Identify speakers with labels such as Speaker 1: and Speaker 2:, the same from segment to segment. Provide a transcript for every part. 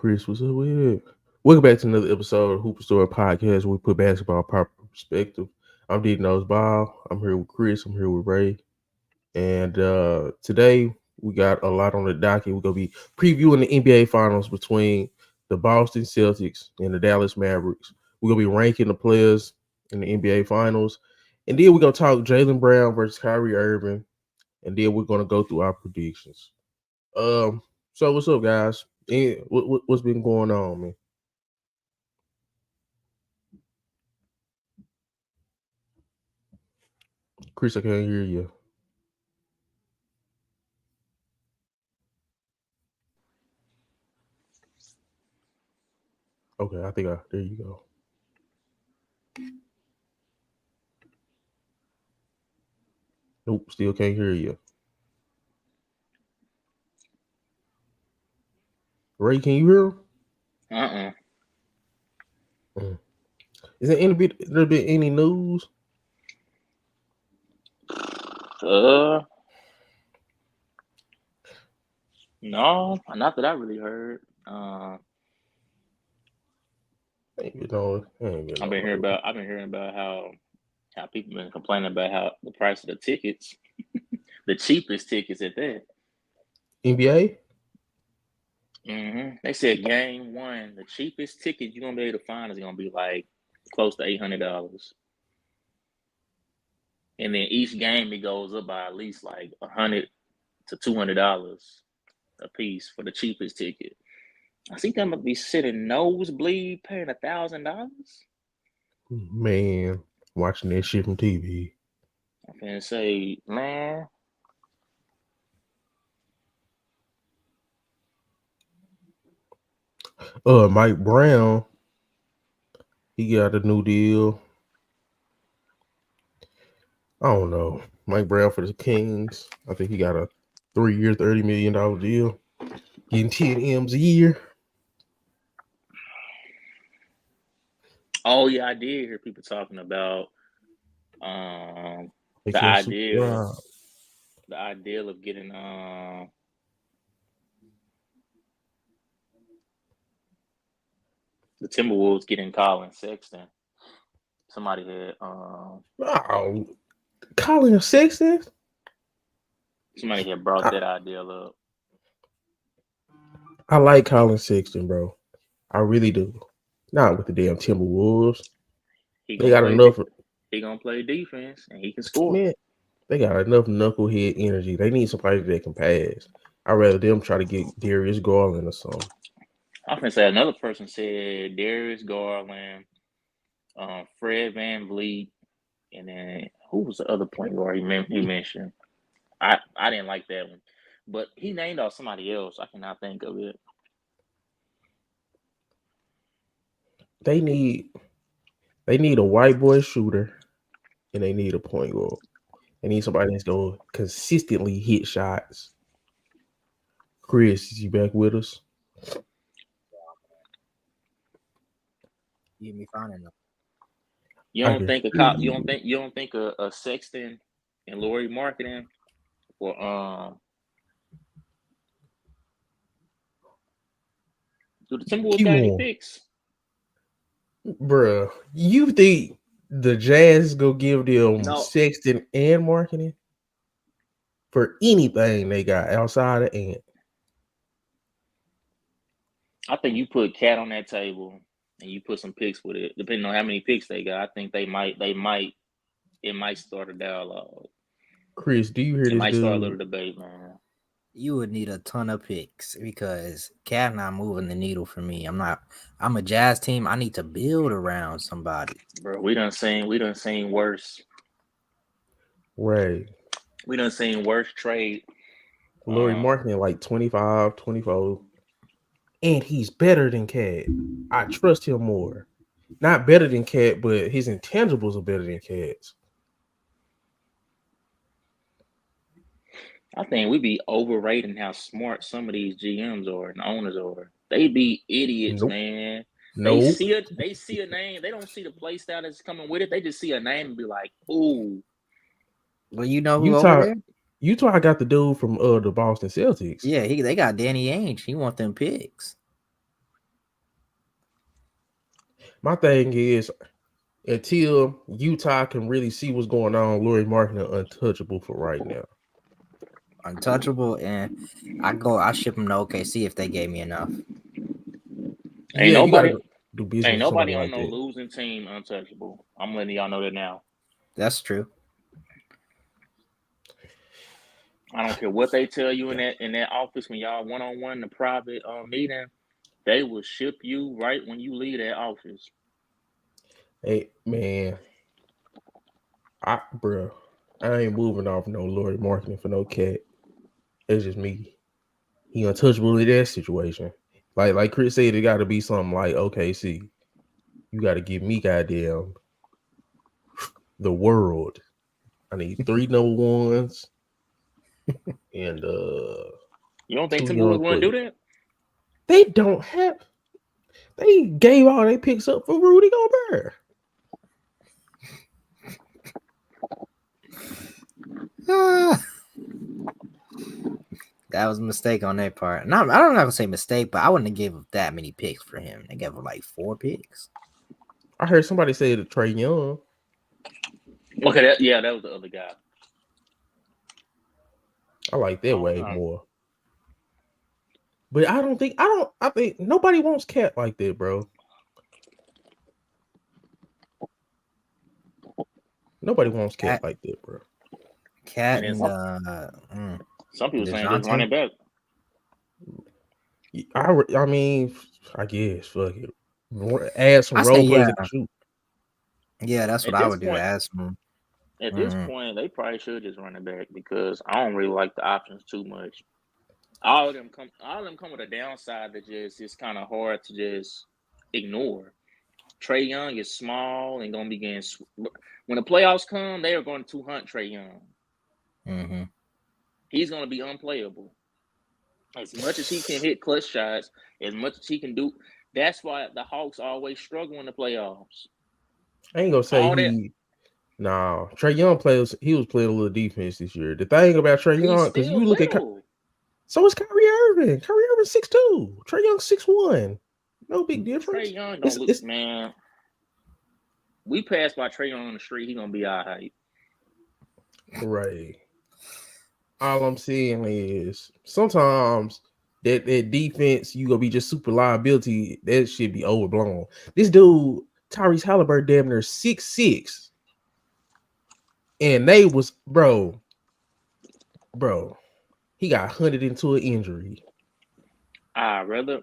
Speaker 1: Chris, what's up with it? Welcome back to another episode of Hooper Story Podcast where we put basketball proper perspective. I'm D Nose Ball. I'm here with Chris. I'm here with Ray. And today we got a lot on the docket. We're going to be previewing the NBA Finals between the Boston Celtics and the Dallas Mavericks. We're going to be ranking the players in the NBA Finals. And then we're going to talk Jaylen Brown versus Kyrie Irving. And then we're going to go through our predictions. So what's up, guys? What's been going on, man? Chris, I can't hear you. Okay, I think there you go. Nope, still can't hear you. Ray, can you hear him? Is there been any news?
Speaker 2: No, not that I really heard.
Speaker 1: I've been
Speaker 2: hearing about how people been complaining about how the price of the tickets, the cheapest tickets at that.
Speaker 1: NBA?
Speaker 2: They said game one, the cheapest ticket you're gonna be able to find is gonna be like close to $800. And then each game it goes up by at least like $100 to $200 a piece for the cheapest ticket. I think I'm gonna be sitting nosebleed paying $1,000.
Speaker 1: Man, watching that shit from TV.
Speaker 2: I'm finna say, man.
Speaker 1: Mike Brown, he got a new deal. I don't know. Mike Brown for the Kings. I think he got a 3-year, $30 million deal. Getting 10 M's a year.
Speaker 2: Oh yeah, I did hear people talking about the idea of getting the Timberwolves getting Colin Sexton. Somebody had
Speaker 1: Colin Sexton?
Speaker 2: Somebody had brought that idea up.
Speaker 1: I like Colin Sexton, bro. I really do. Not with the damn Timberwolves. They got enough.
Speaker 2: He gonna play defense and he can score.
Speaker 1: Man, they got enough knucklehead energy. They need somebody that can pass. I'd rather them try to get Darius Garland or something.
Speaker 2: I'm gonna say another person said Darius Garland, Fred VanVleet, and then who was the other point guard he mentioned? I didn't like that one, but he named off somebody else. I cannot think of it.
Speaker 1: They need a white boy shooter, and they need a point guard. They need somebody that's gonna consistently hit shots. Chris, is you back with us?
Speaker 3: You me finding them.
Speaker 2: You don't think a Sexton and Lauri Markkanen or do the Timberwolves got any picks?
Speaker 1: Bruh, you think the Jazz go give them Sexton and Markkanen for anything they got outside of Ant?
Speaker 2: I think you put Cat on that table and you put some picks with it, depending on how many picks they got. I think it might start a dialogue.
Speaker 1: Chris, do you hear this?
Speaker 2: It might start a little debate, man.
Speaker 3: You would need a ton of picks because Cat not moving the needle for me. I'm a Jazz team. I need to build around somebody.
Speaker 2: Bro, we done seen worse.
Speaker 1: Right.
Speaker 2: We done seen worse trade.
Speaker 1: Lauri Markkanen like 25, 24. And he's better than Cat. I trust him more. Not better than Cat, but his intangibles are better than Cat's.
Speaker 2: I think we be overrating how smart some of these GMs are and owners are. They be idiots, man. They see a name. They don't see the play style that's coming with it. They just see a name and be like, "Ooh."
Speaker 3: Well, you know who over there?
Speaker 1: Utah got the dude from the Boston Celtics.
Speaker 3: Yeah, they got Danny Ainge. He want them picks.
Speaker 1: My thing is, until Utah can really see what's going on, Lauri Markkinen untouchable for right now.
Speaker 3: Untouchable, and I ship him to OKC if they gave me enough.
Speaker 2: Ain't
Speaker 1: Yeah, you gotta
Speaker 2: nobody,
Speaker 1: do business
Speaker 2: ain't
Speaker 1: with somebody
Speaker 2: nobody on
Speaker 1: like
Speaker 2: no
Speaker 1: that.
Speaker 2: losing team untouchable. I'm letting y'all know that now.
Speaker 3: That's true.
Speaker 2: I don't care what they tell you
Speaker 1: Yeah.
Speaker 2: in that office when y'all one on one in the private meeting. They will ship you right when you leave that office.
Speaker 1: Hey man, bro, I ain't moving off no Lauri Markkinen for no cat. It's just me. He untouchable in that situation. Like Chris said, it got to be something like, okay, see, you got to give me goddamn the world. I need 3 number ones and
Speaker 2: You don't think
Speaker 1: 2 young
Speaker 2: Timberwolves want to
Speaker 1: players.
Speaker 2: do that?
Speaker 1: They don't have. They gave all their picks up for Rudy Gobert.
Speaker 3: That was a mistake on their part. No, I don't know if I say mistake, but I wouldn't have given that many picks for him. They gave him like 4 picks.
Speaker 1: I heard somebody say that Trey Young.
Speaker 2: Okay, that was the other guy.
Speaker 1: I like
Speaker 2: I
Speaker 1: that
Speaker 2: don't
Speaker 1: way
Speaker 2: know.
Speaker 1: more. But I think nobody wants Cat like that, bro. Nobody wants Cat like that, bro.
Speaker 3: Cat
Speaker 2: And
Speaker 3: and
Speaker 2: some people saying just
Speaker 3: DeJounte.
Speaker 2: running back.
Speaker 1: I mean, I guess fuck it. Add some
Speaker 3: I say
Speaker 1: role players
Speaker 3: yeah.
Speaker 1: that can shoot.
Speaker 3: Yeah, that's what
Speaker 2: At
Speaker 3: I
Speaker 2: this
Speaker 3: would do.
Speaker 2: point,
Speaker 3: Ask him.
Speaker 2: they probably should just run it back because I don't really like the options too much. All of them come with a downside that just it's kind of hard to just ignore. Trey Young is small and gonna be getting when the playoffs come, they are going to hunt Trey Young.
Speaker 3: Mm-hmm.
Speaker 2: He's gonna be unplayable. As much as he can hit clutch shots, as much as he can do, that's why the Hawks always struggle in the playoffs.
Speaker 1: I ain't gonna say
Speaker 2: All that
Speaker 1: he. Nah, Trey Young he was playing a little defense this year. The thing about Trey
Speaker 2: he's
Speaker 1: Young, because
Speaker 2: still
Speaker 1: you look at
Speaker 2: little.
Speaker 1: so is Kyrie Irving. Kyrie Irving 6'2". Trey Young 6'1". No big
Speaker 2: Trey
Speaker 1: difference.
Speaker 2: Young don't look,
Speaker 1: It's
Speaker 2: man. We pass by Trey Young on the street, he gonna be our height.
Speaker 1: right. All I'm saying is sometimes that defense you gonna be just super liability. That should be overblown. This dude Tyrese Halliburton damn near 6'6", and they was bro. He got hunted into an injury.
Speaker 2: I'd rather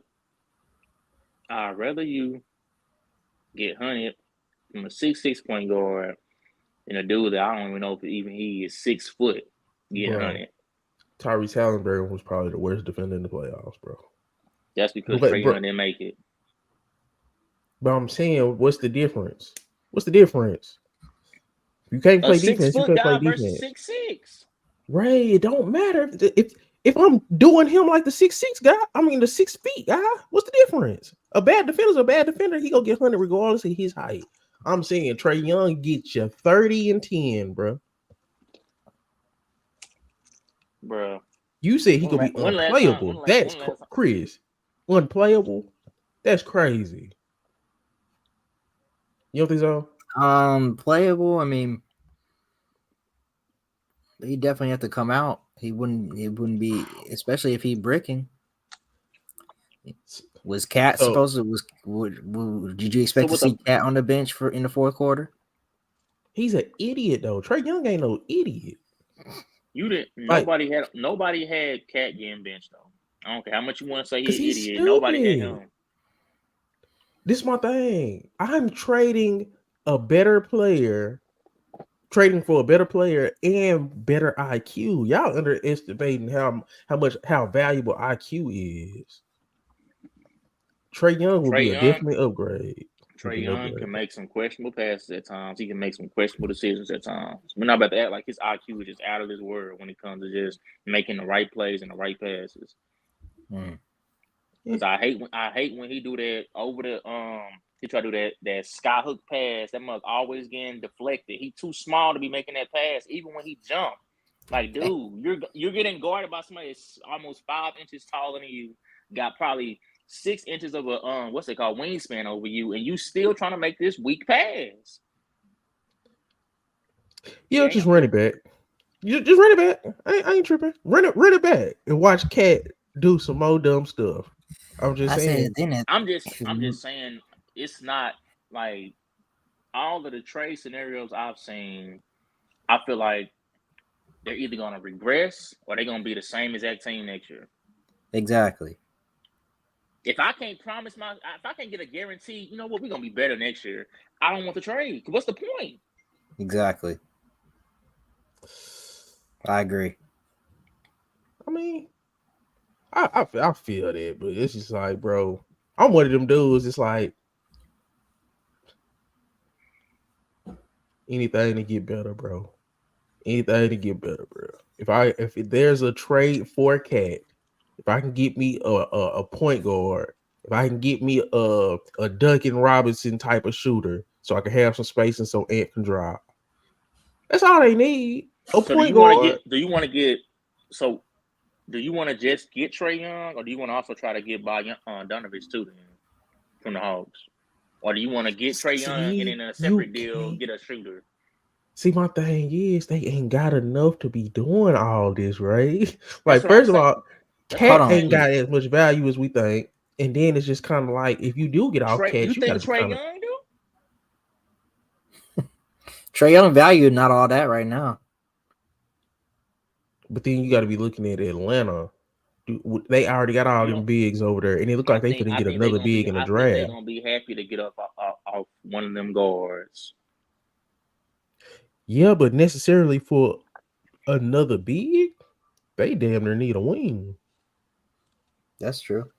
Speaker 2: you get hunted from a 6'6" point guard than a dude that I don't even know if even he is 6 foot getting
Speaker 1: Bro,
Speaker 2: hunted.
Speaker 1: Tyrese Halliburton was probably the worst defender in the playoffs, bro.
Speaker 2: That's because
Speaker 1: But,
Speaker 2: Trey Young didn't make it.
Speaker 1: but I'm saying, what's the difference? What's the difference? You can't
Speaker 2: A
Speaker 1: play
Speaker 2: 6
Speaker 1: defense. You
Speaker 2: foot
Speaker 1: can't play
Speaker 2: guy versus
Speaker 1: defense.
Speaker 2: 6'6".
Speaker 1: Ray, it don't matter if I'm doing him like the 6'6" guy. I mean the 6 feet guy. What's the difference? A bad defender's a bad defender. He gonna get hunted regardless of his height. I'm saying Trey Young get you 30 and 10, bro.
Speaker 2: Bro,
Speaker 1: You said he gonna be
Speaker 2: when last time?
Speaker 1: unplayable. That's
Speaker 2: When last time?
Speaker 1: Chris. Unplayable. That's crazy. You don't think so?
Speaker 3: Playable. I mean, he definitely have to come out. He wouldn't be, especially if he bricking. Was Cat
Speaker 1: So
Speaker 3: supposed to did you expect to see Cat on the bench in the fourth quarter?
Speaker 1: he's an idiot though. Trey Young ain't no idiot.
Speaker 2: You didn't.
Speaker 1: Like,
Speaker 2: Nobody had Cat getting benched though. I don't care how much you want to say
Speaker 1: cause
Speaker 2: he's
Speaker 1: he's
Speaker 2: an idiot. Nobody had
Speaker 1: stupid.
Speaker 2: him.
Speaker 1: This is my thing. I'm trading a better player, trading for a better player and better IQ. Y'all underestimating how valuable IQ is. Trey Young will be a definite upgrade.
Speaker 2: Trey Young can make some questionable passes at times. He can make some questionable decisions at times. We're not about to act like his IQ is just out of this world when it comes to just making the right plays and the right passes. Because I hate when he do that over the he try to do that sky hook pass. That must always getting deflected. He too small to be making that pass, even when he jumped. Like, dude, you're getting guarded by somebody that's almost 5 inches taller than you. Got probably 6 inches of a what's it called, wingspan over you, and you still trying to make this weak pass.
Speaker 1: Yeah, just run it back. You just run it back. I ain't tripping. Run it back and watch Cat do some more dumb stuff. I'm just
Speaker 3: I said
Speaker 1: saying.
Speaker 3: then
Speaker 2: I'm just saying it's not like all of the trade scenarios I've seen. I feel like they're either gonna regress or they're gonna be the same exact team next year.
Speaker 3: exactly.
Speaker 2: If I can't if I can't get a guarantee, you know what, we're gonna be better next year. I don't want the trade. What's the point?
Speaker 3: Exactly. I agree.
Speaker 1: I mean, I feel that, but it's just like, bro, I'm one of them dudes. It's like anything to get better, bro. Anything to get better, bro. If there's a trade for Cat, if I can get me a point guard, if I can get me a Duncan Robinson type of shooter, so I can have some space and so Ant can drive. That's all they need. A
Speaker 2: So
Speaker 1: point guard.
Speaker 2: do you want to get so do you want to just get Trae Young, or do you want to also try to get by Donovich too, then, from the Hawks? Or do you want to get Trae Young and
Speaker 1: See,
Speaker 2: in a
Speaker 1: you
Speaker 2: separate deal
Speaker 1: can't.
Speaker 2: get a shooter?
Speaker 1: See, my thing is they ain't got enough to be doing all this, right?
Speaker 2: That's
Speaker 1: Like,
Speaker 2: what I'm
Speaker 1: first of
Speaker 2: saying.
Speaker 1: all,
Speaker 2: That's what
Speaker 3: Hold
Speaker 2: I'm
Speaker 1: Cat
Speaker 3: on.
Speaker 2: saying.
Speaker 1: ain't got as much value as we think. And then it's just kind of like, if you do get off
Speaker 2: You
Speaker 1: Cat, you got
Speaker 2: think
Speaker 1: to
Speaker 2: Trae
Speaker 1: kind of.
Speaker 2: Young do?
Speaker 3: Trae Young value not all that right now.
Speaker 1: But then you got to be looking at Atlanta. They already got all
Speaker 2: You
Speaker 1: them
Speaker 2: know,
Speaker 1: bigs over there, and it look like they finna get another big in the
Speaker 2: I think they're
Speaker 1: draft.
Speaker 2: gonna be happy to get up off one of them guards.
Speaker 1: Yeah, but necessarily for another big, they damn near need a wing.
Speaker 3: That's true.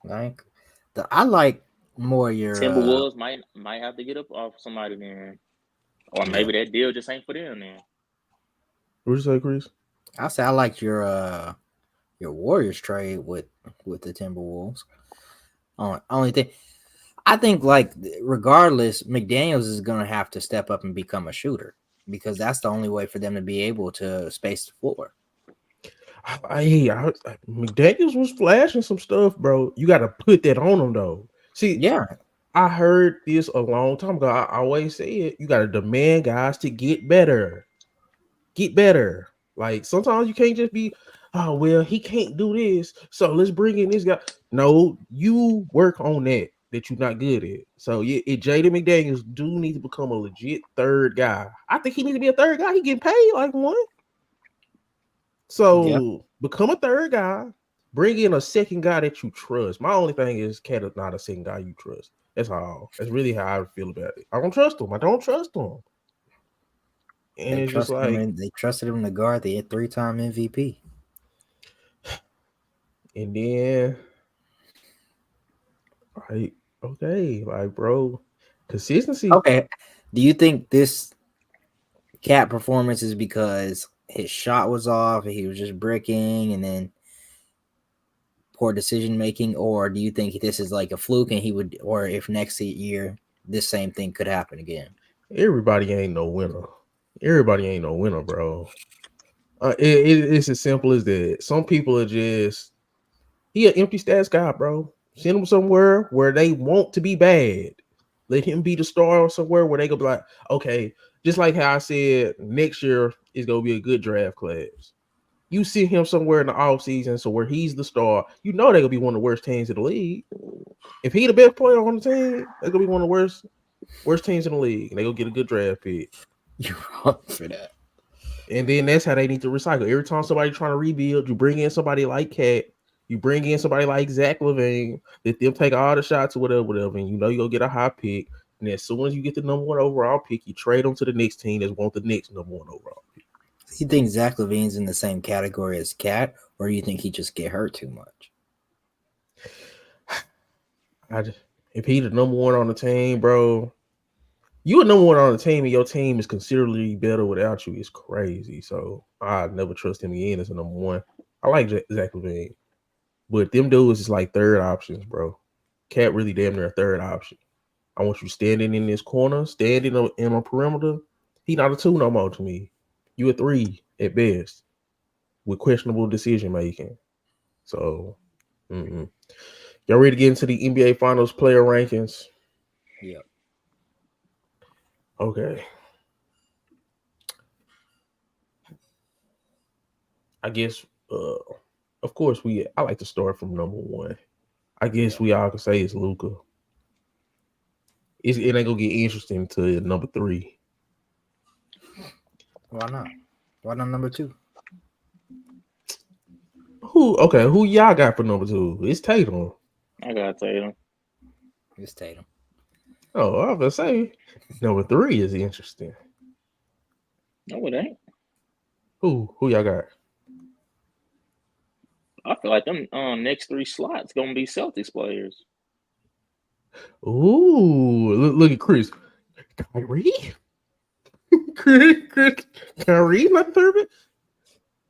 Speaker 3: I like more your
Speaker 2: Timberwolves might have to get up off somebody then, or
Speaker 1: Yeah.
Speaker 2: maybe that deal just ain't for them then.
Speaker 1: What you say, Chris?
Speaker 3: I say I like your Warriors trade with the Timberwolves. Only thing I think, like, regardless, McDaniels is gonna have to step up and become a shooter because that's the only way for them to be able to space the floor.
Speaker 1: McDaniels was flashing some stuff, bro. You got to put that on him, though. See,
Speaker 3: Yeah,
Speaker 1: I heard this a long time ago. I always say it. You got to demand guys to get better. Get better. Like, sometimes you can't just be, oh, well, he can't do this, so let's bring in this guy. No, you work on that you're not good at. So, yeah, Jaden McDaniels do need to become a legit third guy. I think he needs to be a third guy. He getting paid like one.
Speaker 3: yeah,
Speaker 1: So become a third guy. Bring in a second guy that you trust. My only thing is Cat is not a second guy you trust. That's all. That's really how I feel about it. I don't trust him. I don't trust him. And it's just like,
Speaker 3: they trusted him to guard the 3-time MVP.
Speaker 1: and then like, okay, like, bro, consistency.
Speaker 3: Okay, do you think this Cat performance is because his shot was off and he was just bricking and then poor decision making, or do you think this is like a fluke and he would, or if next year this same thing could happen again?
Speaker 1: Everybody ain't no winner. Everybody ain't no winner, bro. It's as simple as that. Some people are just he an empty stats guy, bro. Send him somewhere where they want to be bad. Let him be the star somewhere where they go be like, okay, just like how I said next year is gonna be a good draft class. You see him somewhere in the off season, so where he's the star, you know they're gonna be one of the worst teams in the league. If he the best player on the team, they're gonna be one of the worst teams in the league, and they go get a good draft pick.
Speaker 3: You're wrong for that.
Speaker 1: And then that's how they need to recycle. Every time somebody trying to rebuild, you bring in somebody like Cat, you bring in somebody like Zach LaVine, let them take all the shots or whatever, and you know you go get a high pick. And as soon as you get the number one overall pick, you trade them to the next team that want the next number one overall pick.
Speaker 3: Do you think Zach LaVine's in the same category as Cat, or do you think he just get hurt too much?
Speaker 1: If he the number one on the team, bro, you a number one on the team and your team is considerably better without you. It's crazy. So I never trust him again as a number one. I like Zach LaVine, but them dudes is like third options, bro. Cat really damn near a third option. I want you standing in this corner, standing in a perimeter. He not a two no more to me. You a three at best with questionable decision making. So, Y'all ready to get into the NBA Finals player rankings?
Speaker 3: Yep.
Speaker 1: Okay. I guess, of course, I like to start from number one. I guess we all can say it's Luca. It ain't gonna get interesting until number three.
Speaker 3: Why not? Why not number two?
Speaker 1: Who y'all got for number two? It's Tatum.
Speaker 2: I gotta Tatum.
Speaker 3: It's Tatum.
Speaker 1: Oh, I was gonna say number three is interesting.
Speaker 2: No, it ain't.
Speaker 1: Who y'all got?
Speaker 2: I feel like them next three slots gonna be Celtics players.
Speaker 1: Ooh, look at Chris. Kyrie? Kyrie, my third?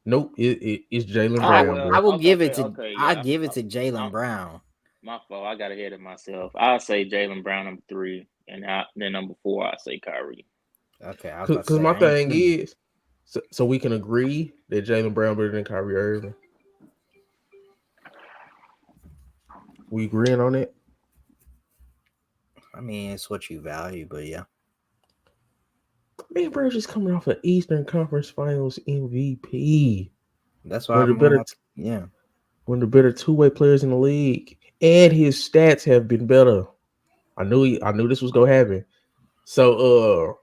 Speaker 1: Nope, it's Jaylen Brown, bro.
Speaker 3: I will give it
Speaker 2: okay,
Speaker 3: to
Speaker 2: okay,
Speaker 3: I
Speaker 2: yeah.
Speaker 3: give it to Jaylen Brown.
Speaker 2: My fault. I got ahead of myself. I'll say Jaylen Brown number three, and then number four I say Kyrie.
Speaker 3: Okay, I was about to
Speaker 1: Because
Speaker 3: say
Speaker 1: my
Speaker 3: I ain't
Speaker 1: thing
Speaker 3: seen-
Speaker 1: is, so we can agree that Jaylen Brown better than Kyrie Irving. We agreeing on it?
Speaker 3: I mean, it's what you value, but yeah.
Speaker 1: Man, bro, just coming off an Eastern Conference Finals MVP.
Speaker 3: That's why
Speaker 1: One of the
Speaker 3: I'm gonna
Speaker 1: better,
Speaker 3: yeah.
Speaker 1: one of the better two-way players in the league, and his stats have been better. I knew this was gonna happen. So,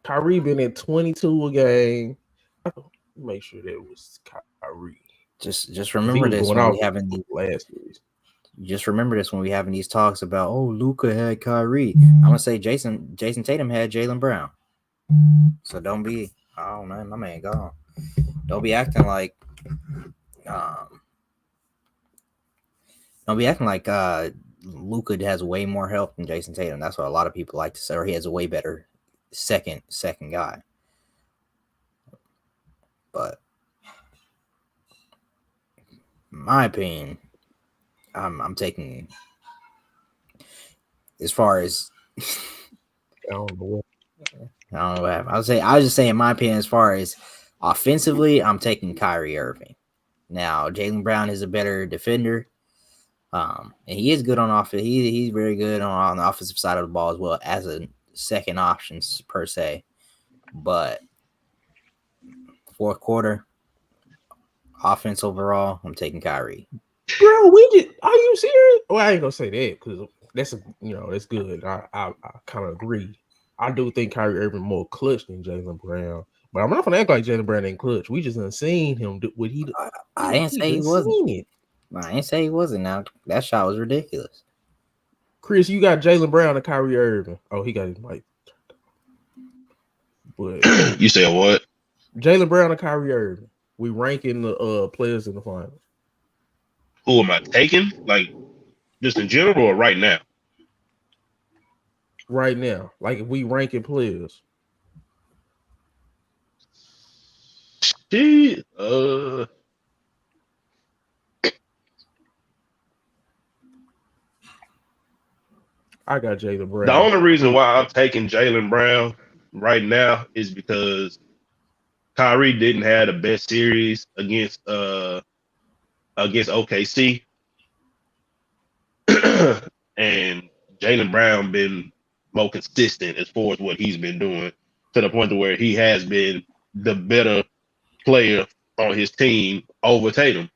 Speaker 1: Kyrie been at 22 a game. Make sure that was Kyrie.
Speaker 3: Just
Speaker 1: He
Speaker 3: remember
Speaker 1: was
Speaker 3: this
Speaker 1: going
Speaker 3: when
Speaker 1: off
Speaker 3: we having these
Speaker 1: last series.
Speaker 3: just remember this when we having these talks about Luca had Kyrie. I'm gonna say Jason Tatum had Jaylen Brown. So don't be man, my man gone. Don't be acting like Luca has way more help than Jason Tatum. That's what a lot of people like to say, or he has a way better second guy. But in my opinion, I'm taking as far as
Speaker 1: I don't know.
Speaker 3: I don't know what happened. I was just saying, in my opinion, as far as offensively, I'm taking Kyrie Irving. Now, Jaylen Brown is a better defender. And he is good on offense. He's very good on the offensive side of the ball as well as a second option per se. But fourth quarter offense overall, I'm taking Kyrie.
Speaker 1: Bro, are you serious? Well, I ain't gonna say that because that's good. I kind of agree. I do think Kyrie Irving more clutch than Jaylen Brown, but I'm not gonna act like Jaylen Brown ain't clutch. We just done seen him do what he.
Speaker 3: I didn't say he wasn't. I didn't say he wasn't. Now that shot was ridiculous.
Speaker 1: Chris, you got Jaylen Brown and Kyrie Irving. Oh, he got his mic. But
Speaker 4: you said what?
Speaker 1: Jaylen Brown and Kyrie Irving. We ranking the players in the finals.
Speaker 4: Who am I taking? Like just in general or right now?
Speaker 1: Right now, like if we ranking players.
Speaker 4: Shit.
Speaker 1: I got Jaylen Brown.
Speaker 4: The only reason why I'm taking Jaylen Brown right now is because Kyrie didn't have the best series against OKC. And Jaylen Brown been more consistent as far as what he's been doing to the point to where he has been the better player on his team over Tatum.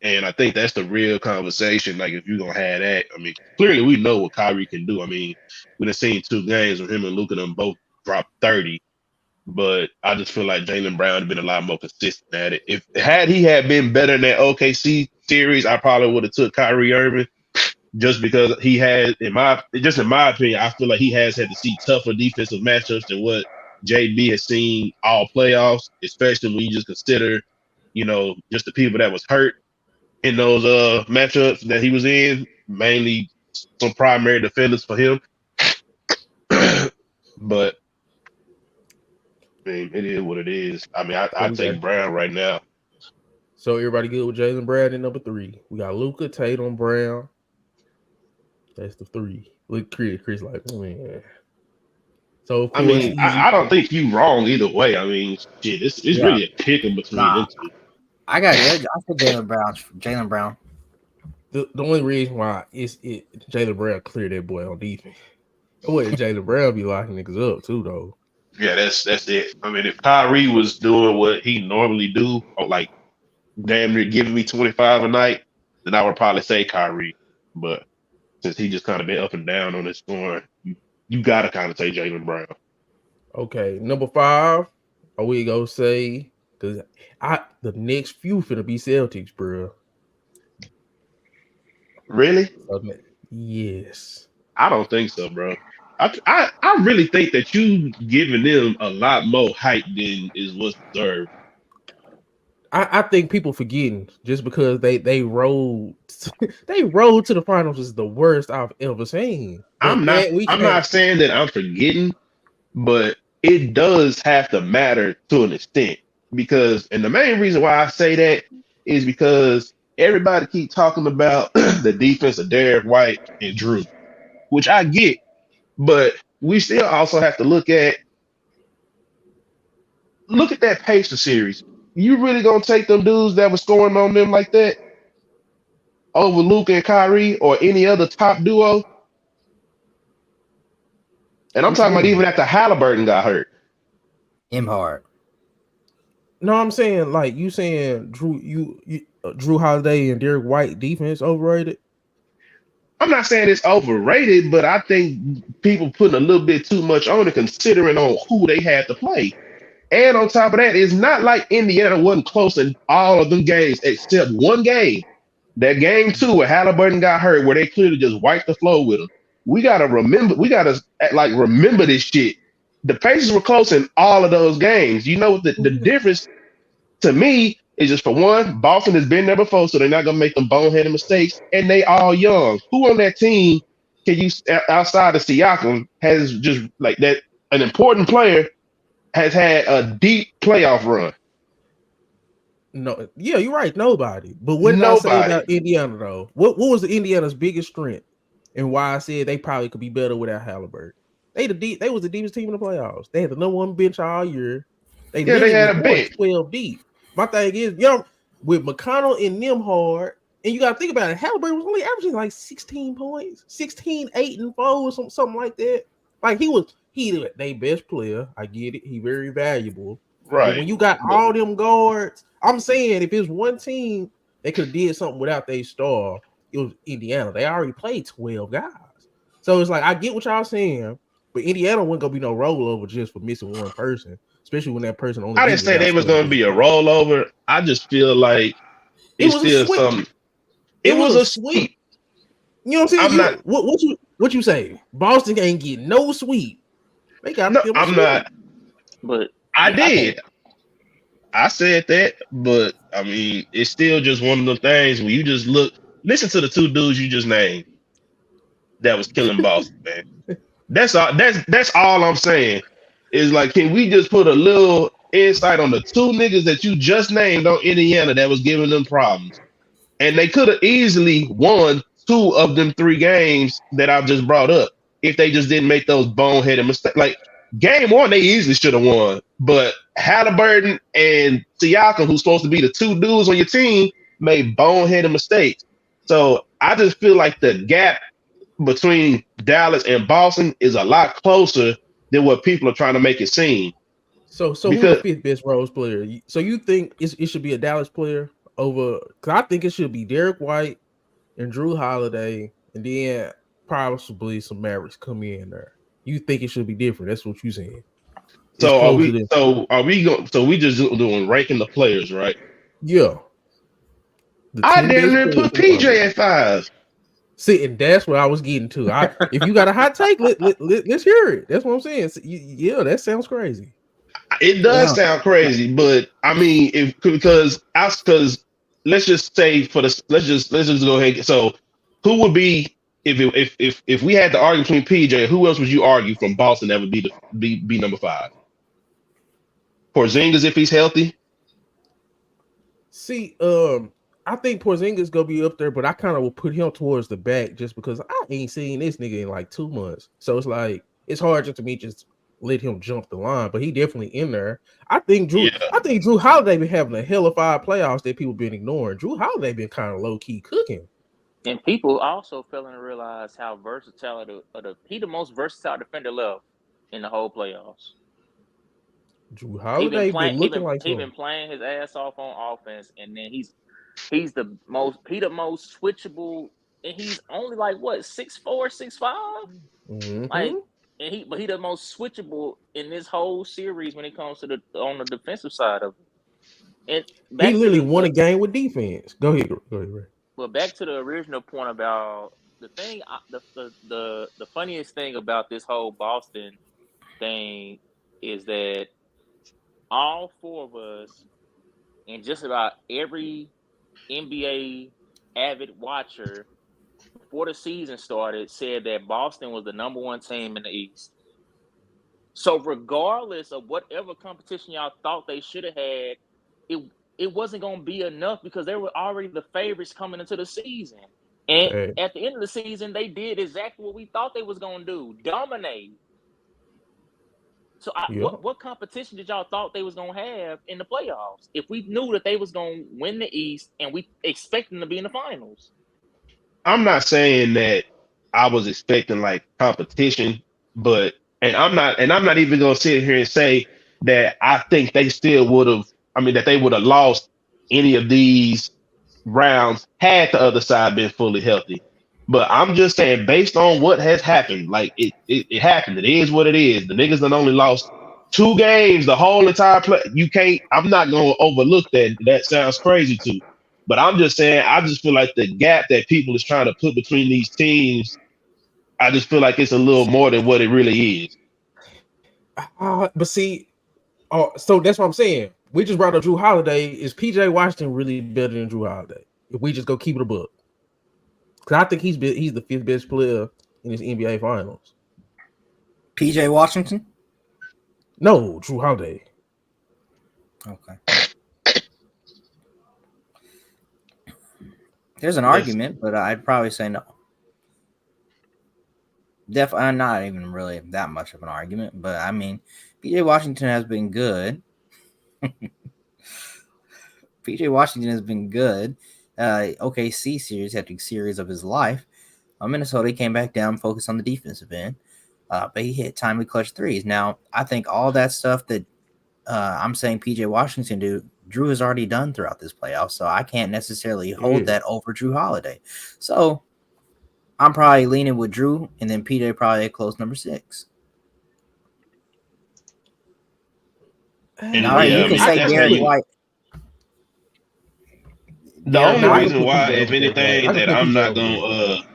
Speaker 4: And I think that's the real conversation. Like, if you're gonna have that, I mean, clearly we know what Kyrie can do. I mean, we've seen 2 games where him and Luka them both drop 30. But I just feel like Jaylen Brown had been a lot more consistent at it. If had he had been better in that OKC series, I probably would have took Kyrie Irving just because he had, in my opinion, I feel like he has had to see tougher defensive matchups than what JB has seen all playoffs, especially when you just consider, just the people that was hurt in those matchups that he was in, mainly some primary defenders for him. But I mean, it is what it is. I mean, I take Brown right now.
Speaker 1: So everybody good with Jaylen Brown in number three. We got Luka, Tatum, Brown. That's the three. Look, Chris like, man. So of course,
Speaker 4: I mean, I don't think you wrong either way. I mean, shit, it's really a pick in between them two.
Speaker 3: I got it. I said Jaylen Brown.
Speaker 1: The only reason why is Jaylen Brown cleared that boy on defense. What Jaylen Brown be locking niggas up too though.
Speaker 4: Yeah, that's it. I mean, if Kyrie was doing what he normally do, or like damn near giving me 25 a night, then I would probably say Kyrie. But since he just kind of been up and down on his scoring, you gotta kind of say Jaylen Brown.
Speaker 1: Okay, number 5. Are we gonna say because the next few finna be Celtics, bro.
Speaker 4: Really?
Speaker 1: Yes.
Speaker 4: I don't think so, bro. I really think that you giving them a lot more hype than is what's deserved.
Speaker 1: I think people forgetting just because they rolled they rolled to the finals is the worst I've ever seen. But that we
Speaker 4: I'm
Speaker 1: can't.
Speaker 4: not saying that I'm forgetting, but it does have to matter to an extent because, and the main reason why I say that is because everybody keep talking about the defense of Derek White and Drew, which I get, but we still also have to look at that Pacer series. You really gonna take them dudes that were scoring on them like that over Luke and Kyrie or any other top duo? And I'm
Speaker 1: What you
Speaker 4: talking about
Speaker 1: mean?
Speaker 4: even after Halliburton got hurt.
Speaker 3: Him hard.
Speaker 1: No, I'm saying like you saying Drew Holiday and Derek White defense overrated.
Speaker 4: I'm not saying it's overrated, but I think people putting a little bit too much on it considering on who they had to play. And on top of that, it's not like Indiana wasn't close in all of them games except one game. That game 2 where Halliburton got hurt, where they clearly just wiped the floor with him. We gotta remember. We gotta remember this shit. The Pacers were close in all of those games. You know what the difference to me is just for one, Boston has been there before, so they're not gonna make them boneheaded mistakes, and they all young. Who on that team can you outside of Siakam has just like that an important player has had a deep playoff run?
Speaker 1: No, yeah, you're right. Nobody. But what did I say
Speaker 4: Nobody.
Speaker 1: about Indiana though? What was the Indiana's biggest strength, and why I said they probably could be better without Halliburton? They was the deepest team in the playoffs. They had the number 1 bench all year. They
Speaker 4: Yeah, they
Speaker 1: literally was
Speaker 4: had a
Speaker 1: going
Speaker 4: bench.
Speaker 1: 12 deep. My thing is, with McConnell and them hard, and you got to think about it. Halliburton was only averaging like 16 points, 16, 8, and 4, or something like that. Like he they best player. I get it. He very valuable. But
Speaker 4: Right.
Speaker 1: when you got all them guards, I'm saying if it's one team they could have did something without their star, it was Indiana. They already played 12 guys. So it's like I get what y'all saying, but Indiana wasn't gonna be no rollover just for missing one person, especially when that person only
Speaker 4: I
Speaker 1: beat
Speaker 4: didn't say
Speaker 1: without
Speaker 4: they was
Speaker 1: scoring.
Speaker 4: gonna be a rollover. I just feel like
Speaker 1: It
Speaker 4: it's
Speaker 1: was a
Speaker 4: still
Speaker 1: sweep.
Speaker 4: something.
Speaker 1: It
Speaker 4: It
Speaker 1: was
Speaker 4: was
Speaker 1: a
Speaker 4: a
Speaker 1: sweep.
Speaker 4: sweep.
Speaker 1: You know what I'm saying?
Speaker 4: I'm not.
Speaker 1: What you say? Boston ain't get no sweep. They got
Speaker 4: No,
Speaker 1: them a
Speaker 4: I'm
Speaker 1: sweep.
Speaker 4: not.
Speaker 2: But
Speaker 4: I
Speaker 2: I can't.
Speaker 4: did. I said that, but I mean, it's still just one of the things when you just listen to the 2 dudes you just named that was killing Boston, man. That's all. That's all I'm saying. Is like, can we just put a little insight on the 2 niggas that you just named on Indiana that was giving them problems, and they could have easily won 2 of them 3 games that I just brought up if they just didn't make those boneheaded mistakes. Like game 1, they easily should have won, but Halliburton and Siakam, who's supposed to be the 2 dudes on your team, made boneheaded mistakes. So I just feel like the gap between Dallas and Boston is a lot closer than what people are trying to make it seem.
Speaker 1: So who the
Speaker 4: Because
Speaker 1: 5th best Rose player? So you think it should be a Dallas player over? Because I think it should be Derek White and Drew Holiday, and then possibly some Mavericks come in there. You think it should be different? That's what you saying. It's
Speaker 4: so
Speaker 1: closer than
Speaker 4: are we going? So we just doing ranking the players, right?
Speaker 1: yeah. The
Speaker 4: I
Speaker 1: 10
Speaker 4: damn
Speaker 1: best
Speaker 4: near
Speaker 1: players
Speaker 4: put
Speaker 1: in the
Speaker 4: PJ
Speaker 1: conference.
Speaker 4: at 5.
Speaker 1: See, and that's what I was getting to. If you got a hot take, let's hear it. That's what I'm saying. So, yeah, that sounds crazy.
Speaker 4: It does
Speaker 3: Well,
Speaker 4: sound crazy, but I mean, if because let's just say let's just go ahead. So who would be if we had to argue between PJ, who else would you argue from Boston that would be number 5? Porzingis if he's healthy.
Speaker 1: See, I think Porzingis gonna be up there, but I kind of will put him towards the back just because I ain't seen this nigga in like 2 months. So it's like it's hard just to me just let him jump the line, but he definitely in there. I think
Speaker 4: Yeah.
Speaker 1: Drew Holiday been having a hell of 5 playoffs that people been ignoring. Drew Holiday been kind of low key cooking.
Speaker 2: And people also failing to realize how versatile he the most versatile defender left in the whole playoffs.
Speaker 1: Drew Holiday been looking like
Speaker 2: He been
Speaker 1: something.
Speaker 2: playing his ass off on offense, and then he's the most switchable, and he's only like what 6'4", 6'5", like,
Speaker 1: Mm-hmm.
Speaker 2: and he the most switchable in this whole series when it comes to on the defensive side of it. And
Speaker 1: He
Speaker 2: back to
Speaker 1: literally won a game with defense. Go ahead, Ray.
Speaker 2: back to the original point about the thing. The funniest thing about this whole Boston thing is that all four of us and just about every NBA avid watcher before the season started said that Boston was the number one team in the East. So regardless of whatever competition y'all thought they should have had, it wasn't going to be enough because they were already the favorites coming into the season. And
Speaker 1: Hey,
Speaker 2: at the end of the season, they did exactly what we thought they was going to do: dominate. So
Speaker 1: yeah.
Speaker 2: what competition did y'all thought they was going to have in the playoffs if we knew that they was going to win the East and we expect them to be in the finals?
Speaker 4: I'm not saying that I was expecting like competition, but and I'm not even gonna sit here and say that I think they still would have. I mean, that they would have lost any of these rounds had the other side been fully healthy. But I'm just saying, based on what has happened, like it happened. It is what it is. The niggas done only lost 2 games the whole entire play. You can't. I'm not gonna overlook that. That sounds crazy too. But I'm just saying, I just feel like the gap that people is trying to put between these teams, I just feel like it's a little more than what it really is.
Speaker 1: But see, so that's what I'm saying. We just brought up Drew Holiday. Is PJ Washington really better than Drew Holiday? If we just go keep it a book, because I think he's the fifth best player in this NBA Finals.
Speaker 3: PJ Washington.
Speaker 1: No, Drew Holiday.
Speaker 3: Okay. There's an
Speaker 4: Yes.
Speaker 3: argument, but I'd probably say no. Definitely not even really that much of an argument, but I mean, PJ Washington has been good. PJ Washington has been good. OKC series, hectic series of his life. Minnesota came back down, focused on the defensive end, but he hit timely clutch threes. Now, I think all that stuff that I'm saying PJ Washington Drew has already done throughout this playoff, so I can't necessarily hold that over Drew Holiday. So I'm probably leaning with Drew, and then PJ probably at close number 6.
Speaker 4: And
Speaker 3: All right,
Speaker 4: yeah,
Speaker 3: you
Speaker 4: I
Speaker 3: can
Speaker 4: mean,
Speaker 3: say
Speaker 4: that's how
Speaker 3: Derek
Speaker 4: you.
Speaker 3: White.
Speaker 4: The
Speaker 3: Derek
Speaker 4: only
Speaker 1: I
Speaker 3: White.
Speaker 1: can
Speaker 4: reason
Speaker 1: put
Speaker 4: why,
Speaker 1: PJ
Speaker 4: if
Speaker 1: over Derek White. I
Speaker 4: anything,
Speaker 1: can
Speaker 4: that
Speaker 1: put
Speaker 4: I'm
Speaker 1: PJ
Speaker 4: not
Speaker 1: over Derek White.
Speaker 4: gonna.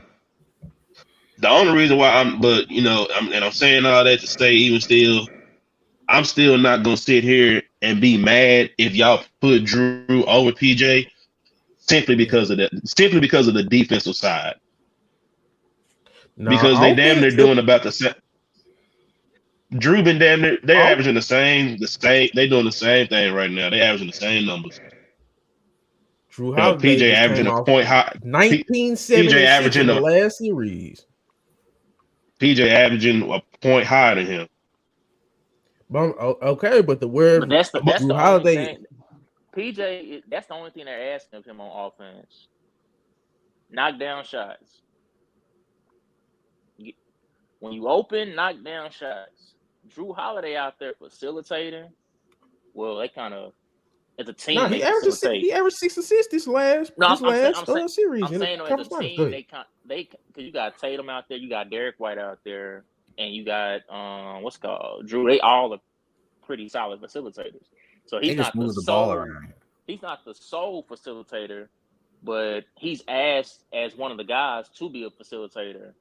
Speaker 4: The only reason why but I'm saying all that to say, even still, I'm still not gonna sit here and be mad if y'all put Drew over PJ simply because of the defensive side. Because
Speaker 1: Now,
Speaker 4: they damn near
Speaker 1: offense,
Speaker 4: doing about the same. Drew been damn near they're
Speaker 1: off,
Speaker 4: averaging the same they doing the same thing right now. They averaging the same numbers.
Speaker 1: Drew
Speaker 4: You know,
Speaker 1: Holiday
Speaker 4: PJ
Speaker 1: just
Speaker 4: averaging
Speaker 1: came
Speaker 4: a
Speaker 1: off
Speaker 4: point high. PJ
Speaker 1: 1976
Speaker 4: averaging
Speaker 1: in the
Speaker 4: a
Speaker 1: last series.
Speaker 4: PJ averaging a point higher than him.
Speaker 1: But okay, but where
Speaker 2: But that's
Speaker 1: Drew
Speaker 2: the only
Speaker 1: Holiday,
Speaker 2: thing. PJ, that's the only thing they're asking of him on offense. Knock down shots. When you open, knock down shots. Drew Holiday out there facilitating. Well, they kind of as a
Speaker 1: no,
Speaker 2: team they facilitate.
Speaker 1: he averaged 6 assists
Speaker 2: No,
Speaker 1: this last series
Speaker 2: I'm
Speaker 1: in the
Speaker 2: saying as a
Speaker 1: conference finals. Go
Speaker 2: team
Speaker 1: ahead.
Speaker 2: they because you got Tatum out there, you got Derek White out there, and you got what's it called Drew. They all are pretty solid facilitators. So
Speaker 3: They just move the ball around.
Speaker 2: he's not the sole facilitator, but he's asked as one of the guys to be a facilitator.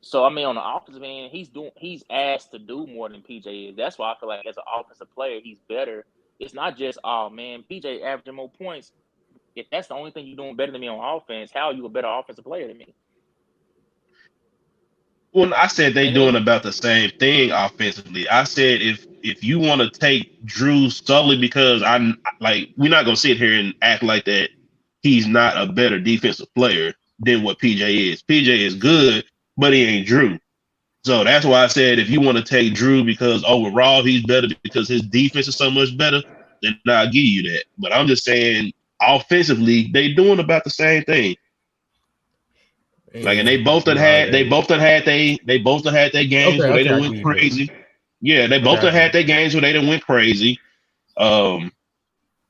Speaker 2: So I mean, on the offensive end, he's asked to do more than PJ is. That's why I feel like as an offensive player, he's better. It's not just oh man, PJ averaging more points. If that's the only thing you're doing better than me on offense, how are you a better offensive player than me?
Speaker 4: Well, I said they
Speaker 2: And then
Speaker 4: doing about the same thing offensively. I said if you want to take Drew solely because we're not gonna sit here and act like that he's not a better defensive player than what PJ is. PJ is good, but he ain't Drew. So that's why I said if you want to take Drew because overall he's better because his defense is so much better, then I'll give you that. But I'm just saying offensively, they doing about the same thing. Like, and
Speaker 1: And
Speaker 4: they both done had their games
Speaker 1: okay,
Speaker 4: where they
Speaker 1: okay,
Speaker 4: done
Speaker 1: I
Speaker 4: went
Speaker 1: get that.
Speaker 4: crazy. Yeah, they
Speaker 1: Okay,
Speaker 4: both
Speaker 1: I
Speaker 4: done
Speaker 1: get
Speaker 4: had
Speaker 1: it.
Speaker 4: their games where they done went crazy. Um,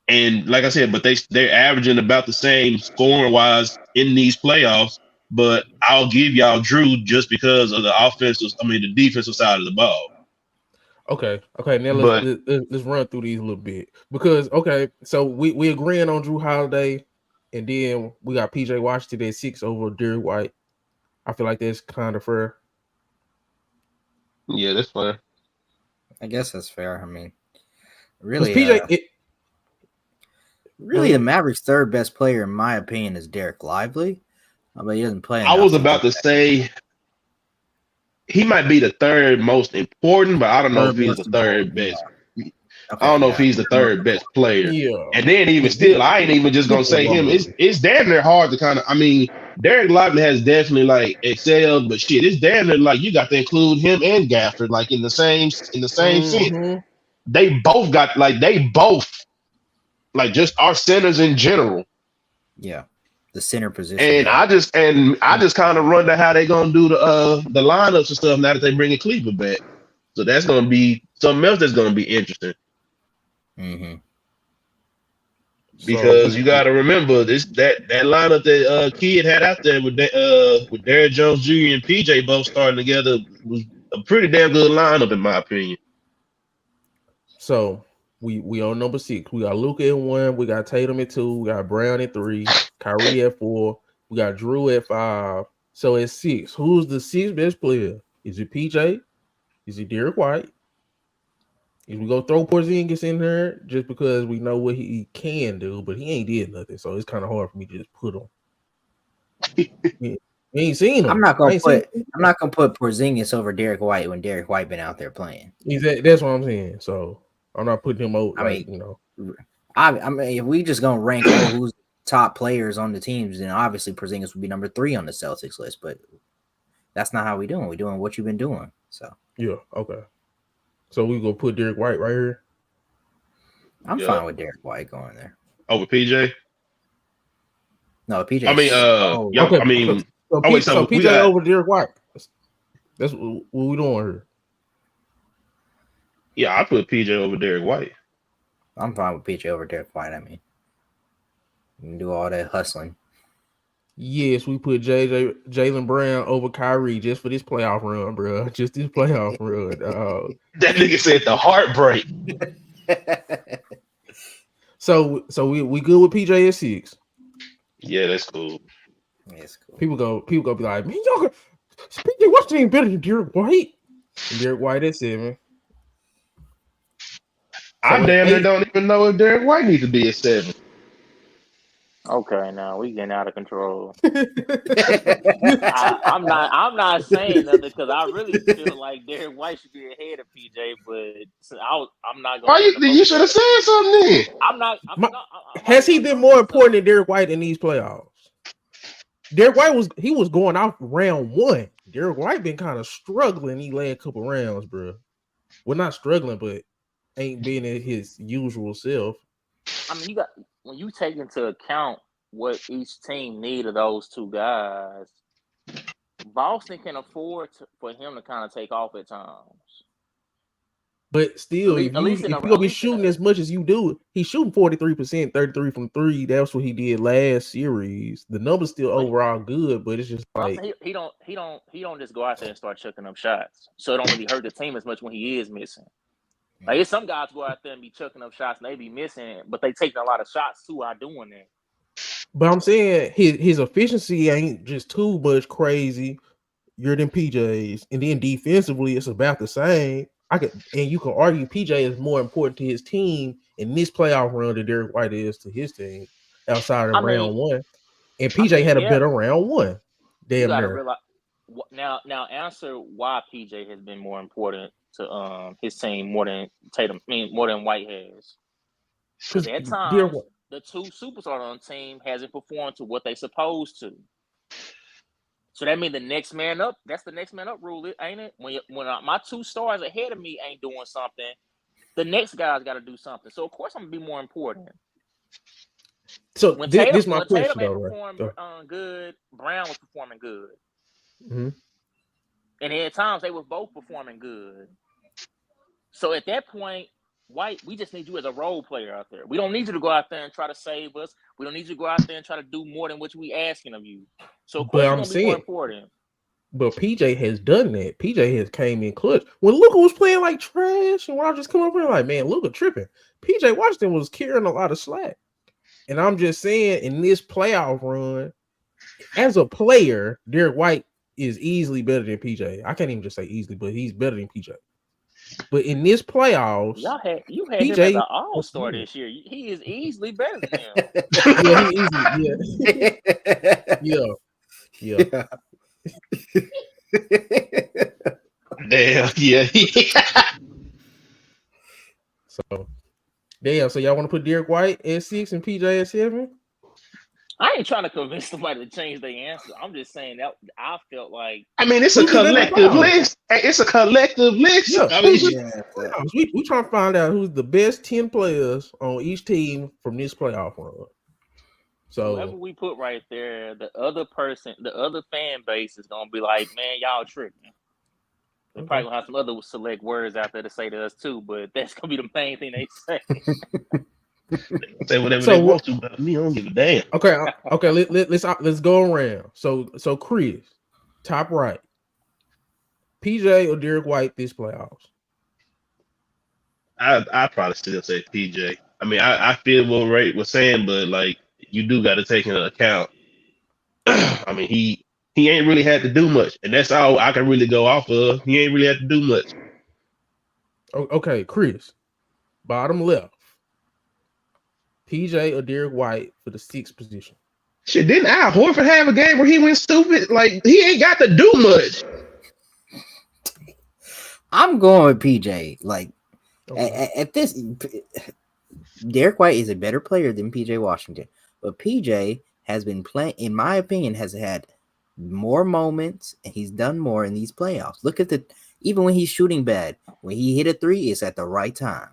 Speaker 4: and like I said, but they're averaging about the same scoring wise in these playoffs. But I'll give y'all Drew just because of the defensive side of the ball.
Speaker 1: Okay, okay. Now let's
Speaker 4: But
Speaker 1: let, let- let's run through these a little bit because okay, so we agreeing on Drew Holiday, and then we got PJ Washington at 6 over Derrick White. I feel like that's kind of fair.
Speaker 4: yeah, that's fine.
Speaker 3: I guess that's fair. I mean,
Speaker 1: Because
Speaker 3: really,
Speaker 1: PJ, go
Speaker 3: really, the
Speaker 1: ahead.
Speaker 3: Mavericks' third best player, in my opinion, is Derek Lively. But he doesn't play
Speaker 4: I
Speaker 3: enough
Speaker 4: was
Speaker 3: to
Speaker 4: about
Speaker 3: get
Speaker 4: to
Speaker 3: that
Speaker 4: say he might be the third most important, but I don't know if
Speaker 3: third
Speaker 4: he's the
Speaker 3: most
Speaker 4: third
Speaker 3: important.
Speaker 4: best. I
Speaker 3: Okay,
Speaker 4: don't know if
Speaker 3: yeah,
Speaker 4: he's the
Speaker 3: most
Speaker 4: third best
Speaker 3: important.
Speaker 4: player.
Speaker 1: Yeah,
Speaker 4: And then even still, I ain't even just
Speaker 1: He
Speaker 4: gonna say
Speaker 1: one
Speaker 4: him.
Speaker 1: of them.
Speaker 4: It's damn near hard to kind of. I mean, Derek Lively has definitely like excelled, but shit, it's damn near like you got to include him and Gafford like in the same sense.
Speaker 1: Mm-hmm.
Speaker 4: They both just our centers in general.
Speaker 3: Yeah, the center position.
Speaker 4: And
Speaker 3: Yeah,
Speaker 4: I just kind of wonder how they gonna do the lineups and stuff now that they bring Cleveland back. So that's gonna be something else that's gonna be interesting.
Speaker 3: mm-hmm.
Speaker 1: So
Speaker 4: Because you got to remember that lineup that Kid had out there with Derrick Jones Jr. and PJ both starting together was a pretty damn good lineup in my opinion.
Speaker 1: so we on number 6. We got Luka at 1. We got Tatum at 2. We got Brown at 3. Kyrie at 4. We got Drew at 5. So at 6, who's the 6th best player? Is it PJ? Is it Derrick White? Is we go throw Porzingis in there just because we know what he can do, but he ain't did nothing, so it's kind of hard for me to just put him. We ain't seen
Speaker 3: I'm
Speaker 1: him.
Speaker 3: not
Speaker 1: I
Speaker 3: gonna
Speaker 1: ain't seen
Speaker 3: put
Speaker 1: him.
Speaker 3: I'm not gonna put Porzingis over Derek White when Derek White been out there playing.
Speaker 1: That's what I'm saying. So I'm not putting him out
Speaker 3: I mean,
Speaker 1: like
Speaker 3: I mean, if we just gonna rank who's top players on the teams, then obviously Porzingis would be number 3 on the Celtics list. But that's not how we doing. We're doing what you've been doing. So
Speaker 1: yeah, okay. So we gonna put Derek White right here.
Speaker 3: I'm
Speaker 4: Yeah,
Speaker 3: fine with Derek White going there.
Speaker 4: over PJ.
Speaker 3: No,
Speaker 4: I mean,
Speaker 3: PJ's oh
Speaker 4: yeah.
Speaker 1: Okay,
Speaker 4: I mean, oh wait,
Speaker 1: so
Speaker 4: so we
Speaker 1: PJ
Speaker 4: got
Speaker 1: over Derek White. That's what we doing here.
Speaker 4: yeah. I put PJ over Derek White.
Speaker 3: I'm fine with PJ over Derek White. I mean, you can do all that hustling.
Speaker 1: Yes, we put Jaylen Brown over Kyrie just for this playoff run, bro. Just this playoff run.
Speaker 4: That nigga said the heartbreak.
Speaker 1: So we good with PJ at 6.
Speaker 4: Yeah, that's cool.
Speaker 3: It's cool.
Speaker 1: People go be like, man, y'all PJ Washington better than Derek White. And Derek White at 7.
Speaker 4: I
Speaker 1: So at
Speaker 4: damn near
Speaker 1: 8,
Speaker 4: don't even know if Derek White needs to be at 7.
Speaker 2: Okay, now we getting out of control.
Speaker 1: you,
Speaker 2: I'm not saying nothing because I really feel like Derek White should be ahead of PJ, but I'm not gonna
Speaker 4: Why
Speaker 2: run the
Speaker 4: you
Speaker 2: boat
Speaker 4: should have
Speaker 2: back.
Speaker 4: said something then?
Speaker 1: my,
Speaker 2: I'm not
Speaker 1: has
Speaker 2: even
Speaker 1: he
Speaker 2: gonna
Speaker 1: been
Speaker 2: go
Speaker 1: more
Speaker 2: into
Speaker 1: important
Speaker 2: something.
Speaker 1: than Derek White in these playoffs? Derek White was going off round 1. Derek White been kind of struggling these last couple rounds, bro. Well, not struggling, but ain't being at his usual self.
Speaker 2: I mean, you got when you take into account what each team need of those two guys, Boston can afford for him to kind of take off at times.
Speaker 1: But still, if
Speaker 2: At
Speaker 1: you
Speaker 2: least in
Speaker 1: if
Speaker 2: a
Speaker 1: you
Speaker 2: at
Speaker 1: gonna be
Speaker 2: least in a
Speaker 1: shooting as much as you do, he's shooting 43%, 33 from 3. That's what he did last series. The numbers still
Speaker 2: when
Speaker 1: overall good, but it's just
Speaker 2: I'm
Speaker 1: like,
Speaker 2: saying he don't just go out there and start chucking up shots. So it don't really hurt the team as much when he is missing. Like there's some guys go out there and be chucking up shots and they be missing, but they taking a lot of shots too while doing that.
Speaker 1: but I'm saying his efficiency ain't just too much crazy. You're than PJ's, and then defensively, it's about the same. And you can argue PJ is more important to his team in this playoff run than Derek White is to his team outside of
Speaker 2: I mean,
Speaker 1: round 1. And PJ had a
Speaker 2: yeah,
Speaker 1: better round 1,
Speaker 2: you
Speaker 1: damn
Speaker 2: got to
Speaker 1: near.
Speaker 2: realize now answer why PJ has been more important to his team more than Tatum. I mean more than White has. Because
Speaker 1: Because
Speaker 2: at
Speaker 1: Derek,
Speaker 2: times the two superstars on the team hasn't performed to what they supposed to. So that means the next man up. That's the next man up rule, ain't it? When my two stars ahead of me ain't doing something, the next guy's got to do something. So of course I'm gonna be more important.
Speaker 1: So
Speaker 2: When
Speaker 1: this is my
Speaker 2: Tatum
Speaker 1: question
Speaker 2: ain't
Speaker 1: though, right?
Speaker 2: performed good, Brown was performing good,
Speaker 1: Mm-hmm.
Speaker 2: and at times they was both performing good. So at that point, White, we just need you as a role player out there. We don't need you to go out there and try to save us. We don't need you to go out there and try to do more than what we asking of you. So of
Speaker 1: But
Speaker 2: course you're
Speaker 1: I'm
Speaker 2: gonna be more
Speaker 1: saying,
Speaker 2: important.
Speaker 1: but PJ has done that. PJ has came in clutch when Luka was playing like trash, and when I just come up here like, man, Luka tripping. PJ Washington was carrying a lot of slack, and I'm just saying, in this playoff run, as a player, Derek White is easily better than PJ. I can't even just say easily, but he's better than PJ. But in this playoffs,
Speaker 2: You had him as
Speaker 1: PJ,
Speaker 2: an all-star this year. He is easily better than him.
Speaker 1: yeah, he easily, yeah, yeah.
Speaker 4: Damn, yeah.
Speaker 1: So damn. So y'all want to put Derek White at 6 and PJ at 7?
Speaker 2: I ain't trying to convince somebody to change their answer. I'm just saying that I felt like
Speaker 4: I mean, it's a
Speaker 1: Who's the better
Speaker 4: collective
Speaker 1: player?
Speaker 4: list. It's a collective list.
Speaker 1: Yeah,
Speaker 4: I mean,
Speaker 1: we trying to find out who's the best 10 players on each team from this playoff run.
Speaker 2: whoever
Speaker 1: So
Speaker 2: we put right there, the other fan base is gonna be like, man, y'all tripping. They probably gonna have some other select words out there to say to us too, but that's gonna be the main thing they say.
Speaker 4: say whatever they want to, but me, I don't give a damn.
Speaker 1: Okay. Let's go around. So Chris, top right, PJ or Derek White this playoffs?
Speaker 4: I probably still say PJ. I mean, I feel what Ray was saying, but like you do got to take into account. I mean, he ain't really had to do much, and that's all I can really go off of. He ain't really had to do much.
Speaker 1: Okay, Chris, bottom left, PJ or Derek White for the 6th position?
Speaker 4: Shit, didn't Al Horford have a game where he went stupid? Like he ain't got to do much.
Speaker 3: I'm going with PJ. Like at this, Derek White is a better player than PJ Washington, but PJ has been playing, in my opinion, has had more moments and he's done more in these playoffs. Look at even when he's shooting bad, when he hit a 3, it's at the right time.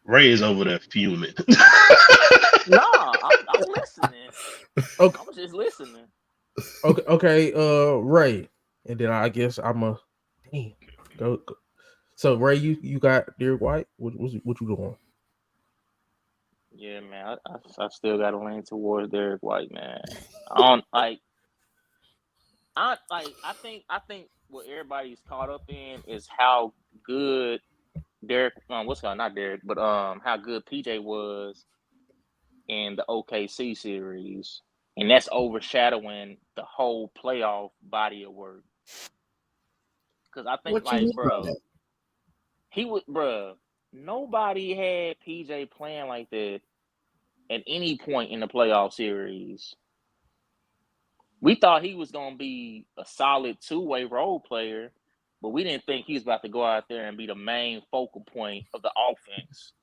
Speaker 4: Ray is over there fuming.
Speaker 2: No, I'm listening.
Speaker 1: Okay.
Speaker 2: I'm just listening.
Speaker 1: Okay, Ray, and then I guess I'm a go. So Ray, you got Derek White. What you doing?
Speaker 2: Yeah, man, I still got to lean towards Derek White, man. I think what everybody's caught up in is how good Derek, not Derek, but how good PJ was in the OKC series, and that's overshadowing the whole playoff body of work. Because I think,
Speaker 3: What you mean by
Speaker 2: bro,
Speaker 3: that?
Speaker 2: nobody had PJ playing like that at any point in the playoff series. We thought he was going to be a solid two-way role player, but we didn't think he was about to go out there and be the main focal point of the offense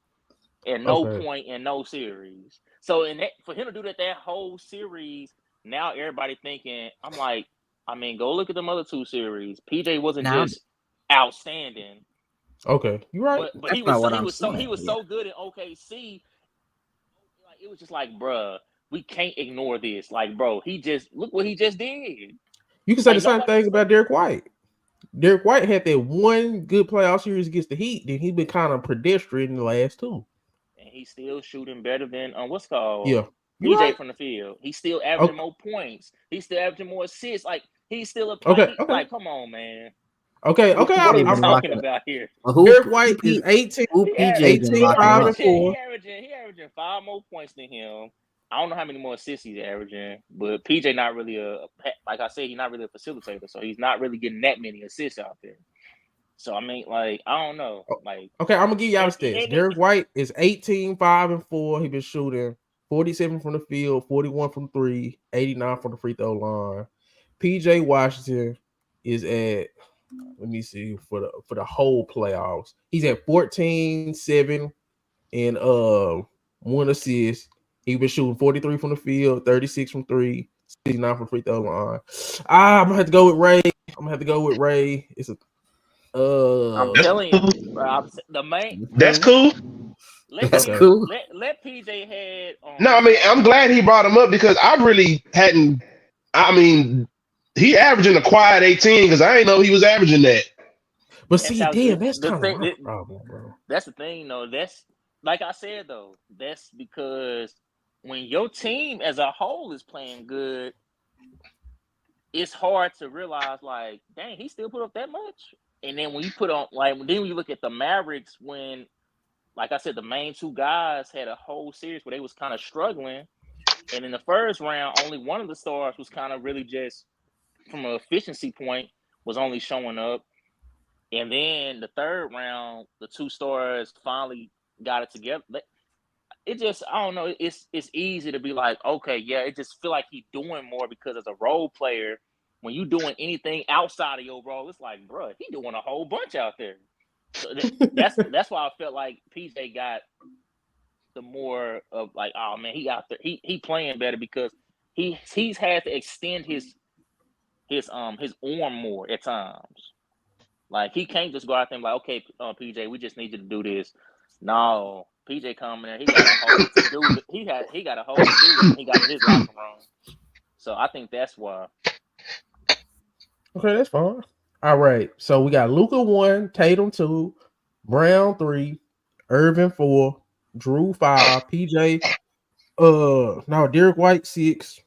Speaker 2: at no point in no series. So for him to do that whole series, now everybody thinking, I'm like, I mean, go look at them other 2 series. PJ wasn't just outstanding.
Speaker 1: Okay, you're right.
Speaker 2: But he was so good in OKC. Like it was just like, bruh, we can't ignore this. Like, bro, look what he just did.
Speaker 1: You can say the same thing about Derek White. Derek White had that one good playoff series against the Heat. Then he's been kind of pedestrian in the last 2.
Speaker 2: And he's still shooting better than
Speaker 1: Yeah.
Speaker 2: PJ
Speaker 1: right.
Speaker 2: from the field. He's still averaging more points. He's still averaging more assists. Like he's still like, come on, man.
Speaker 1: Okay.
Speaker 2: What are we talking about here?
Speaker 1: Derek White is 18, 5 and 4.
Speaker 2: He averaging 5 more points than him. I don't know how many more assists he's averaging, but PJ not really like I said, he's not really a facilitator, so he's not really getting that many assists out there. So I mean, like, I don't know. Like,
Speaker 1: okay, I'm gonna give y'all stats. Derek White is 18, 5 and 4. He's been shooting 47 from the field, 41 from 3, 89 from the free throw line. PJ Washington is at, let me see, for the whole playoffs, he's at 14, 7 and 1 assist. He's been shooting 43 from the field, 36 from 3, 69 from free throw line. I'm gonna have to go with Ray. It's
Speaker 2: I'm
Speaker 1: That's
Speaker 2: telling you, bro, the main.
Speaker 4: cool.
Speaker 2: Let
Speaker 3: That's
Speaker 2: PJ,
Speaker 3: cool.
Speaker 2: let PJ head on.
Speaker 4: No, I mean, I'm glad he brought him up because I really hadn't. I mean, he averaging a quiet 18 because I didn't know he was averaging that.
Speaker 1: But
Speaker 2: That's
Speaker 1: see,
Speaker 2: how
Speaker 1: damn,
Speaker 2: good.
Speaker 1: that's
Speaker 2: The
Speaker 1: kind of
Speaker 2: thing.
Speaker 1: my problem, bro.
Speaker 2: That's the thing, though. That's like I said, though. That's because when your team as a whole is playing good, it's hard to realize, like, dang, he still put up that much. And then when you put on, like, then when you look at the Mavericks, when, like I said, the main two guys had a whole series where they was kind of struggling, and in the first round, only one of the stars was kind of really just from an efficiency point was only showing up. And then the third round, the two stars finally got it together. It just, I don't know. It's easy to be like, okay, yeah. It just feel like he's doing more because as a role player, when you doing anything outside of your role, it's like, bro, he doing a whole bunch out there. So that's why I felt like PJ got the more of like, oh man, he out there, he playing better because he's had to extend his arm more at times. Like he can't just go out there and be like, okay, PJ, we just need you to do this. No, PJ coming there, he got a whole to do. He got a whole to do when he got in his locker room. So I think that's why.
Speaker 1: Okay, that's fine. All right, so we got Luka 1, Tatum 2, Brown 3, Irvin 4, Drew 5, PJ. No, Derek White 6,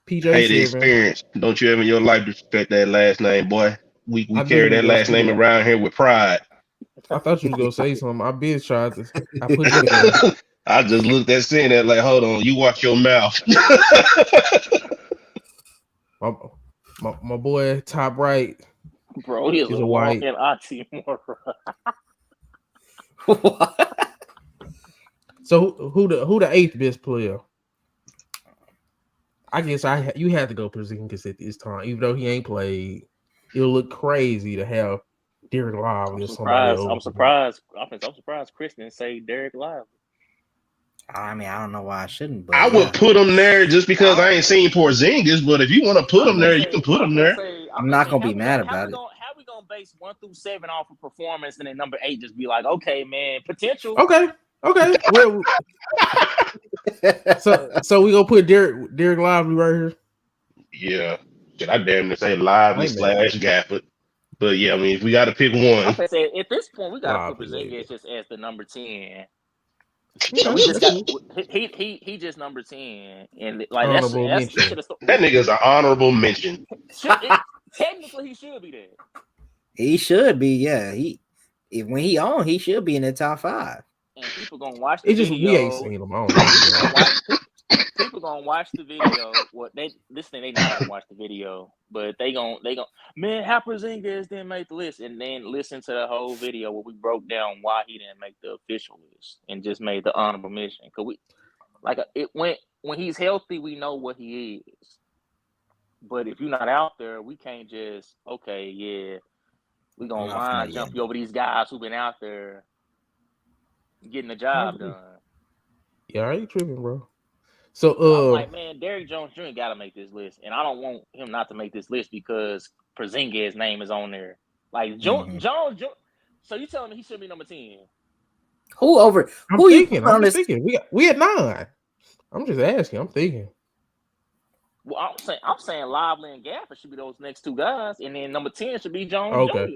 Speaker 1: PJ
Speaker 4: Hey, the
Speaker 1: 7.
Speaker 4: experience. Don't you ever in your life disrespect that last name, boy. We
Speaker 1: I
Speaker 4: carry
Speaker 1: literally
Speaker 4: that
Speaker 1: just
Speaker 4: last name
Speaker 1: said.
Speaker 4: around here with pride.
Speaker 1: I thought you was gonna say something. I been trying to. I put it in there.
Speaker 4: I just looked at saying that like, hold on, you watch your mouth.
Speaker 1: My boy top right
Speaker 2: Bro, he is
Speaker 1: is
Speaker 2: a
Speaker 1: a white.
Speaker 2: walking oxymoron.
Speaker 1: So who the eighth best player? I guess you had to go Porzingis at this time, even though he ain't played. It'll look crazy to have Derek Lively or somebody over
Speaker 2: I'm
Speaker 1: him.
Speaker 2: surprised. I'm surprised Chris didn't say Derek Lively.
Speaker 3: I mean, I don't know why I shouldn't, but
Speaker 4: I
Speaker 3: yeah.
Speaker 4: would put him there just because I ain't seen Porzingis, but if you want to put him there, you can put him there.
Speaker 3: I'm not gonna be mad about it.
Speaker 2: How we gonna base 1 through 7 off of performance, and then number 8 just be like, okay, man, potential.
Speaker 1: Okay. Well, so we gonna put Derek Lively right here.
Speaker 4: Yeah. Should I damn near say Lively / Gafford? But yeah, I mean, if we got to pick
Speaker 2: I'm
Speaker 4: one,
Speaker 2: gonna say at this point we gotta put
Speaker 1: Lively,
Speaker 2: Porzingis just as the number 10.
Speaker 1: Okay,
Speaker 2: We just got
Speaker 1: cool.
Speaker 2: he just number 10, and like
Speaker 1: Honorable
Speaker 2: that's we
Speaker 1: mention.
Speaker 2: should have.
Speaker 4: that nigga's an honorable mention.
Speaker 2: Technically, he should be there.
Speaker 3: He should be, yeah. When he on, he should be in the top 5.
Speaker 2: And people gonna watch the
Speaker 1: It's just
Speaker 2: video.
Speaker 1: we ain't seen him. I don't know.
Speaker 2: People gonna watch the video. What they not gonna watch the video, but they gonna man, how Porzingis didn't make the list, and then listen to the whole video where we broke down why he didn't make the official list and just made the honorable mention. Cause we it went when he's healthy, we know what he is. But if you're not out there, we can't just we gonna line jump you over these guys who've been out there getting the job done.
Speaker 1: Yeah, I ain't tripping, bro. So
Speaker 2: I'm like, man, Derrick Jones Jr. got to make this list, and I don't want him not to make this list because Porzingis' name is on there. Like Jones, so you telling me he should be number 10?
Speaker 3: I'm
Speaker 1: thinking. We at 9. I'm just asking. I'm thinking.
Speaker 2: Well, I'm saying Lively and Gafford should be those next two guys, and then number 10 should be Jones Jr.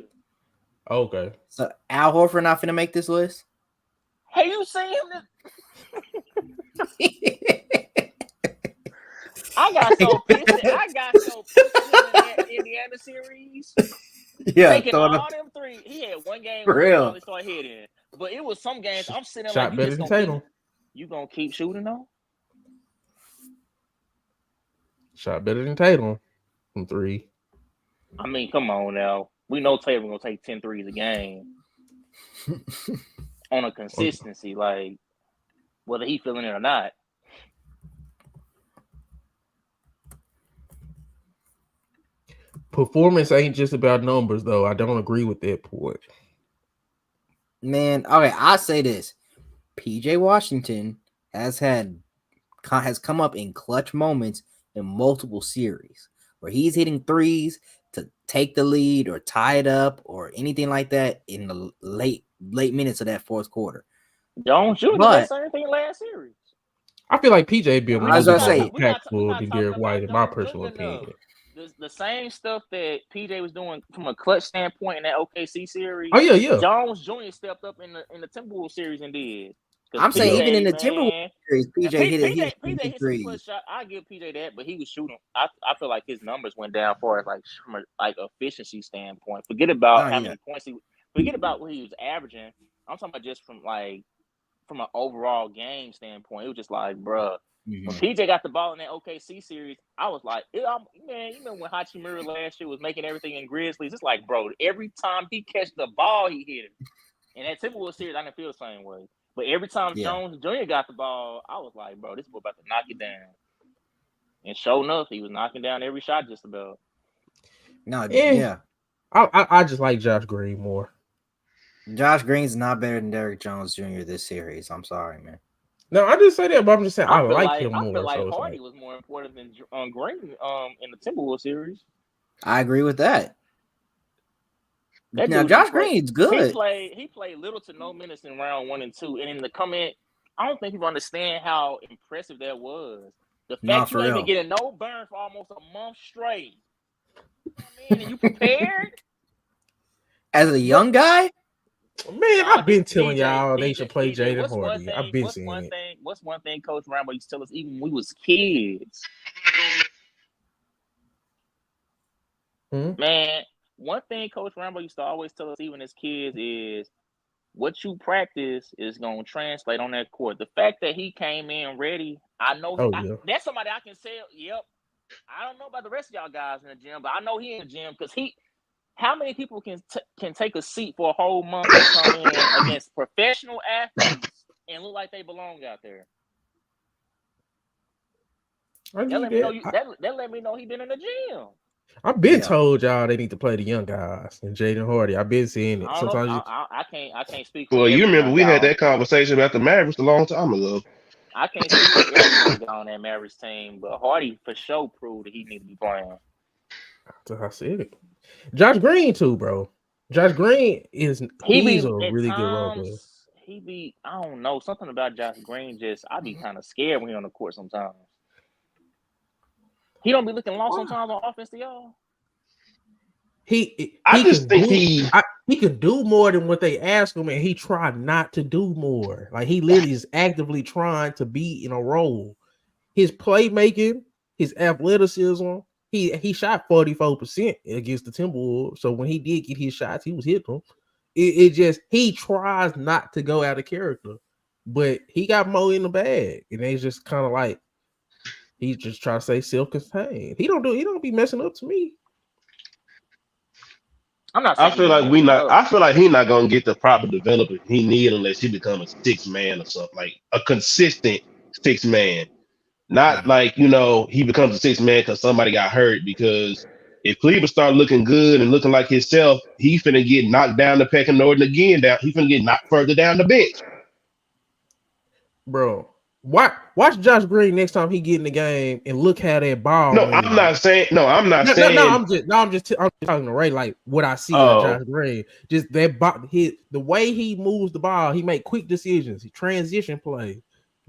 Speaker 1: Okay.
Speaker 3: So Al Horford not finna make this list?
Speaker 2: Hey, you seen him? I got so pissed in that Indiana series.
Speaker 3: Yeah,
Speaker 2: taking all them 3. He had one game where he finally started hitting, but it was some games I'm sitting
Speaker 1: shot
Speaker 2: like,
Speaker 1: better than Tatum.
Speaker 2: You gonna keep shooting though?
Speaker 1: Shot better than Tatum from 3.
Speaker 2: I mean, come on now. We know Tatum gonna take 10 threes a game on a consistency, like whether he feeling it or not.
Speaker 1: Performance ain't just about numbers, though. I don't agree with that point.
Speaker 3: Man, okay, I say this: PJ Washington has come up in clutch moments in multiple series where he's hitting threes take the lead or tie it up or anything like that in the late minutes of that fourth quarter.
Speaker 2: Jones Jr. did that same thing last series.
Speaker 1: I feel like PJ be a
Speaker 2: We
Speaker 1: little
Speaker 2: not,
Speaker 1: bit more
Speaker 2: we not, we
Speaker 1: impactful
Speaker 2: not
Speaker 1: than
Speaker 2: talking
Speaker 1: Derek White,
Speaker 2: about
Speaker 1: in my
Speaker 2: Jones
Speaker 1: personal
Speaker 2: Jr. enough.
Speaker 1: opinion.
Speaker 2: The same stuff that PJ was doing from a clutch standpoint in that OKC series.
Speaker 1: Oh yeah.
Speaker 2: Jones Jr. stepped up in the Timberwolves series and did.
Speaker 3: I'm saying
Speaker 2: PJ,
Speaker 3: even in the
Speaker 2: man,
Speaker 3: Timberwolves series, PJ
Speaker 2: hit some clutch shot. I give PJ that, but he was shooting. I feel like his numbers went down far as like from a efficiency standpoint. Forget about how many points forget about what he was averaging. I'm talking about just from an overall game standpoint. It was just like, bruh. When PJ got the ball in that OKC series, I was like, man, you know when Hachimura last year was making everything in Grizzlies? It's like, bro, every time he catch the ball, he hit it. And that Timberwolves series, I didn't feel the same way. But every time Jones Jr. got the ball, I was like, bro, this boy about to knock it down. And sure enough, he was knocking down every shot just about.
Speaker 1: I just like Josh Green more.
Speaker 3: Josh Green's not better than Derrick Jones Jr. this series. I'm sorry, man.
Speaker 1: No, I just say that, but I'm just saying I like him more.
Speaker 2: I feel like Hardy was more important than Green in the Timberwolves series.
Speaker 3: I agree with that. Now Josh Green's good.
Speaker 2: He played little to no minutes in round 1 and 2, and in the comment, I don't think people understand how impressive that was. The fact you ain't been getting no burn for almost a month straight. Man, and you prepared
Speaker 3: as a young guy.
Speaker 1: Man, I've been telling y'all they should play Jaylen Hardy. I've been seeing it.
Speaker 2: What's one thing Coach Rambo used to tell us even when we was kids? Man, one thing Coach Rambo used to always tell us even as kids is what you practice is going to translate on that court. The fact that he came in ready, I know that's somebody I can say, yep. I don't know about the rest of y'all guys in the gym, but I know he in the gym because how many people can take a seat for a whole month and come in against professional athletes and look like they belong out there? That let me know he been in the gym.
Speaker 1: I've been told y'all they need to play the young guys and Jaylen Hardy. I've been seeing it.
Speaker 2: I can't speak.
Speaker 4: Well, you remember we had that conversation about the Mavericks a long time ago.
Speaker 2: I can't speak for every young guy on that Mavericks team, but Hardy for sure proved that he need to be playing.
Speaker 1: I said it. Josh Green too, bro. Josh Green he's a really good role player.
Speaker 2: I don't know, something about Josh Green I be kind of scared when he's on the court sometimes. He don't be looking lost sometimes on offense to y'all.
Speaker 1: He can do more than what they ask him, and he tried not to do more. Like he literally is actively trying to be in a role. His playmaking, his athleticism. He shot 44% against the Timberwolves. So when he did get his shots, he was hitting them. He tries not to go out of character, but he got more in the bag, and it's just kind of like he just try to stay self-contained. He don't be messing up to me.
Speaker 2: I'm not.
Speaker 4: I feel like he's not gonna get the proper development he need unless he becomes a 6 man or something, like a consistent 6 man. Not like, he becomes a 6 man because somebody got hurt. Because if Cleveland start looking good and looking like himself, he finna get knocked down the pecking order again. He finna get knocked further down the bench.
Speaker 1: Bro, watch Josh Green next time he get in the game and look how that ball.
Speaker 4: No, I'm not saying.
Speaker 1: I'm just talking to Ray. Like what I see of Josh Green, just that the way he moves the ball, he make quick decisions, he transition play,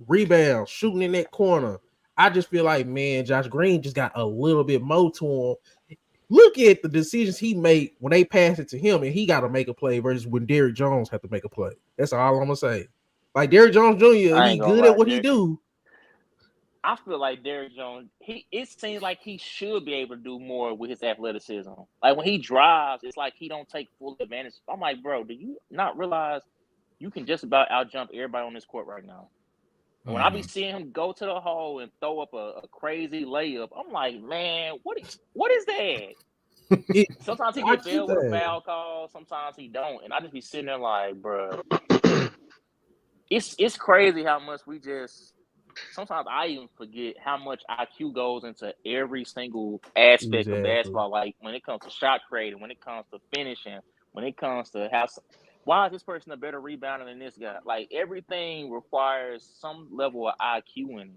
Speaker 1: rebound, shooting in that corner. I just feel like, man, Josh Green just got a little bit more to him. Look at the decisions he made when they pass it to him, and he got to make a play versus when Derrick Jones had to make a play. That's all I'm gonna say. Like Derrick Jones Jr., he good at what he do.
Speaker 2: I feel like Derrick Jones, it seems like he should be able to do more with his athleticism. Like when he drives, it's like he don't take full advantage. I'm like, bro, do you not realize you can just about outjump everybody on this court right now? When I be seeing him go to the hole and throw up a crazy layup, I'm like, man, what is that? Sometimes he gets bailed with a foul call, sometimes he don't, and I just be sitting there like, bro, it's crazy how much we just. Sometimes I even forget how much IQ goes into every single aspect of basketball. Like when it comes to shot creating, when it comes to finishing, when it comes to why is this person a better rebounder than this guy? Like everything requires some level of IQ in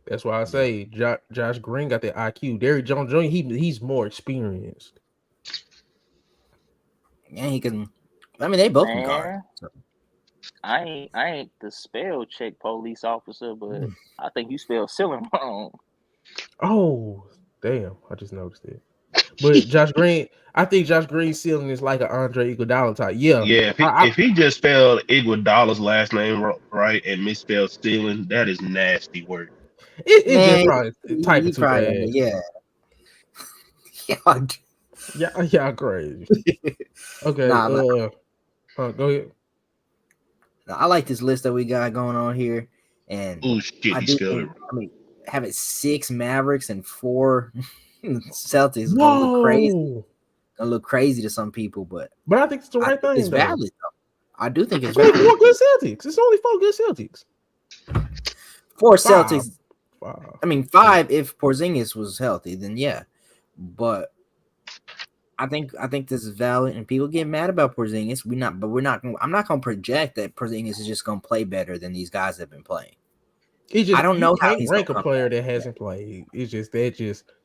Speaker 2: it.
Speaker 1: That's why I say Josh Green got that IQ. Derrick Jones Jr. He's more experienced.
Speaker 3: Yeah, he can. I mean, they both can guard.
Speaker 2: Man,
Speaker 3: So.
Speaker 2: I ain't the spell check police officer, but I think you spelled ceiling wrong.
Speaker 1: Oh, damn! I just noticed it. But Josh Green, I think Josh Green's ceiling is like an Andre Iguodala type. Yeah,
Speaker 4: Yeah, if he just spelled Iguodala's last name right and misspelled stealing, that is nasty work.
Speaker 1: it just
Speaker 3: Man,
Speaker 1: probably typing
Speaker 3: he
Speaker 1: too
Speaker 3: probably
Speaker 1: fast.
Speaker 3: yeah.
Speaker 1: Yeah, crazy. Okay,
Speaker 3: Nah,
Speaker 1: go ahead.
Speaker 3: I like this list that we got going on here, and
Speaker 4: Oh shit,
Speaker 3: I
Speaker 4: he
Speaker 3: do
Speaker 4: spelled it.
Speaker 3: think. I mean, having 6 Mavericks and 4 Celtics is gonna look crazy.
Speaker 1: Whoa!
Speaker 3: Gonna look crazy to some people, but
Speaker 1: I think it's the right
Speaker 3: it's
Speaker 1: thing though.
Speaker 3: valid though. I do think it's
Speaker 1: It's only
Speaker 3: valid.
Speaker 1: 4 good Celtics. It's only 4 good Celtics.
Speaker 3: 4
Speaker 1: 5.
Speaker 3: Celtics.
Speaker 1: 5.
Speaker 3: I mean, 5 if Porzingis was healthy, then yeah. But I think this is valid, and people get mad about Porzingis. We're not. I'm not gonna project that Porzingis is just gonna play better than these guys have been playing.
Speaker 1: It's just
Speaker 3: I don't
Speaker 1: you
Speaker 3: know how
Speaker 1: can't
Speaker 3: he's
Speaker 1: rank a
Speaker 3: gonna come
Speaker 1: player
Speaker 3: back.
Speaker 1: that hasn't played. It's just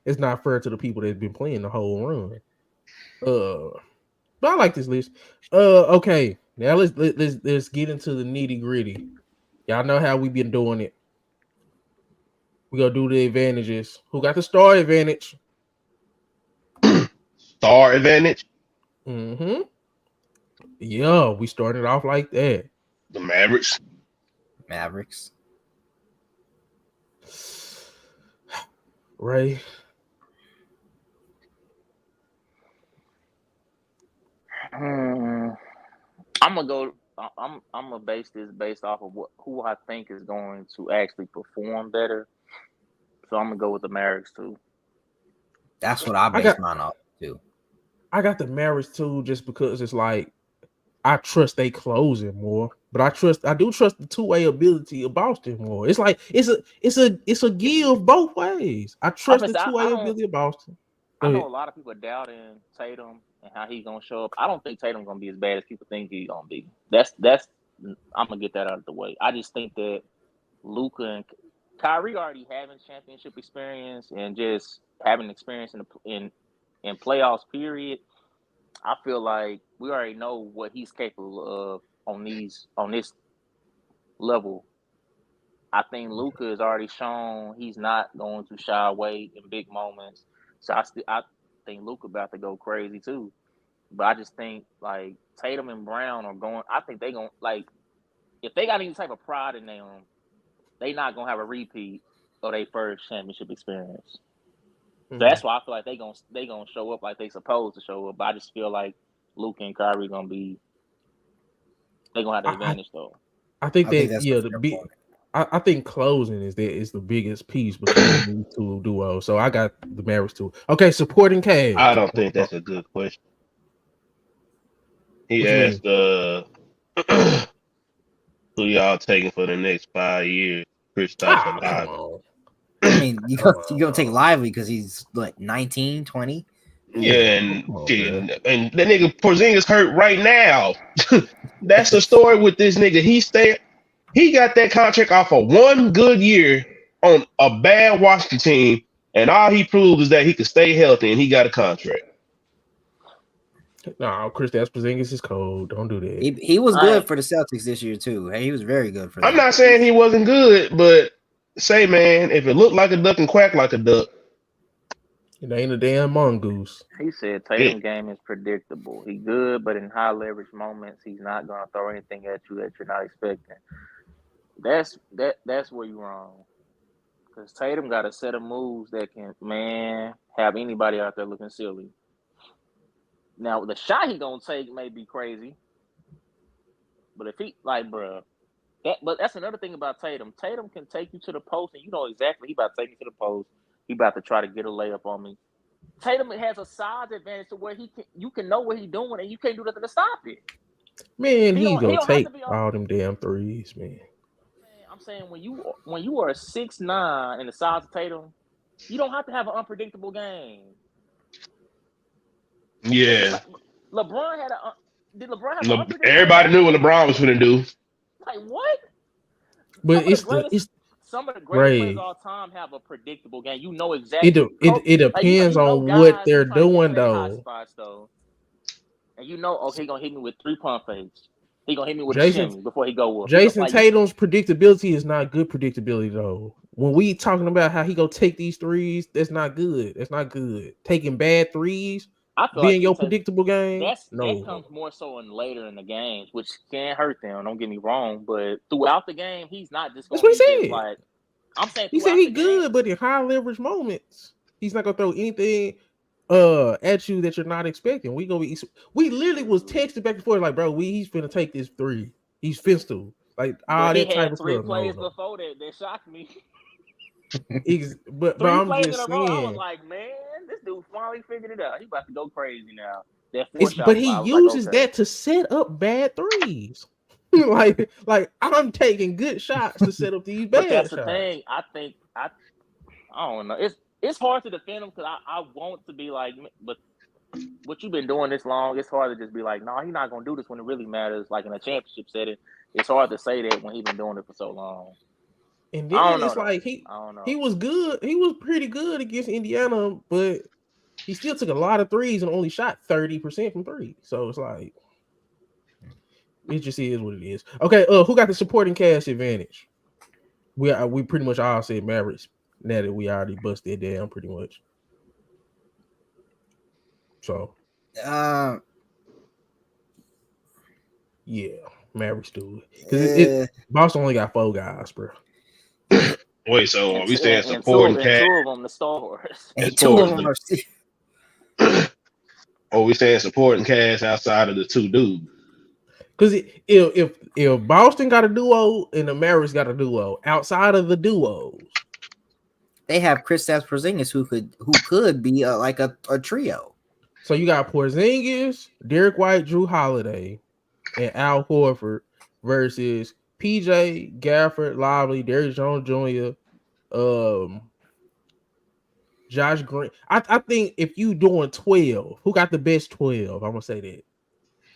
Speaker 1: it's not fair to the people that's been playing the whole run. But I like this list. Okay, now let's get into the nitty gritty. Y'all know how we been doing it. We gonna do the advantages. Who got the star advantage?
Speaker 4: Star advantage,
Speaker 1: Mm-hmm. Yeah, we started off like that.
Speaker 4: the Mavericks.
Speaker 3: Mavericks.
Speaker 1: Ray.
Speaker 2: I'm gonna go. I'm gonna base this based off of who I think is going to actually perform better. So I'm gonna go with the Mavericks too.
Speaker 3: That's what I base mine off too.
Speaker 1: I got the Mavericks too, just because it's like I trust they closing more, but I do trust the two-way ability of Boston more. It's like it's a give both ways. I trust the two-way ability of Boston.
Speaker 2: I know a lot of people doubting Tatum and how he's gonna show up. I don't think Tatum's gonna be as bad as people think he's gonna be. That's I'm gonna get that out of the way. I just think that Luka and Kyrie already having championship experience and just having experience in playoffs. Period. I feel like we already know what he's capable of on this level. I think Luka has already shown he's not going to shy away in big moments. So I think Luka about to go crazy too. But I just think like Tatum and Brown are going. I think they going like if they got any type of pride in them, they not gonna have a repeat of their first championship experience. So that's why I feel like they gonna show up like they supposed to show up. But I just feel like Luka and Kyrie they gonna have the advantage though.
Speaker 1: I think I think closing is the biggest piece between these two duos. So I got the Mavericks too. Okay, supporting cast.
Speaker 4: I don't think that's a good question. He asked who y'all taking for the next 5 years? Kristaps Lively.
Speaker 3: I mean, you gonna take Lively because he's like 19, 20.
Speaker 4: Yeah, and that nigga Porzingis hurt right now. That's the story with this nigga. He got that contract off of one good year on a bad Washington team, and all he proved is that he could stay healthy, and he got a contract.
Speaker 1: No, Kristaps Porzingis is cold. Don't do that.
Speaker 3: He was good for the Celtics this year too. Hey, he was very good for them.
Speaker 4: I'm not saying he wasn't good, but say, man, if it looked like a duck and quack like a duck,
Speaker 1: it ain't a damn mongoose.
Speaker 2: He said Tatum's game is predictable. He's good, but in high leverage moments, he's not gonna throw anything at you that you're not expecting. That's where you're wrong. Because Tatum got a set of moves that can, have anybody out there looking silly. Now, the shot he gonna take may be crazy. But if he, but that's another thing about Tatum. Tatum can take you to the post, and you know exactly he about to take you to the post. He about to try to get a layup on me. Tatum has a size advantage to where you can know what he's doing, and you can't do nothing to stop it.
Speaker 1: Man, he gonna take all them damn threes, man.
Speaker 2: I'm saying when you are 6'9" and the size of Tatum, you don't have to have an unpredictable game.
Speaker 4: Yeah.
Speaker 2: LeBron had did LeBron have an unpredictable
Speaker 4: everybody
Speaker 2: game?
Speaker 4: knew what LeBron was going to do.
Speaker 2: Like what?
Speaker 1: But
Speaker 2: some of the greatest players
Speaker 1: Ray.
Speaker 2: of all time have a predictable game. You know exactly.
Speaker 1: It depends on what they're doing though.
Speaker 2: Spots, though. And you know, okay, he gonna hit me with 3 pump fakes. He gonna hit me with a
Speaker 1: Jason
Speaker 2: shimmy before he go up.
Speaker 1: Jason Tatum's predictability is not good predictability though. When we talking about how he go take these threes, that's not good. That's not good. Taking bad threes,
Speaker 2: I feel
Speaker 1: being
Speaker 2: like
Speaker 1: your predictable game.
Speaker 2: that comes more so in later in the games, which can hurt them. Don't get me wrong, but throughout the game, he's not just
Speaker 1: That's
Speaker 2: gonna
Speaker 1: what he
Speaker 2: be just
Speaker 1: said.
Speaker 2: like I'm saying.
Speaker 1: He said he good, but in high leverage moments, he's not gonna throw anything at you that you're not expecting. We literally was texting back and forth like, bro, he's finna take this 3. He's finna to like all that type of stuff.
Speaker 2: He had 3 plays before that shocked me.
Speaker 1: But
Speaker 2: 3
Speaker 1: I'm
Speaker 2: plays
Speaker 1: just
Speaker 2: in a row, I was
Speaker 1: saying,
Speaker 2: like, man, this dude finally figured it out. He about to go crazy now.
Speaker 1: but he uses that to set up bad threes. like I'm taking good shots to set up these bad shots. But that's
Speaker 2: the thing. I don't know. It's hard to defend him because I want to be like, but what you've been doing this long, it's hard to just be like, no, he's not gonna do this when it really matters. Like in a championship setting, it's hard to say that when he's been doing it for so long.
Speaker 1: And then it's like he was good. He was pretty good against Indiana, but he still took a lot of threes and only shot 30% from 3. So it's like it just is what it is. Okay, who got the supporting cast advantage? We pretty much all said Mavericks now that we already busted down pretty much. So yeah, Mavericks do it because Boston only got 4 guys, bro.
Speaker 4: Wait, so are we saying supporting cast?
Speaker 2: 2 of them the stars.
Speaker 3: And 2 of them are.
Speaker 4: Or we saying supporting cast outside of the 2 dudes?
Speaker 1: Because if Boston got a duo and the Mavericks got a duo, outside of the duos,
Speaker 3: they have Kristaps Porzingis who could be like a trio.
Speaker 1: So you got Porzingis, Derek White, Drew Holiday, and Al Horford versus PJ, Gafford, Lively, Derrick Jones Jr., Josh Green. I think if you doing 12, who got the best 12? I'm gonna say that.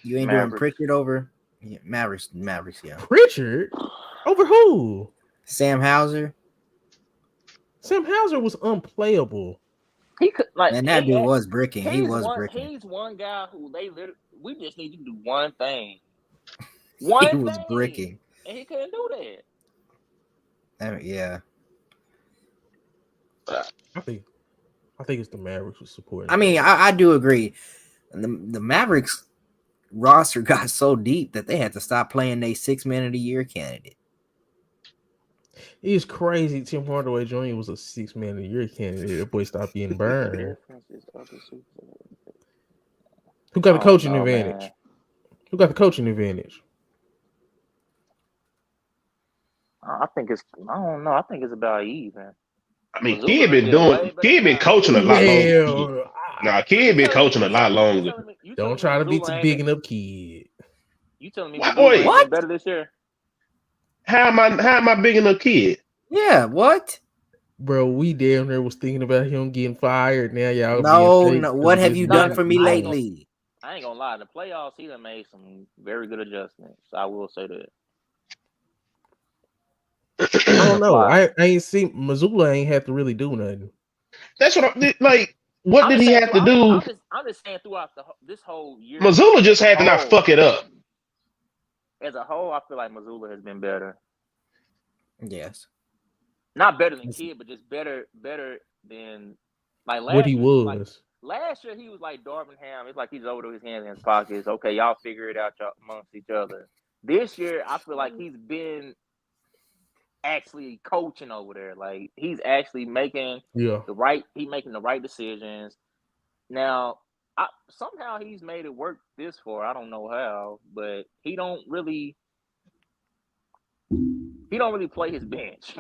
Speaker 3: You ain't doing Pritchard over Mavericks, yeah.
Speaker 1: Pritchard over who?
Speaker 3: Sam Hauser.
Speaker 1: Sam Hauser was unplayable.
Speaker 2: He could
Speaker 3: and that dude was bricking. He was bricking.
Speaker 2: He's one guy who we just need to do one thing.
Speaker 3: He was bricking,
Speaker 2: and he couldn't do that.
Speaker 3: Yeah.
Speaker 1: I think it's the Mavericks with supporting.
Speaker 3: I mean, I do agree. The Mavericks roster got so deep that they had to stop playing their 6 man of the year candidate.
Speaker 1: It's crazy. Tim Hardaway Jr. was a 6 man of the year candidate. That boy stopped being burned. Who got the coaching advantage? Man. Who got the coaching advantage?
Speaker 2: I don't know. I think it's about even.
Speaker 4: I mean, Kid been coaching a lot longer. Nah, Kid been coaching a lot longer.
Speaker 1: Don't try to be too big enough, Kid.
Speaker 2: You telling me what? Better this year?
Speaker 4: How am I big enough, Kid?
Speaker 3: Yeah, what?
Speaker 1: Bro, we damn near was thinking about him getting fired. Now y'all
Speaker 3: no. What have you done for me lately?
Speaker 2: I ain't gonna lie. In the playoffs, he done made some very good adjustments. I will say that.
Speaker 1: I don't know. I ain't seen Missoula ain't have to really do nothing.
Speaker 4: That's what what did he have to do?
Speaker 2: I'm just saying throughout this whole year.
Speaker 4: Missoula just had to not fuck it up.
Speaker 2: As a whole, I feel like Missoula has been better.
Speaker 3: Yes.
Speaker 2: Not better than Kid, but just better than like last
Speaker 1: what he
Speaker 2: year,
Speaker 1: was.
Speaker 2: Like, last year he was like Darvingham. It's like he's over to his hands in his pockets. Okay, y'all figure it out amongst each other. This year, I feel like he's been actually coaching over there. Like he's actually making the right decisions. Now, somehow he's made it work this far. I don't know how, but he don't really play his bench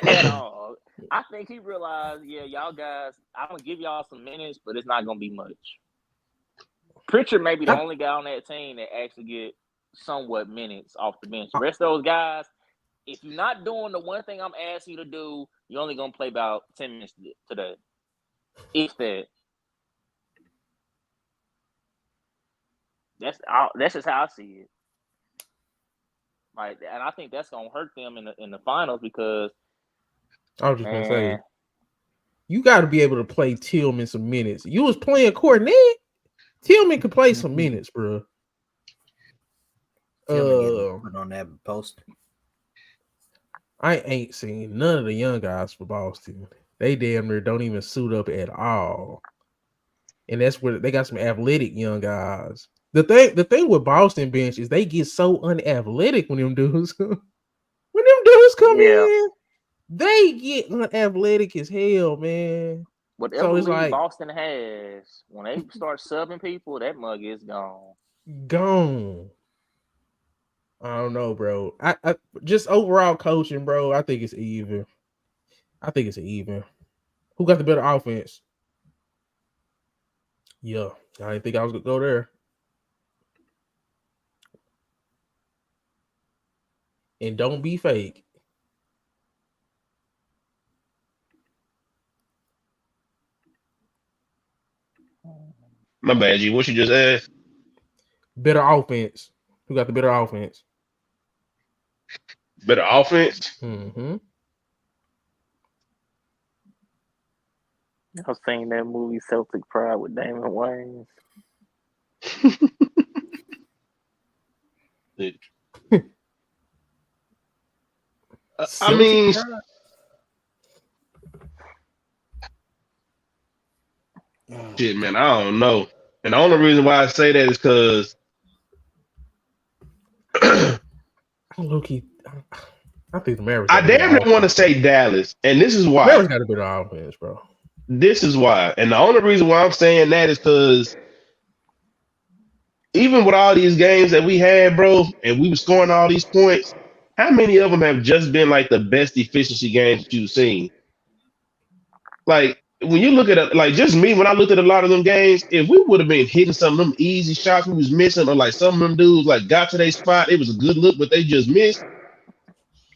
Speaker 2: at all. I think he realized, y'all guys, I'm gonna give y'all some minutes, but it's not gonna be much. Pritchard may be the only guy on that team that actually get somewhat minutes off the bench. The rest of those guys, if you're not doing the one thing I'm asking you to do, you're only gonna play about 10 minutes today. If that. That's just how I see it. Like, and I think that's gonna hurt them in the finals because
Speaker 1: I was just gonna say
Speaker 2: man,
Speaker 1: you got to be able to play Tillman some minutes. You was playing Cornet. Tillman could play some minutes, bro.
Speaker 3: Tillman getting put on that post.
Speaker 1: I ain't seen none of the young guys for Boston. They damn near don't even suit up at all. And that's where they got some athletic young guys. The thing with Boston bench is they get so unathletic when them dudes when them dudes come in. They get unathletic as hell, man.
Speaker 2: Whatever
Speaker 1: So it's
Speaker 2: lead
Speaker 1: like
Speaker 2: Boston has, when they start subbing people, that mug is gone.
Speaker 1: Gone. I don't know, bro. I just overall coaching, bro. I think it's even. I think it's even. Who got the better offense? Yeah, I didn't think I was gonna go there. And don't be fake.
Speaker 4: My bad, G. What you just asked?
Speaker 1: Better offense. Who got the better offense?
Speaker 4: Better offense?
Speaker 1: Mm-hmm.
Speaker 2: I was seeing that movie Celtic Pride with Damon Wayans.
Speaker 4: I mean, shit, man, I don't know. And the only reason why I say that is because
Speaker 1: Loki. I think the Mavericks.
Speaker 4: I damn near want to say Dallas, and this is why.
Speaker 1: Mavericks got a better offense, bro.
Speaker 4: This is why, and the only reason why I'm saying that is because even with all these games that we had, bro, and we were scoring all these points, how many of them have just been like the best efficiency games that you've seen? Like when you look at it, like just me, when I looked at a lot of them games, if we would have been hitting some of them easy shots we was missing, or like some of them dudes like got to their spot, it was a good look, but they just missed.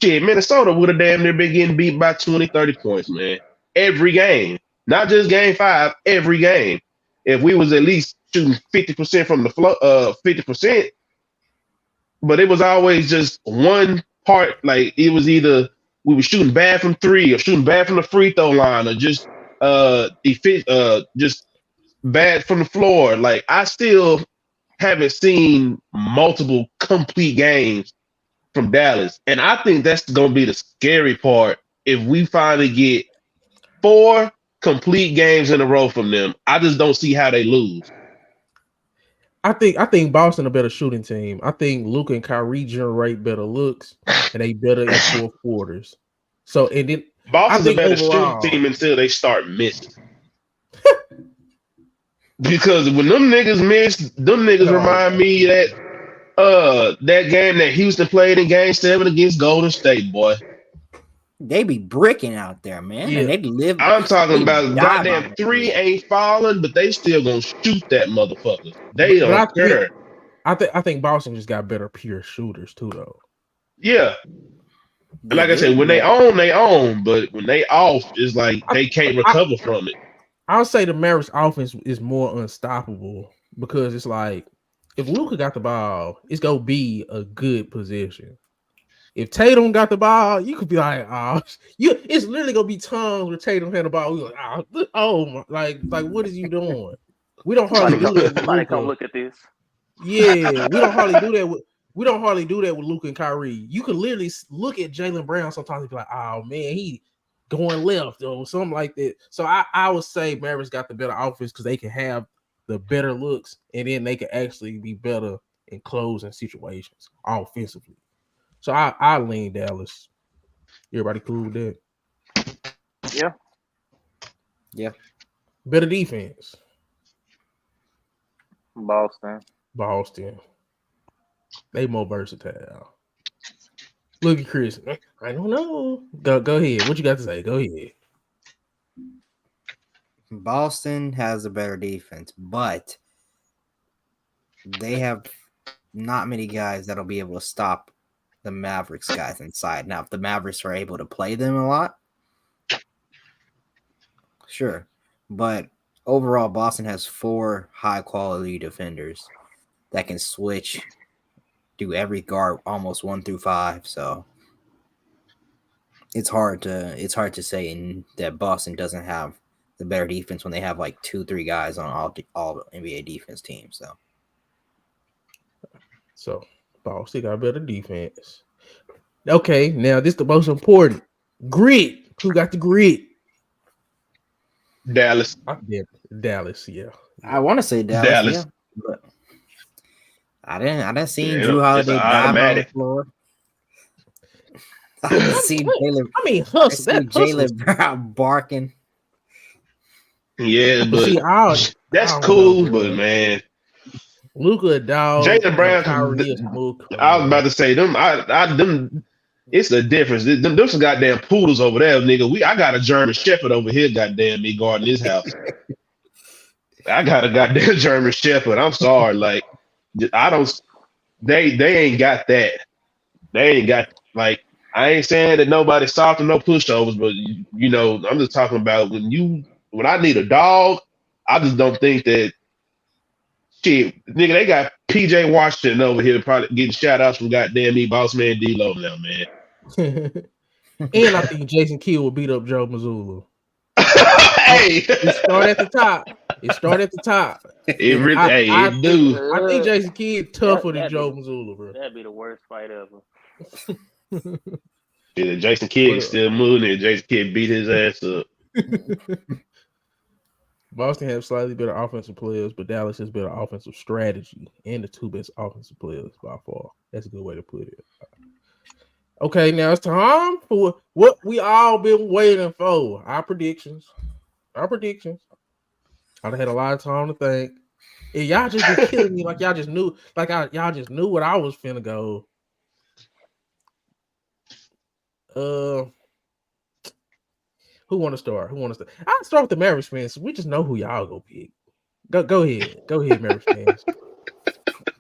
Speaker 4: Shit, Minnesota would have damn near been getting beat by 20, 30 points, man. Every game. Not just game 5, every game. If we was at least shooting 50% from the flow, 50%, but it was always just one part, like it was either we were shooting bad from 3 or shooting bad from the free throw line or just just bad from the floor. Like I still haven't seen multiple complete games from Dallas. And I think that's going to be the scary part if we finally get 4 complete games in a row from them. I just don't see how they lose.
Speaker 1: I think Boston a better shooting team. I think Luka and Kyrie generate better looks and they better in fourth quarters. So and then
Speaker 4: Boston's
Speaker 1: I think
Speaker 4: a better
Speaker 1: overall,
Speaker 4: shooting team until they start missing. Because when them niggas miss, them niggas remind me that game that Houston played in Game 7 against Golden State, boy.
Speaker 3: They be bricking out there, man.
Speaker 1: Yeah.
Speaker 3: And they live.
Speaker 4: I'm talking about
Speaker 3: die
Speaker 4: goddamn
Speaker 3: by
Speaker 4: 3 ain't falling, but they still gonna shoot that motherfucker. They don't care.
Speaker 1: I think Boston just got better pure shooters too, though.
Speaker 4: Yeah. And like I said, when they own, but when they off, it's like they can't recover from it.
Speaker 1: I'll say the Mavericks offense is more unstoppable because it's like if Luka got the ball, it's gonna be a good position. If Tatum got the ball, you could be like, it's literally gonna be times where Tatum had the ball. We're like, what is you doing? We don't hardly do that.
Speaker 2: Somebody come look at this.
Speaker 1: Yeah, we don't hardly do that with Luka and Kyrie. You can literally look at Jaylen Brown sometimes and be like, oh man, he going left or something like that. So I would say Mavericks got the better offense because they can have the better looks and then they can actually be better in closing situations offensively. So I lean Dallas. Everybody cool with that?
Speaker 2: Yeah.
Speaker 3: Yeah.
Speaker 1: Better defense.
Speaker 2: Boston.
Speaker 1: They more versatile. Look at Chris. I don't know. Go ahead. What you got to say? Go ahead.
Speaker 3: Boston has a better defense, but they have not many guys that'll be able to stop the Mavericks guys inside. Now, if the Mavericks are able to play them a lot, sure. But overall, Boston has 4 high-quality defenders that can switch do every guard almost 1 through 5. So it's hard to say that Boston doesn't have the better defense when they have like 2-3 guys on all NBA defense teams.
Speaker 1: So Boston got better defense. Okay, now this is the most important. Grit. Who got the grit?
Speaker 4: Dallas.
Speaker 1: Dallas, yeah.
Speaker 3: I want to say Dallas. Yeah, but I didn't see Drew Holiday dive on the floor. I didn't see Jaylen.
Speaker 1: I mean, hustle. That
Speaker 3: Jaylen Brown barking.
Speaker 4: Yeah, but
Speaker 1: see,
Speaker 4: that's cool. But man,
Speaker 1: Luka, dog.
Speaker 4: Jaylen Brown.
Speaker 1: Kyrie,
Speaker 4: I was about to say them. Them. It's the difference. Them some goddamn poodles over there, nigga. I got a German Shepherd over here, goddamn me guarding his house. I got a goddamn German Shepherd. I'm sorry, like I don't. They ain't got that. They ain't got like. I ain't saying that nobody's soft and no pushovers, but you know, I'm just talking about when I need a dog, I just don't think that shit, nigga, they got PJ Washington over here probably getting shout outs from goddamn me, boss man D-Lo now, man.
Speaker 1: And I think Jason Kidd will beat up Joe Mazzulla.
Speaker 4: Hey,
Speaker 1: it start at the top.
Speaker 4: It really, I
Speaker 1: think Jason Kidd tougher than Joe Mazzulla, bro.
Speaker 2: That'd be the worst fight ever.
Speaker 4: Yeah, Jason Kidd is still moving, and Jason Kidd beat his ass up.
Speaker 1: Boston have slightly better offensive players, but Dallas has better offensive strategy and the two best offensive players by far. That's a good way to put it. Okay, now it's time for what we all been waiting for. Our predictions. I've had a lot of time to think. And y'all just been killing me like y'all just knew, y'all just knew what I was finna go. Who want to start? I'll start with the Mavericks fans. We just know who y'all go pick. Go ahead, Mavericks fans.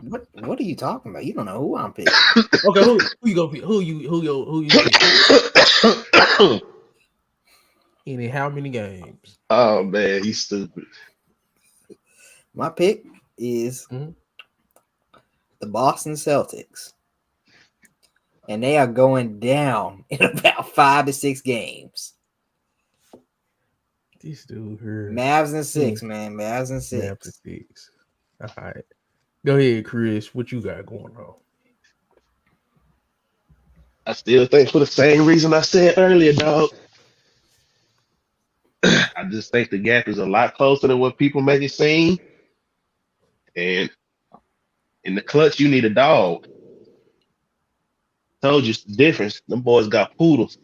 Speaker 3: What are you talking about? You don't know who I'm picking.
Speaker 1: Okay, who you go pick? Who you pick? In how many games?
Speaker 4: Oh man, he's stupid.
Speaker 3: My pick is the Boston Celtics. And they are going down in about 5 to 6 games.
Speaker 1: This dude here.
Speaker 3: Mavs and 6, man. Mavs and 6.
Speaker 1: Mavs and 6. All right. Go ahead, Chris. What you got going on?
Speaker 4: I still think for the same reason I said earlier, dog. I just think the gap is a lot closer than what people make it seem. And in the clutch, you need a dog. Told you the difference. Them boys got poodles.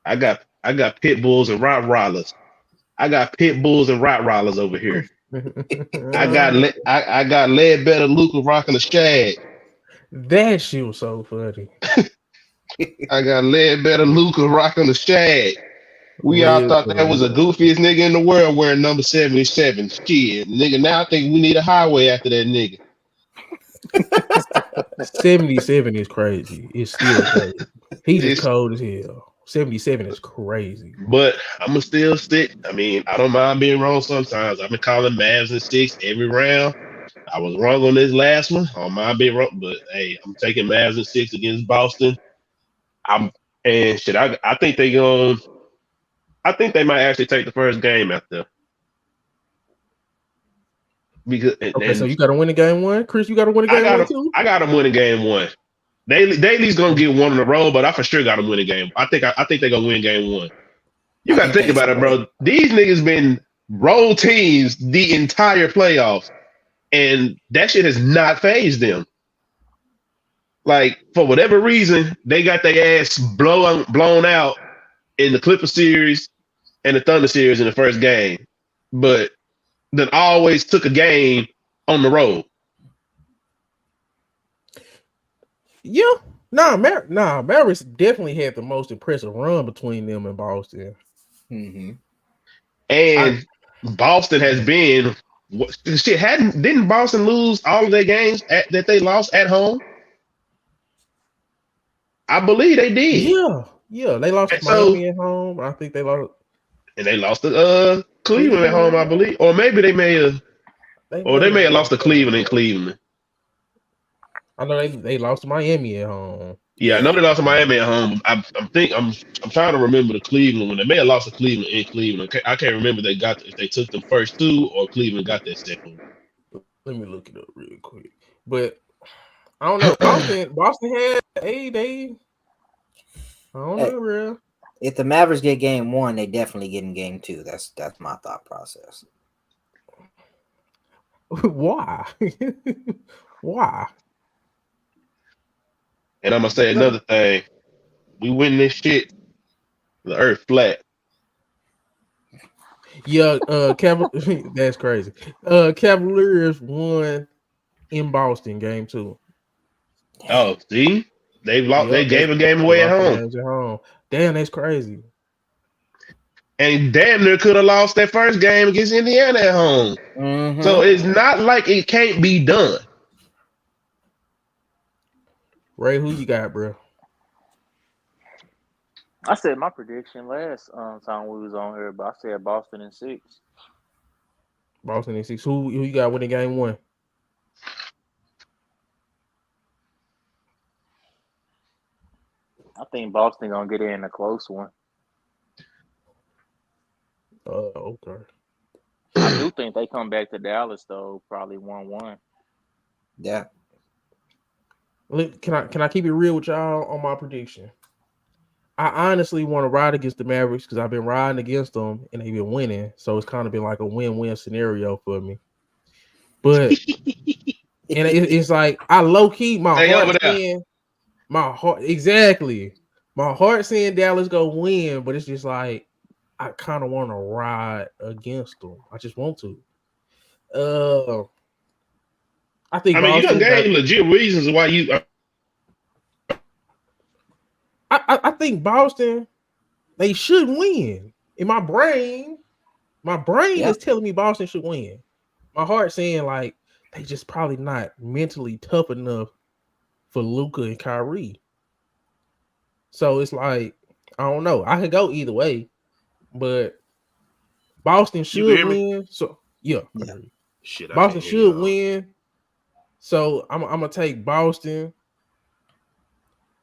Speaker 4: I got pit bulls and Rottweilers. I got pit bulls and Rottweilers over here. I got Ledbetter Luka rocking a shag.
Speaker 1: That shit was so funny.
Speaker 4: I got Ledbetter Luka rocking a shag. We all thought that was the goofiest nigga in the world wearing number 77. Shit, nigga. Now I think we need a highway after that nigga.
Speaker 1: 77 is crazy. It's still crazy. He's just cold as hell. 77 is crazy.
Speaker 4: But I'm going to still stick. I mean, I don't mind being wrong sometimes. I've been calling Mavs and 6 every round. I was wrong on this last one. I don't mind being wrong. But, hey, I'm taking Mavs and 6 against Boston. I think they going – I think they might actually take the first game out there. Because
Speaker 1: so you got to win a game 1? Chris, you got to win a game 1 too?
Speaker 4: I got them winning game 1. They at least gonna get one in a row, but I for sure got them winning game. I think they're gonna win game 1. You gotta think about it, bro. These niggas been roll teams the entire playoffs, and that shit has not phased them. Like, for whatever reason, they got their ass blown out in the Clipper series and the Thunder series in the first game, but then always took a game on the road.
Speaker 1: Yeah. Mavericks definitely had the most impressive run between them and Boston.
Speaker 3: Mm-hmm.
Speaker 4: And Boston has been shit. Didn't Boston lose all of their games that they lost at home? I believe they did.
Speaker 1: Yeah. They lost to Miami at home. I think they lost.
Speaker 4: And they lost to Cleveland at home, I believe. Or maybe they may have. They may have lost to Cleveland in Cleveland.
Speaker 1: I know they lost to Miami at home.
Speaker 4: Yeah, I know they lost to Miami at home. I'm trying to remember the Cleveland when they may have lost to Cleveland in Cleveland. I can't remember if they took the first two or Cleveland got that second
Speaker 1: Let me look it up real quick. But I don't know. Boston had they. I don't know, bro.
Speaker 3: If the Mavericks get game 1, they definitely get in game 2. That's my thought process.
Speaker 1: Why? Why?
Speaker 4: And I'm gonna say another thing. We win this shit, the earth flat.
Speaker 1: Yeah, that's crazy. Cavaliers won in Boston game 2.
Speaker 4: Oh, see? They lost, they
Speaker 1: Yep,
Speaker 4: gave a game
Speaker 1: they
Speaker 4: away at
Speaker 1: lost the
Speaker 4: home.
Speaker 1: games at home. Damn, that's crazy.
Speaker 4: And damn near could have lost that first game against Indiana at home.
Speaker 3: Mm-hmm.
Speaker 4: So it's not like it can't be done.
Speaker 1: Ray, who you got, bro?
Speaker 2: I said my prediction last time we was on here, but I said Boston in 6.
Speaker 1: Boston in 6. Who you got winning game 1?
Speaker 2: I think Boston gonna get in a close one.
Speaker 1: Okay.
Speaker 2: I do think they come back to Dallas though, probably 1-1.
Speaker 3: Yeah.
Speaker 1: Look, can I keep it real with y'all on my prediction? I honestly want to ride against the Mavericks because I've been riding against them and they've been winning, so it's kind of been like a win-win scenario for me. But and it's like I low key my heart saying exactly. My heart saying Dallas go win, but it's just like I kind of want to ride against them. I just want to. I think.
Speaker 4: I mean, you done gave legit reasons why you.
Speaker 1: I think Boston, they should win. In my brain is telling me Boston should win. My heart saying like they just probably not mentally tough enough for Luka and Kyrie. So it's like I don't know. I could go either way, but Boston should win. So yeah.
Speaker 4: Shit,
Speaker 1: Boston should win. So I'm gonna take Boston.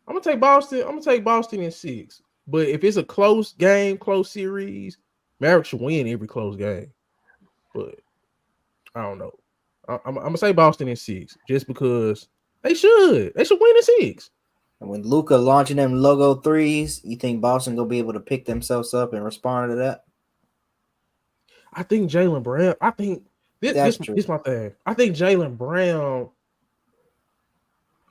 Speaker 1: I'm gonna take Boston in 6. But if it's a close game, close series, Mavericks should win every close game. But I don't know. I'm gonna say Boston in 6 just because they should win in 6.
Speaker 3: And when Luka launching them logo threes, you think Boston gonna be able to pick themselves up and respond to that?
Speaker 1: I think Jaylen Brown. I think this my thing. I think Jaylen Brown.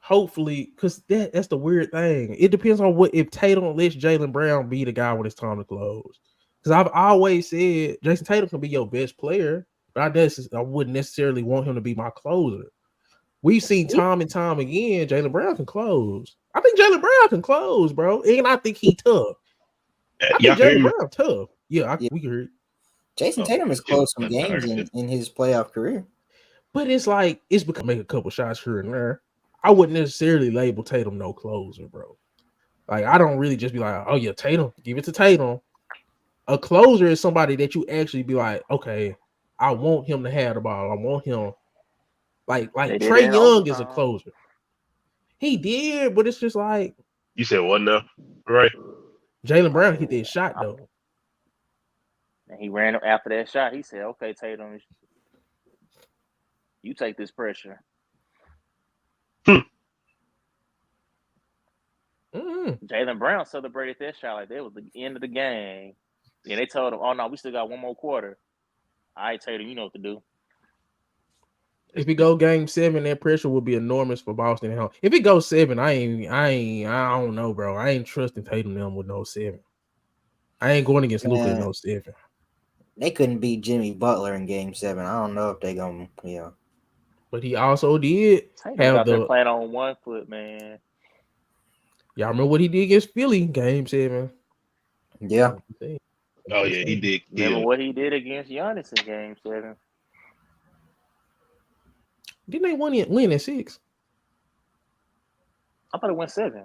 Speaker 1: Hopefully, because that's the weird thing. It depends on if Tatum lets Jaylen Brown be the guy when it's time to close. Because I've always said Jason Tatum can be your best player, but I wouldn't necessarily want him to be my closer. We've seen time and time again, Jaylen Brown can close. I think Jaylen Brown can close, bro. And I think he tough. I think Jaylen Brown tough. Yeah, we can hear it.
Speaker 3: Jason Tatum has closed some games in his playoff career.
Speaker 1: But it's like, it's because make a couple shots here and there. I wouldn't necessarily label Tatum no closer, bro. Like, I don't really just be like, oh, yeah, Tatum, give it to Tatum. A closer is somebody that you actually be like, okay, I want him to have the ball. I want him. Like Trae Young is a closer. He did, but it's just like.
Speaker 4: You said what now? Right.
Speaker 1: Jaylen Brown hit that shot, though.
Speaker 2: And he ran up after that shot. He said, okay, Tatum, you take this pressure. Jaylen Brown celebrated that shot like that was the end of the game. And they told him, oh, no, we still got one more quarter. All right, Tatum, you know what to do.
Speaker 1: If it go game 7, that pressure will be enormous for Boston at home. If it goes 7, I don't know, bro. I ain't trusting Tatum them with no 7. I ain't going against Luka in no 7.
Speaker 3: They couldn't beat Jimmy Butler in game 7. I don't know if they gonna,
Speaker 1: But he also did
Speaker 2: have the playing on 1 foot, man.
Speaker 1: Y'all remember what he did against Philly game 7?
Speaker 3: Yeah.
Speaker 4: Oh yeah, he did.
Speaker 2: Remember what he did against Giannis in game 7?
Speaker 1: Didn't they win in 6?
Speaker 2: I thought it went 7.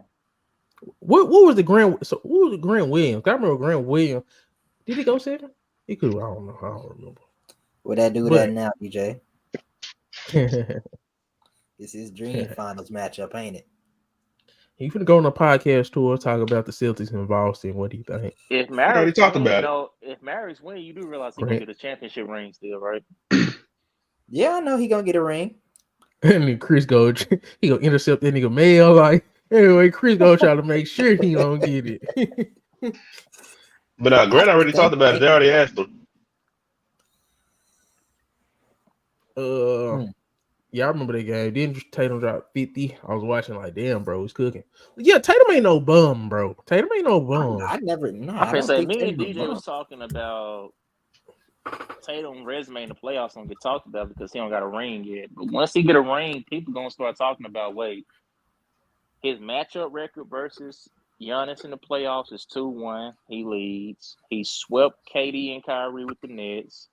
Speaker 1: What was the Grant? So what was the Grant Williams? I remember Grant Williams. Did he go 7? He could. I don't know. I don't remember.
Speaker 3: What that do that now, DJ? It's his dream finals matchup, ain't it?
Speaker 1: He finna go on a podcast tour, talk about the Celtics and Boston. What do you think?
Speaker 2: If
Speaker 4: We already
Speaker 2: Mavericks
Speaker 4: talked
Speaker 2: win,
Speaker 4: about it.
Speaker 2: though, if Mavericks win, you do realize he's gonna
Speaker 1: Grant.
Speaker 2: get a championship ring still, right?
Speaker 3: Yeah, I know he gonna get a ring.
Speaker 1: And then Chris go, he gonna intercept that nigga mail. Like, anyway, Chris go try to make sure he don't get it.
Speaker 4: But Grant already talked about it. They already asked him.
Speaker 1: Yeah, I remember that game. Then Tatum dropped 50. I was watching like, damn, bro, he's cooking. Yeah, Tatum ain't no bum, bro. Tatum ain't no bum.
Speaker 3: I never. No,
Speaker 2: I'm
Speaker 3: I
Speaker 2: gonna
Speaker 3: don't
Speaker 2: say
Speaker 3: think
Speaker 2: me and
Speaker 3: Tatum
Speaker 2: DJ
Speaker 3: a
Speaker 2: was talking about Tatum resume in the playoffs don't get talked about because he don't got a ring yet. But once he get a ring, people gonna start talking about his matchup record versus Giannis in the playoffs is 2-1. He leads. He swept KD and Kyrie with the Nets.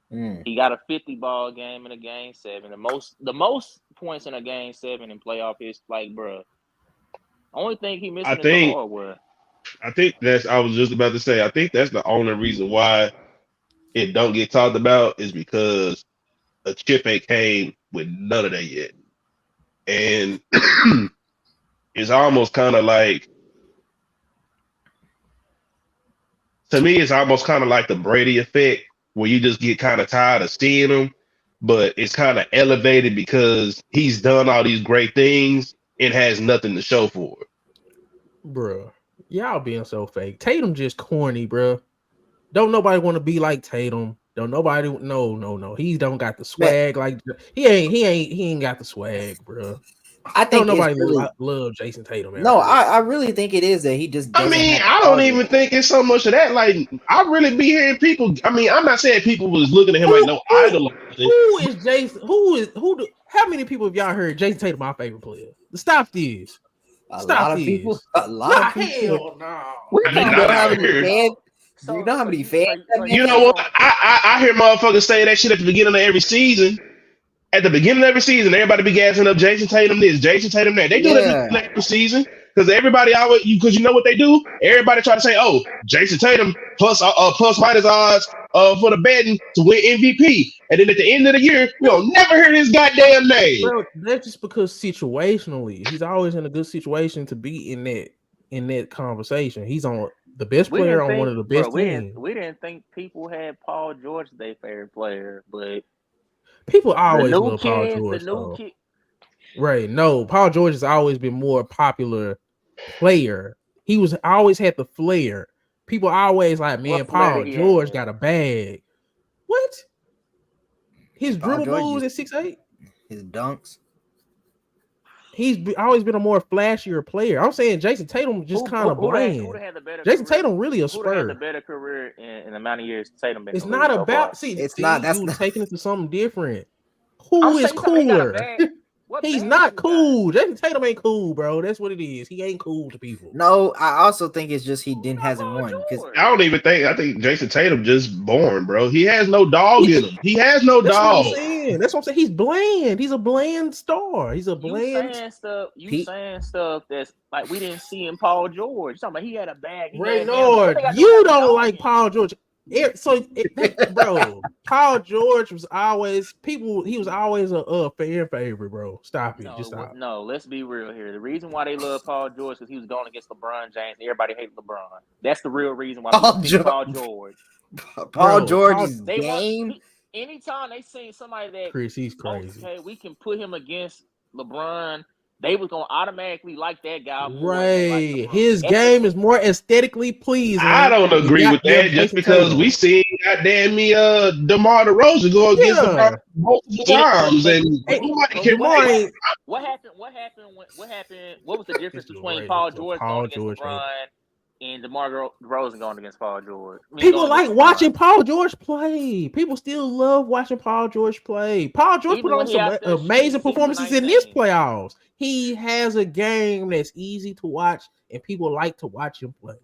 Speaker 2: He got a 50-ball game in a game 7. The most points in a game 7 in playoff is like, bro. Only thing he missing is the hardware.
Speaker 4: I think I was just about to say, I think that's the only reason why it don't get talked about is because a chip ain't came with none of that yet. And it's almost kind of like, to me, it's almost kind of like the Brady effect where you just get kind of tired of seeing him, but it's kind of elevated because he's done all these great things and has nothing to show for it.
Speaker 1: Bro, y'all being so fake. Tatum just corny, bro. Don't nobody want to be like Tatum. Don't nobody. No. He don't got the swag. Like he ain't got the swag, bro.
Speaker 3: I think
Speaker 1: nobody
Speaker 3: really,
Speaker 1: love Jason Tatum.
Speaker 3: No, I really think it is that he just doesn't.
Speaker 4: I mean, I don't even think it's so much of that. Like, I really be hearing people. I mean, I'm not saying people was looking at him like no idol.
Speaker 1: Who is Jason? How many people have y'all heard Jason Tatum my favorite player? Stop this.
Speaker 3: A lot of people.
Speaker 1: Hell no.
Speaker 3: You know how many fans?
Speaker 4: You know what? I hear motherfuckers say that shit at the beginning of every season. At the beginning of every season, everybody be gassing up Jason Tatum this, Jason Tatum that. They do that every season because everybody always because you know what they do. Everybody try to say, "Oh, Jason Tatum plus minus odds for the betting to win MVP," and then at the end of the year, you don't never hear his goddamn name.
Speaker 1: Bro, that's just because situationally, he's always in a good situation to be in that conversation. He's on the best player on one of the best teams.
Speaker 2: We didn't think people had Paul George their favorite player, but.
Speaker 1: People always love Paul George. Right. No, Paul George has always been more popular player. He always had the flair. People always like, man, Paul George got a bag. What? His dribble moves at 6'8"?
Speaker 3: His dunks.
Speaker 1: He's always been a more flashier player. I'm saying Jason Tatum just kind of bland. Jason Tatum really a Spur.
Speaker 2: Who had the better career in the amount of years Tatum been?
Speaker 1: It's not about
Speaker 3: That's
Speaker 1: taking it to something different. Who is cooler? He's not cool. Jason Tatum ain't cool, bro. That's what it is. He ain't cool to people.
Speaker 3: No, I also think it's just hasn't won.
Speaker 4: I don't even think. I think Jason Tatum just born, bro. He has no dog in him. He has no dog.
Speaker 1: That's what I'm saying. He's bland. He's a bland star. He's a bland.
Speaker 2: You saying stuff that's like we didn't see in Paul George. You're talking about he had a bag.
Speaker 1: Reynard, you don't like Paul George. Bro, Paul George was always he was always a fan favorite, bro. Stop it. Just stop.
Speaker 2: No, let's be real here. The reason why they love Paul George because he was going against LeBron James. Everybody hates LeBron. That's the real reason why people pick Paul George.
Speaker 3: Paul George's game.
Speaker 2: Anytime they seen somebody that
Speaker 1: Chris, he's crazy.
Speaker 2: Okay, we can put him against LeBron. They was gonna automatically like that guy.
Speaker 1: Right. Like his game is more aesthetically pleasing.
Speaker 4: I don't agree with that just because we seen goddamn me DeMar DeRozan go against LeBron multiple times and
Speaker 2: what happened? What was the difference between Paul George going against LeBron and DeMar DeRozan going against Paul George?
Speaker 1: People like watching Paul George play. People still love watching Paul George play. Paul George put on some amazing performances in this playoffs. He has a game that's easy to watch, and people like to watch him play.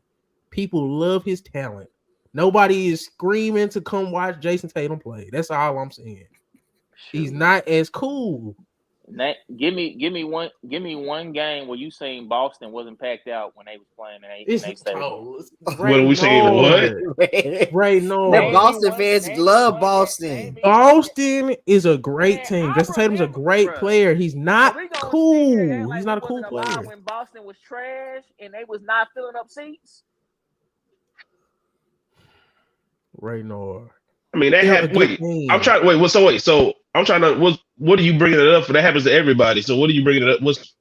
Speaker 1: People love his talent. Nobody is screaming to come watch Jason Tatum play. That's all I'm saying. He's not as cool.
Speaker 2: Give me one game where you seen Boston wasn't packed out when they was playing in
Speaker 1: It's
Speaker 2: they stadium.
Speaker 1: oh,
Speaker 4: What are we saying? What?
Speaker 1: Ray
Speaker 3: The
Speaker 1: Nord.
Speaker 3: Boston fans love Boston.
Speaker 1: Boston is a great
Speaker 2: Man,
Speaker 1: team.
Speaker 2: I
Speaker 1: Jason Tatum's a
Speaker 2: remember,
Speaker 1: great
Speaker 2: bruh.
Speaker 1: player. He's
Speaker 2: Are
Speaker 1: not
Speaker 2: we gonna sit here and act
Speaker 1: cool.
Speaker 2: like
Speaker 1: He's
Speaker 2: we
Speaker 1: not a cool
Speaker 2: wasn't alive
Speaker 1: player.
Speaker 2: when Boston was trash and they was not filling up seats?
Speaker 1: Ray Nord.
Speaker 4: I mean, that
Speaker 1: They're a
Speaker 4: happened.
Speaker 1: good
Speaker 4: Wait,
Speaker 1: team.
Speaker 4: I'm trying. Wait, so I'm trying to. What are you bringing it up for? That happens to everybody. So what are you bringing it up? What's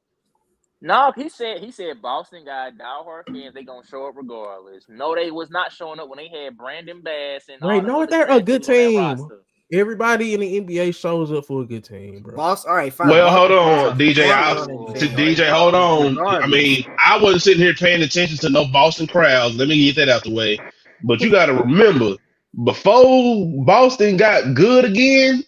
Speaker 2: No, he said Boston got diehard fans. They gonna show up regardless. No, they was not showing up when they had Brandon Bass and
Speaker 1: Ray
Speaker 2: all them
Speaker 1: Nord,
Speaker 2: other
Speaker 1: they're
Speaker 2: trash
Speaker 1: a good
Speaker 2: dudes on that
Speaker 1: team.
Speaker 2: roster.
Speaker 1: Everybody in the NBA shows up for a good team, bro.
Speaker 3: Boston, all right, fine.
Speaker 4: well? Hold
Speaker 3: Boston fans
Speaker 4: on,
Speaker 3: are
Speaker 4: DJ.
Speaker 3: front running
Speaker 2: To
Speaker 4: To
Speaker 3: fans
Speaker 4: DJ, hold on. I
Speaker 3: regardless.
Speaker 4: mean, I wasn't sitting here paying attention to no Boston crowds. Let me get that out the way. But you got to remember, before Boston got good again,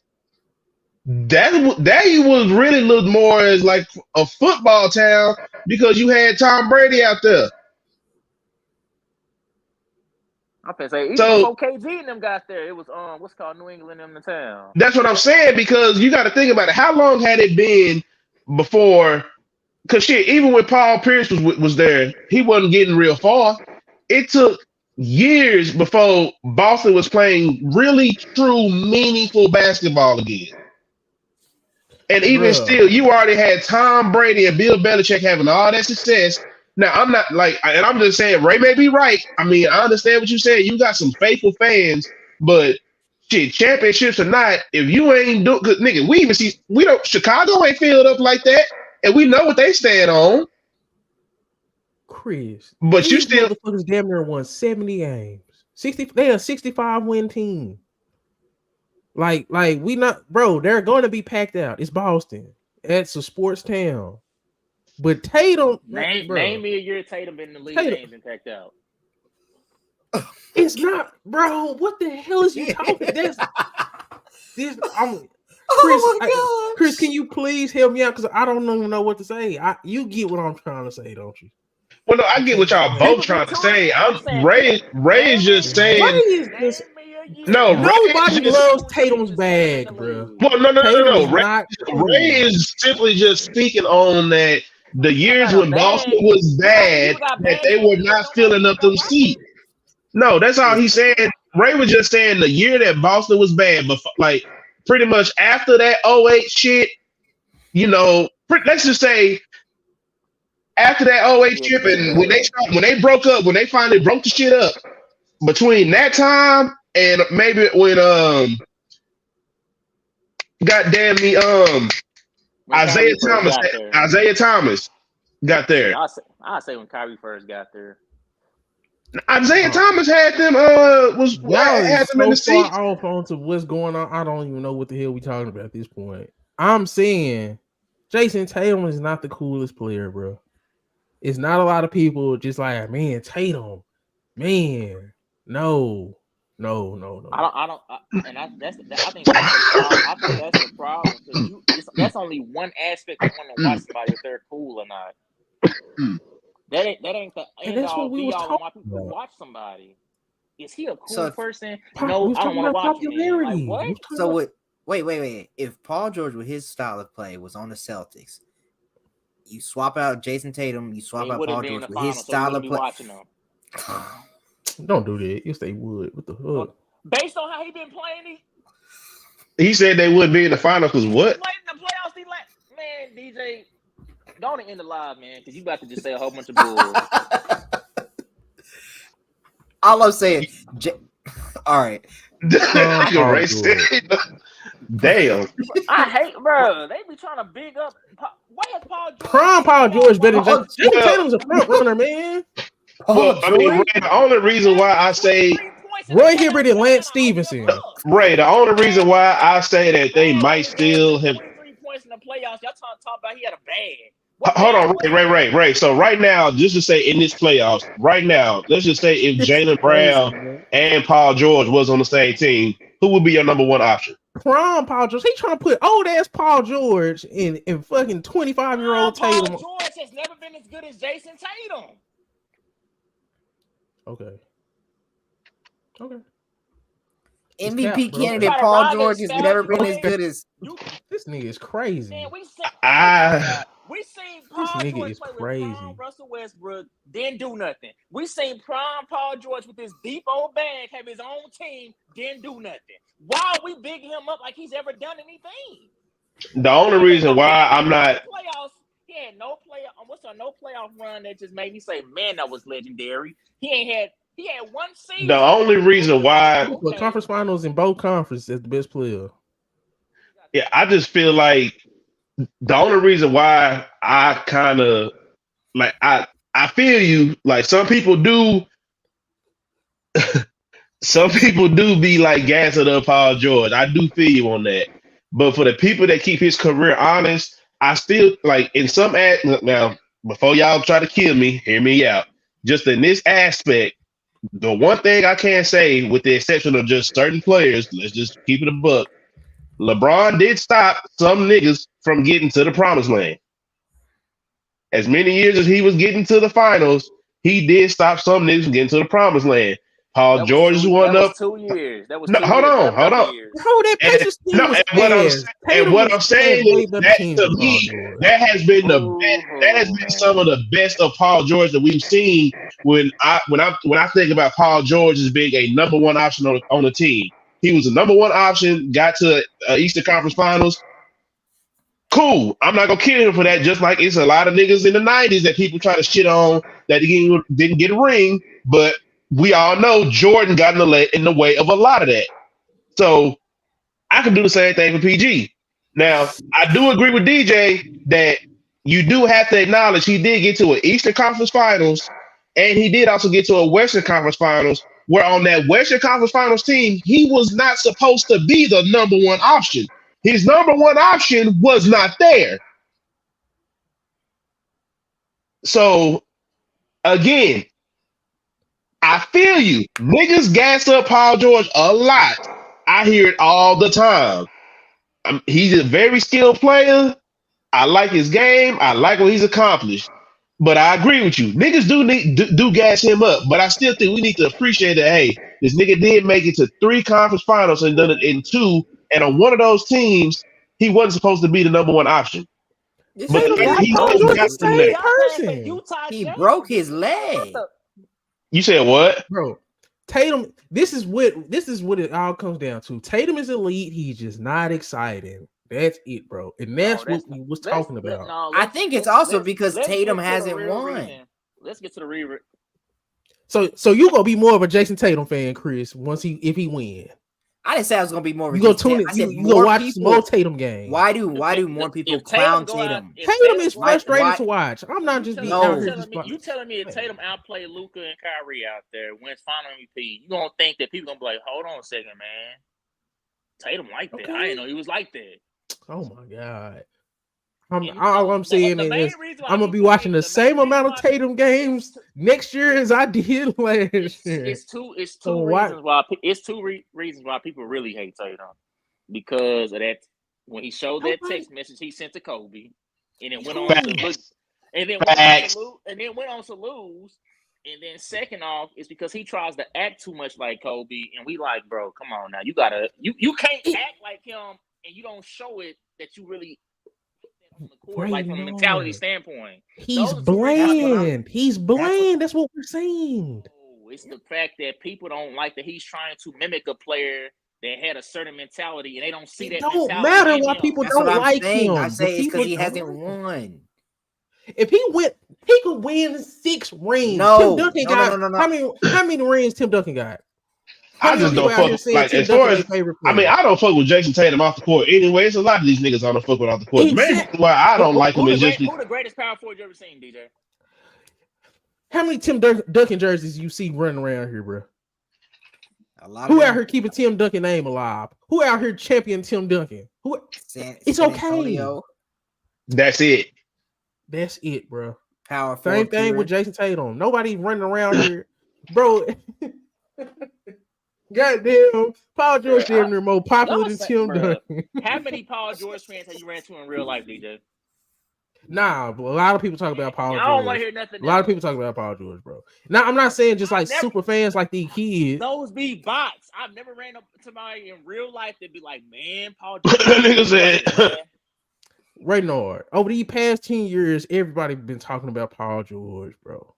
Speaker 4: that was really looked more as like a football town because you had Tom Brady out there.
Speaker 2: I'm gonna say even
Speaker 4: So
Speaker 2: before KG and them got there, it was what's called New England in the town.
Speaker 4: that's what I'm saying because you got to think about it. How long had it been before? Because shit, even when Paul Pierce was there, he wasn't getting real far. It took years before Boston was playing really true, meaningful basketball again. And even
Speaker 1: Bruh.
Speaker 4: still, you already had Tom Brady and Bill Belichick having all that success. Now, I'm not like, and I'm just saying, Ray may be right. I mean, I understand what you're saying. You got some faithful fans, but shit, championships or not, if you ain't doing, cause nigga, we don't, Chicago ain't filled up like that, and we know what they stand on.
Speaker 1: Chris,
Speaker 4: But you
Speaker 1: these
Speaker 4: still,
Speaker 1: motherfuckers damn near won 70 games. 60, they a 65 win team. Like we not, bro. They're going to be packed out. It's Boston. It's a sports town. But Tatum,
Speaker 2: Name me a year Tatum been in the league
Speaker 1: Tatum.
Speaker 2: they ain't been packed out.
Speaker 1: It's not, bro. What the hell is you talking? This. I'm Chris.
Speaker 3: Oh my God,
Speaker 1: Chris, can you please help me out? Because I don't even know what to say. You get what I'm trying to say, don't you?
Speaker 4: well, no, I get what y'all both trying to say. Ray is just saying, no, Ray is
Speaker 1: Nobody
Speaker 4: just,
Speaker 1: loves Tatum's bag, bro.
Speaker 4: well, no.
Speaker 1: Tatum is
Speaker 4: Ray,
Speaker 1: not cool.
Speaker 4: Ray is simply just speaking on that the years
Speaker 2: got a
Speaker 4: when
Speaker 2: bag.
Speaker 4: Boston was bad,
Speaker 2: You got
Speaker 4: that
Speaker 2: bad
Speaker 4: they were
Speaker 2: teams,
Speaker 4: not
Speaker 2: don't
Speaker 4: filling
Speaker 2: nobody
Speaker 4: up them
Speaker 2: pick up
Speaker 4: seats. No, that's all he's saying. Ray was just saying the year that Boston was bad, but like pretty much after that '08 shit, you know, let's just say after that '08 trip and when they broke up, when they finally broke the shit up, between that time and maybe when goddamn me
Speaker 2: when
Speaker 4: Isaiah
Speaker 2: Kyrie first got there.
Speaker 4: Isaiah Thomas got there.
Speaker 2: I say when Kyrie first got there.
Speaker 4: Isaiah Thomas had them
Speaker 1: Y'all
Speaker 4: had
Speaker 1: is
Speaker 4: them in
Speaker 1: so
Speaker 4: the seats.
Speaker 1: far off onto what's going on. I don't even know what the hell we talking about at this point. I'm saying Jason Tatum is not the coolest player, bro. It's not a lot of people just like, man, Tatum, man, no.
Speaker 2: I think that's the problem. I think that's the problem because that's only one aspect of wanting to watch somebody if they're cool or not. That ain't the end all be all on why people watch somebody. Is he a cool person? No, I don't want to watch him. Like what?
Speaker 3: So what? Wait. If Paul George with his style of play was on the Celtics, you swap out Jason Tatum, you swap out Paul George with his style of play.
Speaker 1: Don't do that. Yes, they would. What the fuck?
Speaker 2: Based on how he been playing,
Speaker 4: he said they would be in the finals because what?
Speaker 2: The playoffs, man, DJ, don't end the live, man, because you about to just say a whole bunch of bull.
Speaker 3: All I'm saying, all right.
Speaker 4: Damn.
Speaker 2: I hate, bro. They be trying to big up. Why is Paul George?
Speaker 1: Paul George better than Jason Tatum's a front runner, man.
Speaker 4: Well, I mean, Ray, the only reason why I say
Speaker 1: Roy Hibbert and Lance Stevenson.
Speaker 4: Ray, the only reason why I say that they might still have
Speaker 2: 23 points in the playoffs. Y'all talk about he had a bag.
Speaker 4: Hold on, Ray. So right now, just to say in this playoffs, right now, let's just say if Jaylen Brown and Paul George was on the same team, who would be your number one option?
Speaker 1: Prime Paul George. He trying to put old ass Paul George in fucking 25-year-old Tatum.
Speaker 2: Paul George has never been as good as Jason Tatum.
Speaker 1: Okay.
Speaker 3: MVP candidate Paul George has never been as good as
Speaker 1: this nigga is crazy.
Speaker 2: Man, We seen Paul George play with prime Russell Westbrook, didn't do nothing. We seen prime Paul George with his deep old bag, have his own team, didn't do nothing. Why are we bigging him up like he's ever done anything?
Speaker 4: The only reason why I'm not
Speaker 2: playoffs, he had no playoff run that just made me say, man, that was legendary. He had one season.
Speaker 4: The only reason why
Speaker 1: conference finals in both conferences as the best player.
Speaker 4: Yeah, I just feel like the only reason why I kind of like I feel you. Like some people do be like gassing up Paul George. I do feel you on that. But for the people that keep his career honest, I still like in some now before y'all try to kill me, hear me out. Just in this aspect, the one thing I can say, with the exception of just certain players, let's just keep it a buck. LeBron did stop some niggas from getting to the promised land. As many years as he was getting to the finals, he did stop some niggas from getting to the promised land. Paul George is one up.
Speaker 2: 2 years. That was
Speaker 4: no,
Speaker 2: 2
Speaker 4: hold
Speaker 2: years.
Speaker 4: on.
Speaker 1: That Pacers team was
Speaker 4: what I'm saying is that to me, that has been the best. That has been some of the best of Paul George that we've seen. When I think about Paul George as being a number one option on the team, he was a number one option. Got to Eastern Conference Finals. Cool. I'm not gonna kill him for that. Just like it's a lot of niggas in the '90s that people try to shit on that he didn't get a ring, but we all know Jordan got in the way of a lot of that. So I can do the same thing for PG. Now, I do agree with DJ that you do have to acknowledge he did get to an Eastern Conference Finals, and he did also get to a Western Conference Finals, where on that Western Conference Finals team, he was not supposed to be the number one option. His number one option was not there. So, again, I feel you. Niggas gas up Paul George a lot. I hear it all the time. He's a very skilled player. I like his game. I like what he's accomplished. But I agree with you. Niggas do gas him up. But I still think we need to appreciate that, hey, this nigga did make it to 3 conference finals and done it in 2. And on one of those teams, he wasn't supposed to be the number one option.
Speaker 3: He broke his leg.
Speaker 4: You said what?
Speaker 1: Bro, Tatum, this is what it all comes down to. Tatum is elite. He's just not exciting. That's it, bro. And that's what we was talking about.
Speaker 3: I think it's also because Tatum hasn't won.
Speaker 2: Let's get to the real.
Speaker 1: So you gonna be more of a Jason Tatum fan, Chris, if he win.
Speaker 3: I didn't say I was gonna be more of a
Speaker 1: Tatum. You go watch more Tatum games.
Speaker 3: Why do more people clown Tatum?
Speaker 1: Tatum is frustrating to watch. I'm not just being
Speaker 2: you telling me if Tatum outplayed Luka and Kyrie out there, wins final MVP, you gonna think that people gonna be like, hold on a second, man. Tatum like that. I didn't know he was like that.
Speaker 1: Oh my god. All I'm saying is I'm gonna be watching the same amount of Tatum games next year as I did last year.
Speaker 2: It's two reasons why people really hate Tatum, because of that. When he showed that text message he sent to Kobe, and it went on to lose. And then second off, is because he tries to act too much like Kobe, and we like, bro, come on now, you can't act like him, and you don't show it that you really. On the court, like from a mentality standpoint,
Speaker 1: he's bland. He's bland. That's what we're saying.
Speaker 2: It's the fact that people don't like that he's trying to mimic a player that had a certain mentality, and they don't see that. It don't matter why people don't like him.
Speaker 3: I say it's because he hasn't won.
Speaker 1: If he could win 6 rings.
Speaker 3: No,
Speaker 1: Tim Duncan got. How many rings Tim Duncan got?
Speaker 4: I just don't fuck like as far as I don't fuck with Jason Tatum off the court anyway. It's a lot of these niggas I don't fuck with off the court. The main reason why I don't like him is just
Speaker 2: who the greatest power forward you ever seen, DJ?
Speaker 1: How many Tim Duncan jerseys you see running around here, bro? A lot. Who out here keeping Tim Duncan name alive? Who out here champion Tim Duncan? It's okay.
Speaker 4: That's it.
Speaker 1: That's it, bro.
Speaker 3: Power
Speaker 1: Same thing with Jason Tatum. Nobody running around here, bro. Goddamn, Paul George damn near more popular than Tim Duncan.
Speaker 2: How many Paul George fans have you ran to in real life, DJ?
Speaker 1: Nah, but a lot of people talk about Paul George.
Speaker 2: I don't want to hear nothing.
Speaker 1: A lot of people talk about Paul George, bro. Now, I'm not saying just like super fans like these kids.
Speaker 2: Those be bots. I've never ran up to somebody in real life that be like, man, Paul George.
Speaker 4: Nigga said.
Speaker 1: Raynard, over the past 10 years, everybody been talking about Paul George, bro.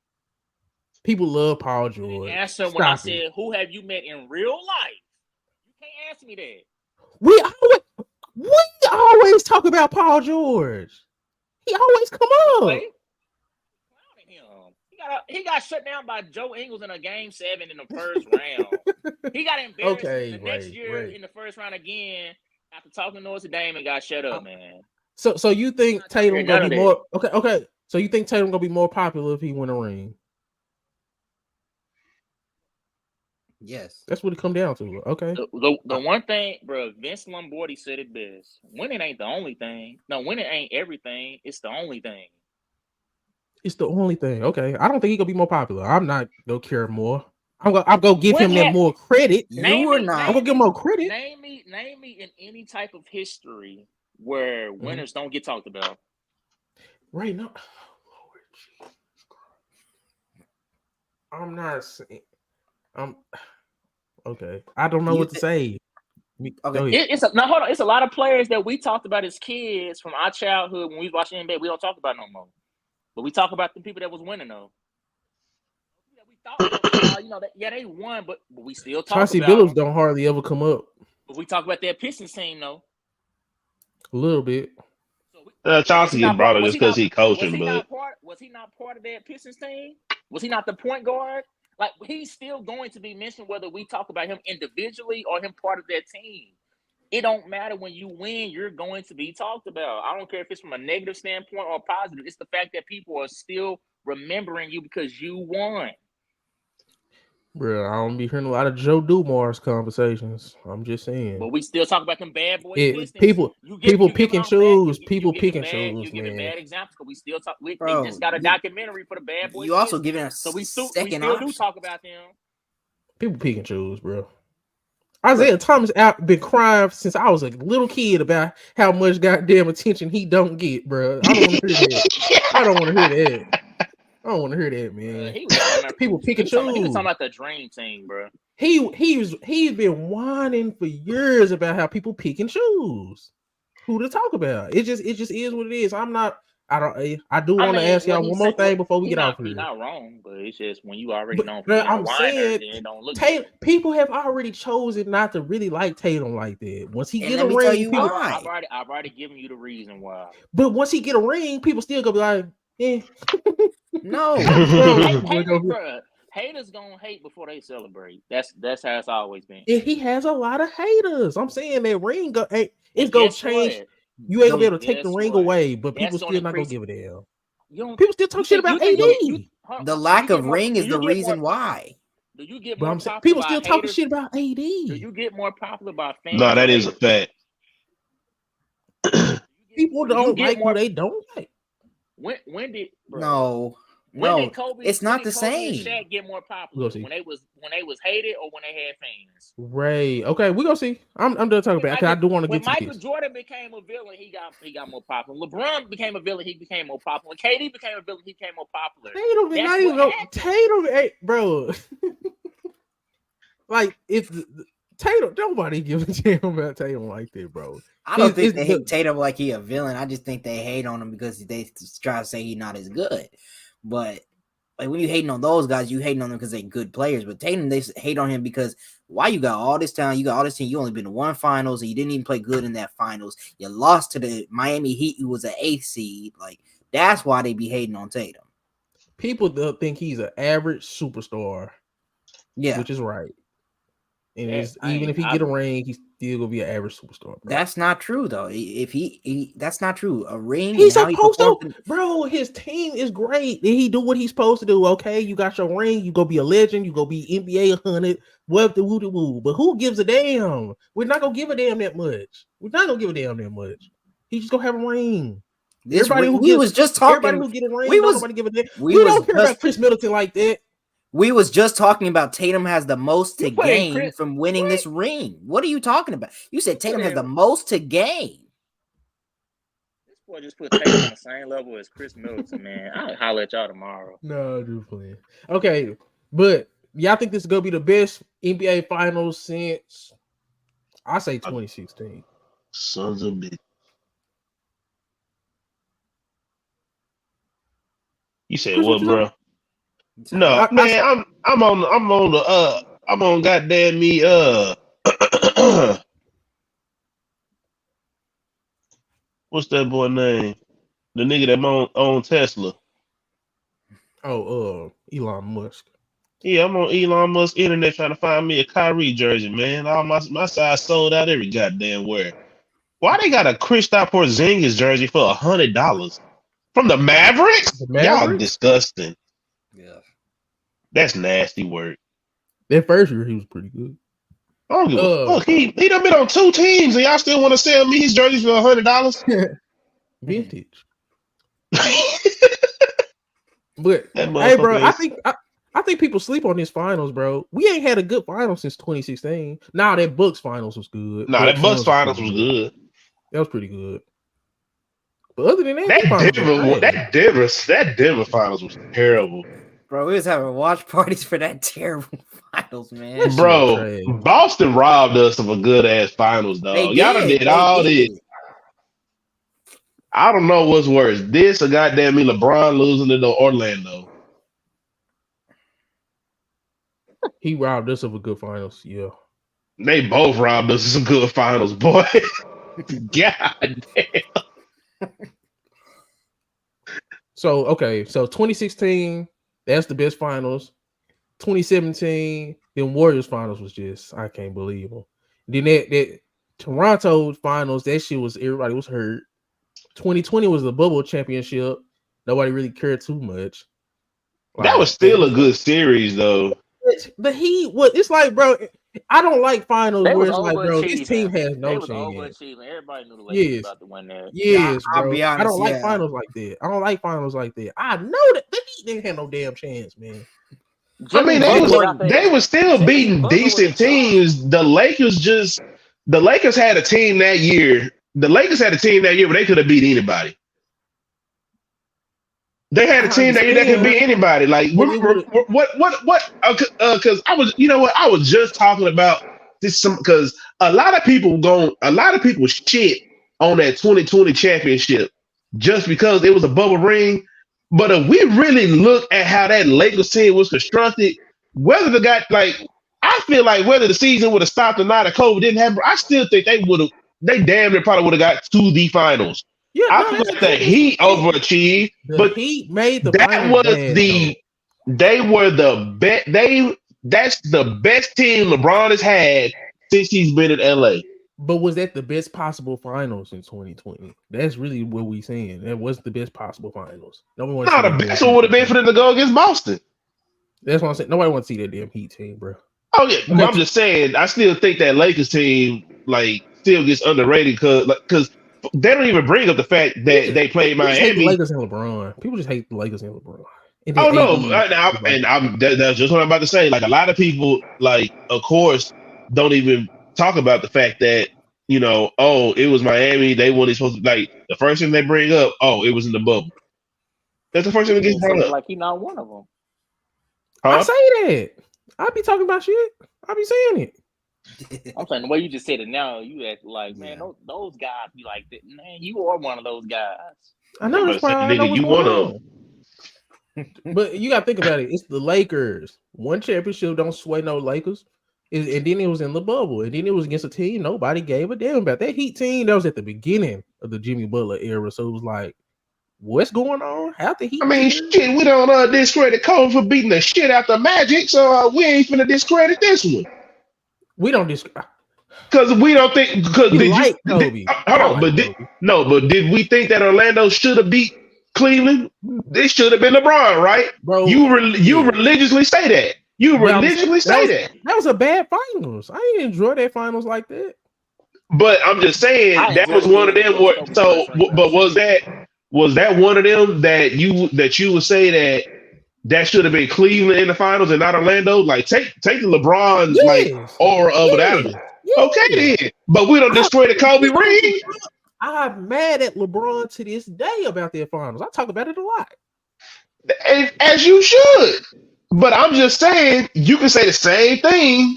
Speaker 1: People love Paul George.
Speaker 2: Answer when I
Speaker 1: Stop it.
Speaker 2: said, "Who have you met in real life?" You can't answer me that.
Speaker 1: We always talk about Paul George. He always come up.
Speaker 2: Wait, clowning him. He got shut down by Joe Ingles in a game 7 in the first round. He got embarrassed the next year in the first round again after talking noise to Dame and got shut up, man.
Speaker 1: So you think Tatum gonna be more okay? So you think Tatum gonna be more popular if he win a ring?
Speaker 3: Yes,
Speaker 1: that's what it come down to. Okay.
Speaker 2: The one thing, bro, Vince Lombardi said it best: winning ain't the only thing. No, winning ain't everything. It's the only thing.
Speaker 1: It's the only thing. Okay, I don't think he gonna be more popular. I'm not gonna care more. I'm gonna give him that more credit.
Speaker 3: I'm gonna
Speaker 1: give him more credit.
Speaker 2: Name me in any type of history where winners don't get talked about.
Speaker 1: Right now, I'm not saying. Okay. I don't know what to say.
Speaker 3: Okay.
Speaker 2: Hold on. It's a lot of players that we talked about as kids from our childhood when we watched NBA. We don't talk about no more, but we talk about the people that was winning though. We thought, they won, but we still talk
Speaker 1: Chauncey
Speaker 2: about
Speaker 1: Billups
Speaker 2: them.
Speaker 1: don't hardly ever come up.
Speaker 2: But we talk about that Pistons team though.
Speaker 1: A little bit.
Speaker 4: Chauncey get brought up just because he coaching,
Speaker 2: was he not part of that Pistons team? Was he not the point guard? Like, he's still going to be mentioned whether we talk about him individually or him part of that team. It don't matter. When you win, you're going to be talked about. I don't care if it's from a negative standpoint or positive. It's the fact that people are still remembering you because you won.
Speaker 1: Bro, I don't be hearing a lot of Joe Dumars conversations. I'm just saying.
Speaker 2: But we still talk about them bad boys.
Speaker 1: People pick and choose. People pick and choose.
Speaker 2: You giving bad examples because we still talk. They
Speaker 3: Bro,
Speaker 2: just got a documentary for the bad boys.
Speaker 3: You also giving us
Speaker 2: so we still
Speaker 3: option.
Speaker 2: do talk about them.
Speaker 1: People pick and choose, bro. Isaiah Thomas been crying since I was a little kid about how much goddamn attention he don't get, bro. I don't want to hear that. I don't want to hear that. I don't want to hear that, man. People pick and choose.
Speaker 2: He was talking about the dream team, bro.
Speaker 1: He's been whining for years about how people pick and choose who to talk about. It just is what it is. I do want to ask y'all one more thing before we get off here.
Speaker 2: He's not wrong, but it's just when you already know
Speaker 1: I'm saying
Speaker 2: it don't look
Speaker 1: good. People have already chosen not to really like Tatum like that. Once he get a ring,
Speaker 2: I've already given you the reason why.
Speaker 1: But once he get a ring, people still gonna be like, eh.
Speaker 3: No.
Speaker 2: Haters gonna hate before they celebrate. That's how it's always been.
Speaker 1: And he has a lot of haters. I'm saying that ring it's gonna change.
Speaker 2: What?
Speaker 1: You ain't gonna be able to take the ring away, but people still not gonna give a damn. People still talk shit about AD.
Speaker 3: The lack of ring is the reason why.
Speaker 2: Do you get more popular?
Speaker 1: People still talking shit about AD.
Speaker 2: Do you get more popular by fans?
Speaker 4: No, that is a fact.
Speaker 1: People don't like who they don't like.
Speaker 2: When did
Speaker 3: Kobe, it's not the same.
Speaker 2: And Shaq get more popular when they was hated or when they had fans.
Speaker 1: Right. Okay, we're gonna see. I'm done talking about it. I do want to get to
Speaker 2: Michael Jordan became a villain, he got more popular. LeBron became a villain, he became more popular. KD became a villain, he became more popular.
Speaker 1: Tatum, bro. Like if Tatum, nobody gives a damn about Tatum like that, bro.
Speaker 3: I don't think they hate Tatum like he a villain. I just think they hate on him because they try to say he's not as good. But like when you hating on those guys, you hating on them because they're good players. But Tatum, they hate on him because why you got all this talent, you got all this team, you only been to one finals, and you didn't even play good in that finals. You lost to the Miami Heat, who was an 8th seed. Like that's why they be hating on Tatum.
Speaker 1: People think he's an average superstar.
Speaker 3: Yeah,
Speaker 1: which is right. And even if he get a ring, he's still gonna be an average superstar. Bro.
Speaker 3: That's not true though. If he that's not true. A ring,
Speaker 1: he's supposed to. Bro, his team is great. He do what he's supposed to do. Okay, you got your ring. You go be a legend. You go be NBA 100. What the woo woo? But who gives a damn? We're not gonna give a damn that much. We're not gonna give a damn that much. He's just gonna have a ring. Everybody who get a ring. Nobody give a damn. We don't care about Chris Middleton like that.
Speaker 3: We was just talking about Tatum has the most to gain from winning this ring. What are you talking about? You said Tatum has the most to gain.
Speaker 2: This boy just put Tatum on the same level as Chris Middleton, man. I'll holler at y'all tomorrow.
Speaker 1: No, I'm just playing. Okay, but y'all think this is gonna be the best NBA Finals since I say 2016?
Speaker 4: Sons of bitch. You said
Speaker 1: Chris, what
Speaker 4: what,
Speaker 1: you talking?
Speaker 4: bro? No,
Speaker 1: I
Speaker 4: man, I'm on goddamn me what's that boy name? The nigga that own Tesla.
Speaker 1: Elon Musk.
Speaker 4: Yeah, I'm on Elon Musk internet trying to find me a Kyrie jersey, man. All my size sold out every goddamn where. Why they got a Kristaps Porzingis jersey for $100 from the Mavericks?
Speaker 1: The
Speaker 4: Y'all
Speaker 1: Mavericks.
Speaker 4: disgusting.
Speaker 3: Yeah.
Speaker 4: That's nasty work.
Speaker 1: That first year he was pretty good.
Speaker 4: I don't give a fuck. He done been on 2 teams and y'all still want to sell me his jerseys for $100?
Speaker 1: Vintage. But
Speaker 4: That
Speaker 1: hey, bro,
Speaker 4: motherfucker
Speaker 1: I think people sleep on this finals, bro. We ain't had a good final since 2016. Nah, that Bucks finals was good.
Speaker 4: Nah, that Bucks finals was
Speaker 1: pretty
Speaker 4: good.
Speaker 1: That was pretty good. But other than that,
Speaker 4: That
Speaker 1: finals were trash.
Speaker 4: Denver finals was terrible.
Speaker 3: Bro, we was having watch parties for that terrible finals, man.
Speaker 1: That shit was
Speaker 4: Bro,
Speaker 1: trash.
Speaker 4: Boston robbed us of a good ass finals, dog. Y'all done did all this. I don't know what's worse, this or goddamn me LeBron losing to Orlando.
Speaker 1: He robbed us of a good finals. Yeah.
Speaker 4: They both robbed us of some good finals, boy. God damn.
Speaker 1: So 2016, that's the best finals. 2017, then Warriors finals was just I can't believe them. Then that Toronto finals, that shit was everybody was hurt. 2020 was the bubble championship. Nobody really cared too much.
Speaker 4: That was still a good series, though.
Speaker 1: The Heat, it's like, bro. I don't like finals
Speaker 2: They
Speaker 1: where
Speaker 2: was
Speaker 1: it's like, bro, this
Speaker 2: overachieving.
Speaker 1: team has no
Speaker 2: They was
Speaker 1: chance.
Speaker 2: overachieving. Everybody knew the Lakers was about to win that.
Speaker 1: Yes,
Speaker 3: I'll
Speaker 1: bro.
Speaker 3: be honest,
Speaker 1: I don't like
Speaker 3: yeah.
Speaker 1: finals like that. I don't like finals like that. I know that the Heat didn't have no damn chance, man.
Speaker 4: I mean, they was still beating decent teams. The Lakers had a team that year. The Lakers had a team that year where they could have beat anybody. They had a team that year that could beat anybody. Like what? Because I was, you know what? I was just talking about this because a lot of people shit on that 2020 championship just because it was a bubble ring. But if we really look at how that Lakers team was constructed, whether the guy I feel like whether the season would have stopped or not, if COVID didn't happen, I still think they damn near probably would have got to the finals. Yeah, I feel like the Heat overachieved, but
Speaker 1: Heat made the
Speaker 4: that was they were the best. That's the best team LeBron has had since he's been in LA.
Speaker 1: But was that the best possible finals in 2020? That's really what we saying. That was the best possible finals. Nobody
Speaker 4: no, the best one would have been for them to go against Boston.
Speaker 1: That's what I'm saying. Nobody wants to see that damn Heat team, bro.
Speaker 4: Oh yeah, but I'm just saying. I still think that Lakers team still gets underrated because they don't even bring up the fact that they played Miami.
Speaker 1: Hate the Lakers and LeBron. People just hate the Lakers and LeBron.
Speaker 4: Oh no, that's just what I'm about to say. Like a lot of people, of course, don't even talk about the fact that it was Miami. They weren't supposed to the first thing they bring up. Oh, it was in the bubble. That's the first thing that gets brought up.
Speaker 2: Like he's not one of them.
Speaker 1: Huh? I say that. I be talking about shit. I be saying it.
Speaker 2: I'm saying the way you just said it now, you act like, man, those guys be like that. Man, you are one of those guys.
Speaker 1: I know that's why I know what's going on. But you gotta think about it. It's the Lakers. One championship don't sway no Lakers. And then it was in the bubble. And then it was against a team nobody gave a damn about. That Heat team that was at the beginning of the Jimmy Butler era. So it was like, what's going on? How the Heat?
Speaker 4: I mean, shit, we don't discredit Kobe for beating the shit out the Magic, so we ain't finna discredit this one.
Speaker 1: We don't discredit.
Speaker 4: Because we don't think because
Speaker 1: Kobe.
Speaker 4: But did we think that Orlando should have beat Cleveland? This should have been LeBron, right?
Speaker 1: Bro,
Speaker 4: you religiously say that. That
Speaker 1: was a bad finals. I didn't enjoy that finals like that.
Speaker 4: But I'm just saying that was one of them. But was that one of them that you would say that should have been Cleveland in the finals and not Orlando? Take the LeBron aura of it out of it. Okay then. But we don't discredit Kobe ring.
Speaker 1: I'm mad at LeBron to this day about their finals. I talk about it a lot.
Speaker 4: As you should. But I'm just saying you can say the same thing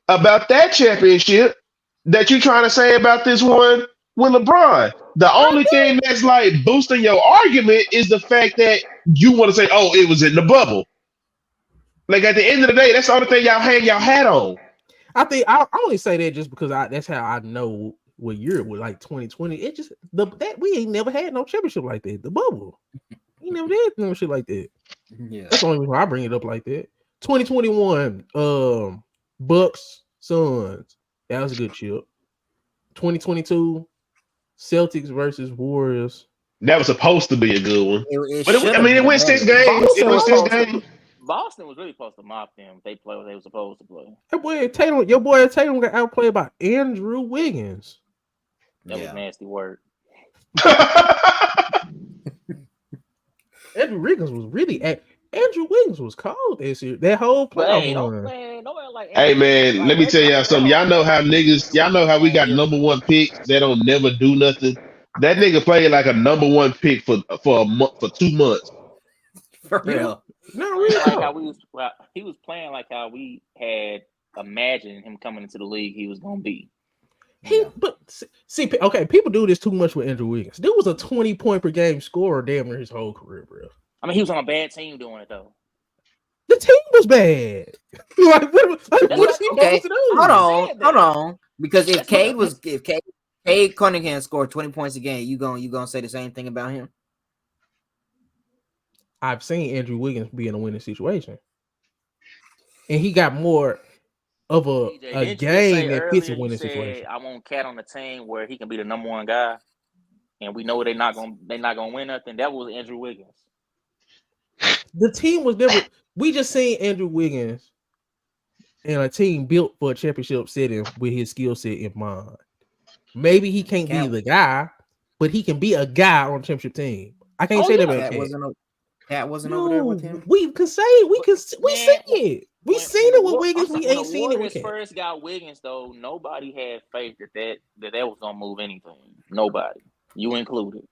Speaker 4: about that championship that you're trying to say about this one with LeBron. The only thing that's like boosting your argument is the fact that you want to say, "Oh, it was in the bubble." Like at the end of the day, that's the only thing y'all hang y'all hat on.
Speaker 1: I think I only say that just because that's how I know what year it was, like 2020. It just that we ain't never had no championship like that. The bubble, you never did no shit like that.
Speaker 3: Yeah,
Speaker 1: That's the only reason why I bring it up like that. 2021, Bucks Suns, that was a good chip. 2022, Celtics versus Warriors.
Speaker 4: That was supposed to be a good one. But
Speaker 3: should
Speaker 4: I mean, it went 6 games. It went 6 games.
Speaker 2: Boston was really supposed to mop them if they play what they were supposed to play.
Speaker 1: That boy Tatum, your boy Tatum got outplayed by Andrew Wiggins.
Speaker 2: That was nasty work.
Speaker 1: Andrew Wiggins was really Andrew Wiggins was cold this year. That whole playoff
Speaker 2: run.
Speaker 4: Hey man, let me tell y'all something. Y'all know how we got number one picks that don't never do nothing. That nigga played like a number one pick for a month, for 2 months.
Speaker 3: For real.
Speaker 1: No, really.
Speaker 2: Like how he was playing like how we had imagined him coming into the league he was gonna be.
Speaker 1: But see, okay, people do this too much with Andrew Wiggins. There was a 20-point per game scorer damn near his whole career, bro.
Speaker 2: I mean, he was on a bad team doing it though.
Speaker 1: The team was bad. What is he supposed to do?
Speaker 3: Hold on. Because if Cade Cunningham scored 20 points a game, you gonna say the same thing about him?
Speaker 1: I've seen Andrew Wiggins be in a winning situation, and he got more of a game that fits a winning situation.
Speaker 2: I want Cat on the team where he can be the number one guy, and we know they're not gonna win nothing. That was Andrew Wiggins.
Speaker 1: The team was never. We just seen Andrew Wiggins and a team built for a championship setting with his skill set in mind. Maybe he can't be the guy, but he can be a guy on a championship team. I can't say that about
Speaker 3: Cat wasn't over there with him.
Speaker 1: We can say we seen it. We seen it with Wiggins. We ain't seen it with Cat.
Speaker 2: First got Wiggins though. Nobody had faith that was gonna move anything. Nobody, you included.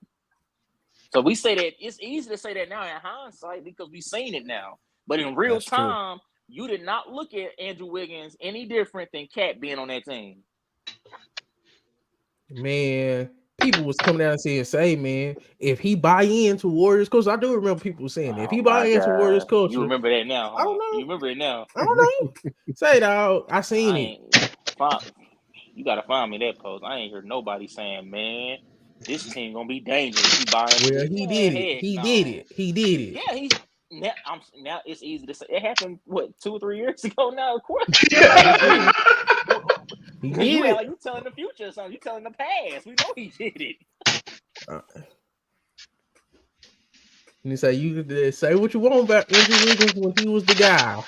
Speaker 2: So we say that it's easy to say that now in hindsight because we've seen it now. But in real time, you did not look at Andrew Wiggins any different than Cat being on that team.
Speaker 1: Man, people was coming out and saying, "Say, man, if he buy into Warriors culture," I do remember people saying that. If he buy into Warriors culture,
Speaker 2: you remember that now? Huh?
Speaker 1: I don't know.
Speaker 2: You remember it now?
Speaker 1: I don't know. Say, dog, I seen it.
Speaker 2: You gotta find me that post. I ain't heard nobody saying, "Man, this team gonna be dangerous." He
Speaker 1: did it. He did it.
Speaker 2: Yeah, he's. Now it's easy to say. It happened 2 or 3 years ago now. Of course.
Speaker 1: He did it.
Speaker 2: Like you telling the future or something. You telling the past. We know he did it.
Speaker 1: And you say you could say what you want about Andrew Wiggins when he was the guy.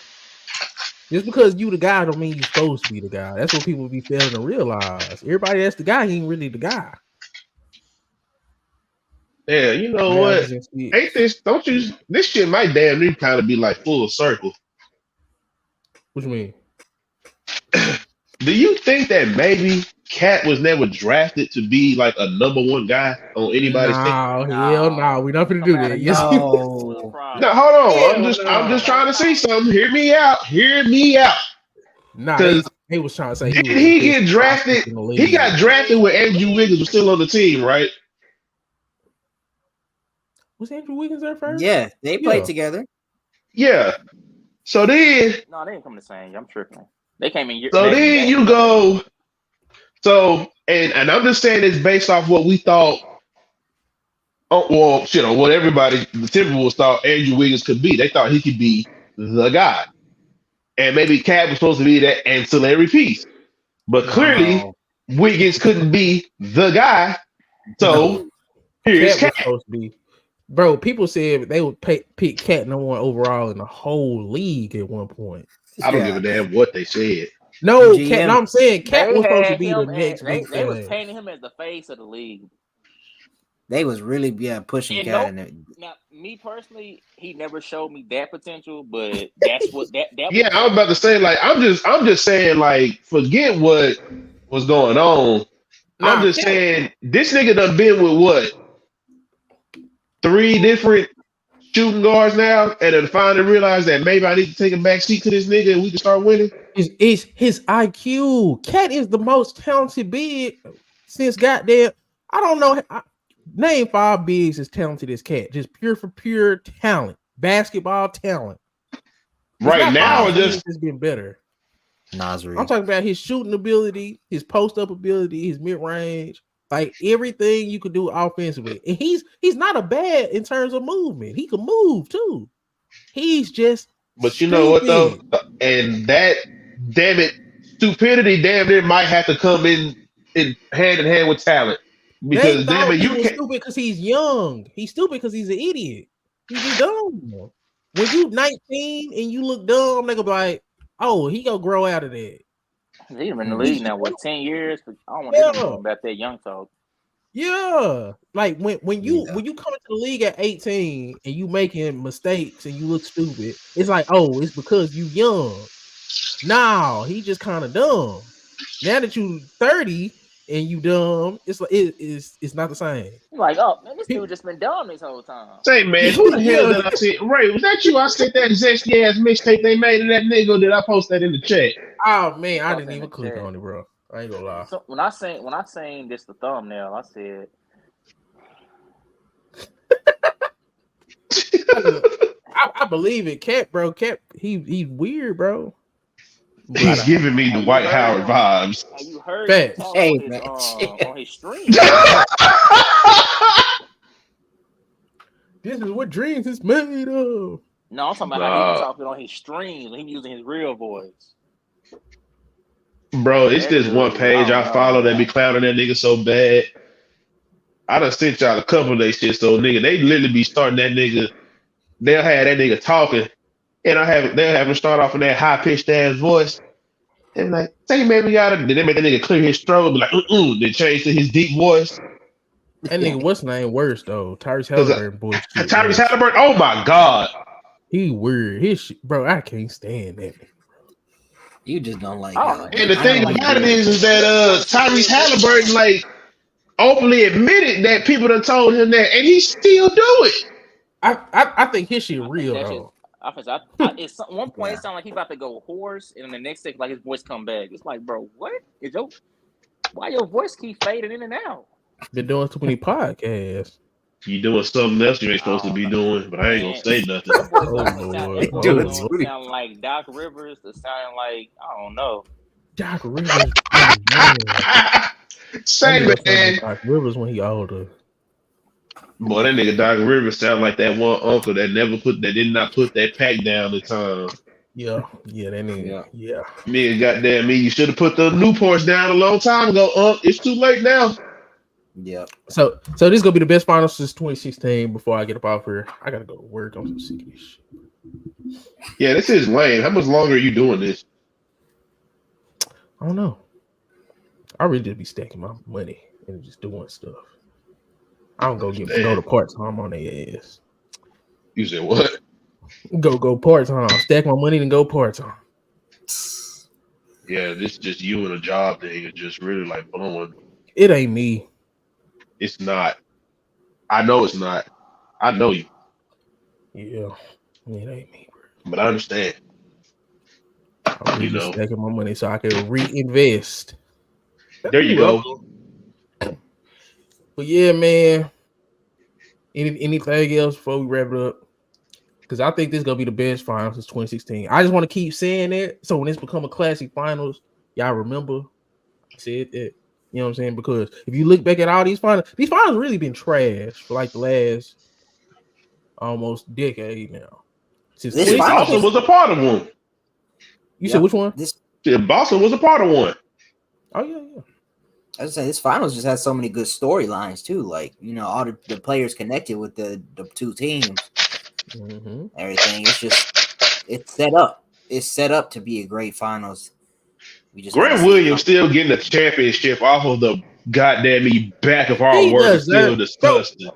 Speaker 1: Just because you the guy don't mean you're supposed to be the guy. That's what people be failing to realize. Everybody that's the guy, he ain't really the guy.
Speaker 4: Yeah, you know what? Ain't this? Don't you? This shit might damn near kind of be like full circle.
Speaker 1: What you mean?
Speaker 4: Do you think that maybe Cat was never drafted to be like a number one guy on anybody's team?
Speaker 1: Hell no. We're not gonna do that. Yes.
Speaker 4: No, hold on. I'm just trying to say something. Hear me out.
Speaker 1: Nah, he was trying to say.
Speaker 4: Did he get drafted? He got drafted when Andrew Wiggins was still on the team, right?
Speaker 1: Was Andrew Wiggins there first?
Speaker 3: Yeah, they played together.
Speaker 4: Yeah. So then,
Speaker 2: no, they didn't come the same. I'm tripping. They came in.
Speaker 4: So then you go. So and I'm just saying it's based off what we thought. Oh well, shit, on what everybody, the Timberwolves thought Andrew Wiggins could be. They thought he could be the guy, and maybe Cat was supposed to be that ancillary piece. But clearly, Wiggins couldn't be the guy. So here's Cat.
Speaker 1: Supposed to be. Bro, people said they would pick Cat number one overall in the whole league at one point.
Speaker 4: I don't give a damn what they said.
Speaker 1: No, Cat. No, I'm saying Cat was supposed to be the next big thing.
Speaker 2: They was painting him as the face of the league.
Speaker 3: They was really pushing Cat in it.
Speaker 2: Now, me personally, he never showed me that potential, but that's what that.
Speaker 4: Yeah, I was about to say, like, I'm just saying, like, forget what was going on. I'm just saying, this nigga done been with what? 3 different shooting guards now, and then finally realize that maybe I need to take a back seat to this nigga and we can start winning.
Speaker 1: It's his IQ. Cat is the most talented big since goddamn. I don't know. Name 5 bigs as talented as Cat. Just pure talent. Basketball talent. It's
Speaker 4: Right
Speaker 1: not
Speaker 4: now,
Speaker 1: 5
Speaker 4: just
Speaker 1: bigs that's been better.
Speaker 3: Nasri.
Speaker 1: I'm talking about his shooting ability, his post up ability, his mid range, like everything you could do offensively. And he's not a bad in terms of movement. He can move too. He's just
Speaker 4: but you know what though,
Speaker 1: stupid.
Speaker 4: and that damn it, stupidity damn near might have to come in hand with talent
Speaker 1: They
Speaker 4: because damn
Speaker 1: thought
Speaker 4: it,
Speaker 1: he
Speaker 4: you
Speaker 1: was
Speaker 4: can't.
Speaker 1: stupid because he's young. He's stupid because he's an idiot. He's just dumb. When you 19 and you look dumb, they gonna be like, oh, he gonna grow out of that.
Speaker 2: He's been in the
Speaker 3: Hmm.
Speaker 2: league now, what, 10 years? But I don't want to hear them
Speaker 1: Yeah.
Speaker 2: talking about that young talk.
Speaker 1: Yeah. Like when
Speaker 3: Yeah.
Speaker 1: you come into the league at 18 and you making mistakes and you look stupid, it's like, oh, it's because you young. No, he just kind of dumb. Now that you 30 and you dumb, it's like it's not the same.
Speaker 2: You're like, oh, man, this
Speaker 1: Pe-
Speaker 2: dude just been dumb this whole time.
Speaker 4: Say man, who the hell
Speaker 1: yeah.
Speaker 4: did I see? Ray, was that you? I sent that zesty ass mixtape they made of that nigga. Or did I post that in the chat?
Speaker 1: Oh man, I
Speaker 2: Post
Speaker 1: didn't
Speaker 2: in
Speaker 1: even
Speaker 2: the
Speaker 1: click
Speaker 2: chat.
Speaker 1: on it, bro. I ain't gonna lie.
Speaker 2: So when I seen this the thumbnail, I said,
Speaker 1: I believe it. Cat, bro. Cat, he's weird, bro.
Speaker 4: He's giving me the White Howard vibes.
Speaker 2: You heard him
Speaker 1: Facts.
Speaker 2: talk
Speaker 3: Hey,
Speaker 2: on his
Speaker 3: man.
Speaker 2: on his stream.
Speaker 1: This is what dreams is made of.
Speaker 2: No, I'm talking about how he was talking on his streams and he using his real voice.
Speaker 4: Bro, it's
Speaker 2: That
Speaker 4: this one
Speaker 2: dude,
Speaker 4: page
Speaker 2: I
Speaker 4: I
Speaker 2: don't
Speaker 4: follow
Speaker 2: know.
Speaker 4: that be clowning that nigga so bad. I done sent y'all a couple of they shit, so nigga, they literally be starting that nigga. They'll have that nigga talking, and they'll have him start off in that high pitched ass voice. And like, say man, we gotta. Then they make that nigga clear his throat, be like, then change to his deep voice.
Speaker 1: That nigga, what's name worse though? Tyrese
Speaker 4: Cause
Speaker 1: Halliburton bullshit.
Speaker 4: Tyrese
Speaker 1: Worse.
Speaker 4: Halliburton, oh my god,
Speaker 1: He weird. His shit, bro. I can't stand that.
Speaker 3: You just don't like
Speaker 2: I don't
Speaker 3: how.
Speaker 2: know.
Speaker 4: and the
Speaker 3: I
Speaker 4: thing
Speaker 3: don't like
Speaker 4: about it
Speaker 3: doing
Speaker 4: is that Tyrese Halliburton like openly admitted that people done told him that, and he still do it.
Speaker 1: I think his shit
Speaker 2: I think
Speaker 1: real
Speaker 2: that shit.
Speaker 1: though.
Speaker 2: It's one point
Speaker 3: Yeah.
Speaker 2: it sounded like he about to go hoarse, and then the next second, like his voice come back. It's like, bro, what is your? Why your voice keep fading in and out?
Speaker 1: Been doing too many podcasts.
Speaker 4: You doing something else you ain't supposed to be doing, but I ain't gonna say nothing.
Speaker 2: That boy
Speaker 1: Oh,
Speaker 2: sound,
Speaker 1: Lord.
Speaker 2: that boy
Speaker 3: Dude,
Speaker 2: went
Speaker 3: it's
Speaker 2: on
Speaker 3: really-
Speaker 2: sound like Doc Rivers to sound like I don't know.
Speaker 1: Doc Rivers. Oh, man.
Speaker 4: Say
Speaker 1: That nigga sound
Speaker 4: man,
Speaker 1: like Doc Rivers when he older.
Speaker 4: boy, that nigga Doc Rivers sound like that one uncle that did not put that pack down in time.
Speaker 1: Yeah, that nigga. Yeah.
Speaker 4: Me, goddamn me, you should have put the Newports down a long time ago. It's too late now.
Speaker 3: Yep.
Speaker 1: So this is gonna be the best finals since 2016. Before I get up off here, I gotta go to work. I'm so sick of this shit.
Speaker 4: Yeah, this is lame. How much longer are you doing this?
Speaker 1: I don't know. I really just be stacking my money and just doing stuff. I don't go to part time on their ass.
Speaker 4: You said what?
Speaker 1: Go part time. Stack my money and go part time.
Speaker 4: Yeah, this is just you and a job thing. It's just really like blowing.
Speaker 1: It ain't me.
Speaker 4: It's not. I know it's not. I know you,
Speaker 1: Yeah, it ain't me, bro.
Speaker 4: but I understand.
Speaker 1: I'm
Speaker 4: You
Speaker 1: really
Speaker 4: know.
Speaker 1: stacking my money so I can reinvest.
Speaker 4: There you go.
Speaker 1: But yeah, man. Anything else before we wrap it up? Because I think this is gonna be the best finals since 2016. I just want to keep saying that, so when it's become a classic finals, y'all remember I said that. You know what I'm saying? Because if you look back at all these finals really been trash for like the last almost decade now. Since
Speaker 3: This
Speaker 1: 2016.
Speaker 4: Boston was a part of one.
Speaker 1: You said which one?
Speaker 4: Yeah, Boston was a part of one.
Speaker 1: Oh yeah.
Speaker 3: I was saying this finals just has so many good storylines too. Like, you know, all the players connected with the two teams, everything. It's set up. It's set up to be a great finals. We just
Speaker 4: Grant Williams still getting the championship off of the goddamn back of our work is still disgusting.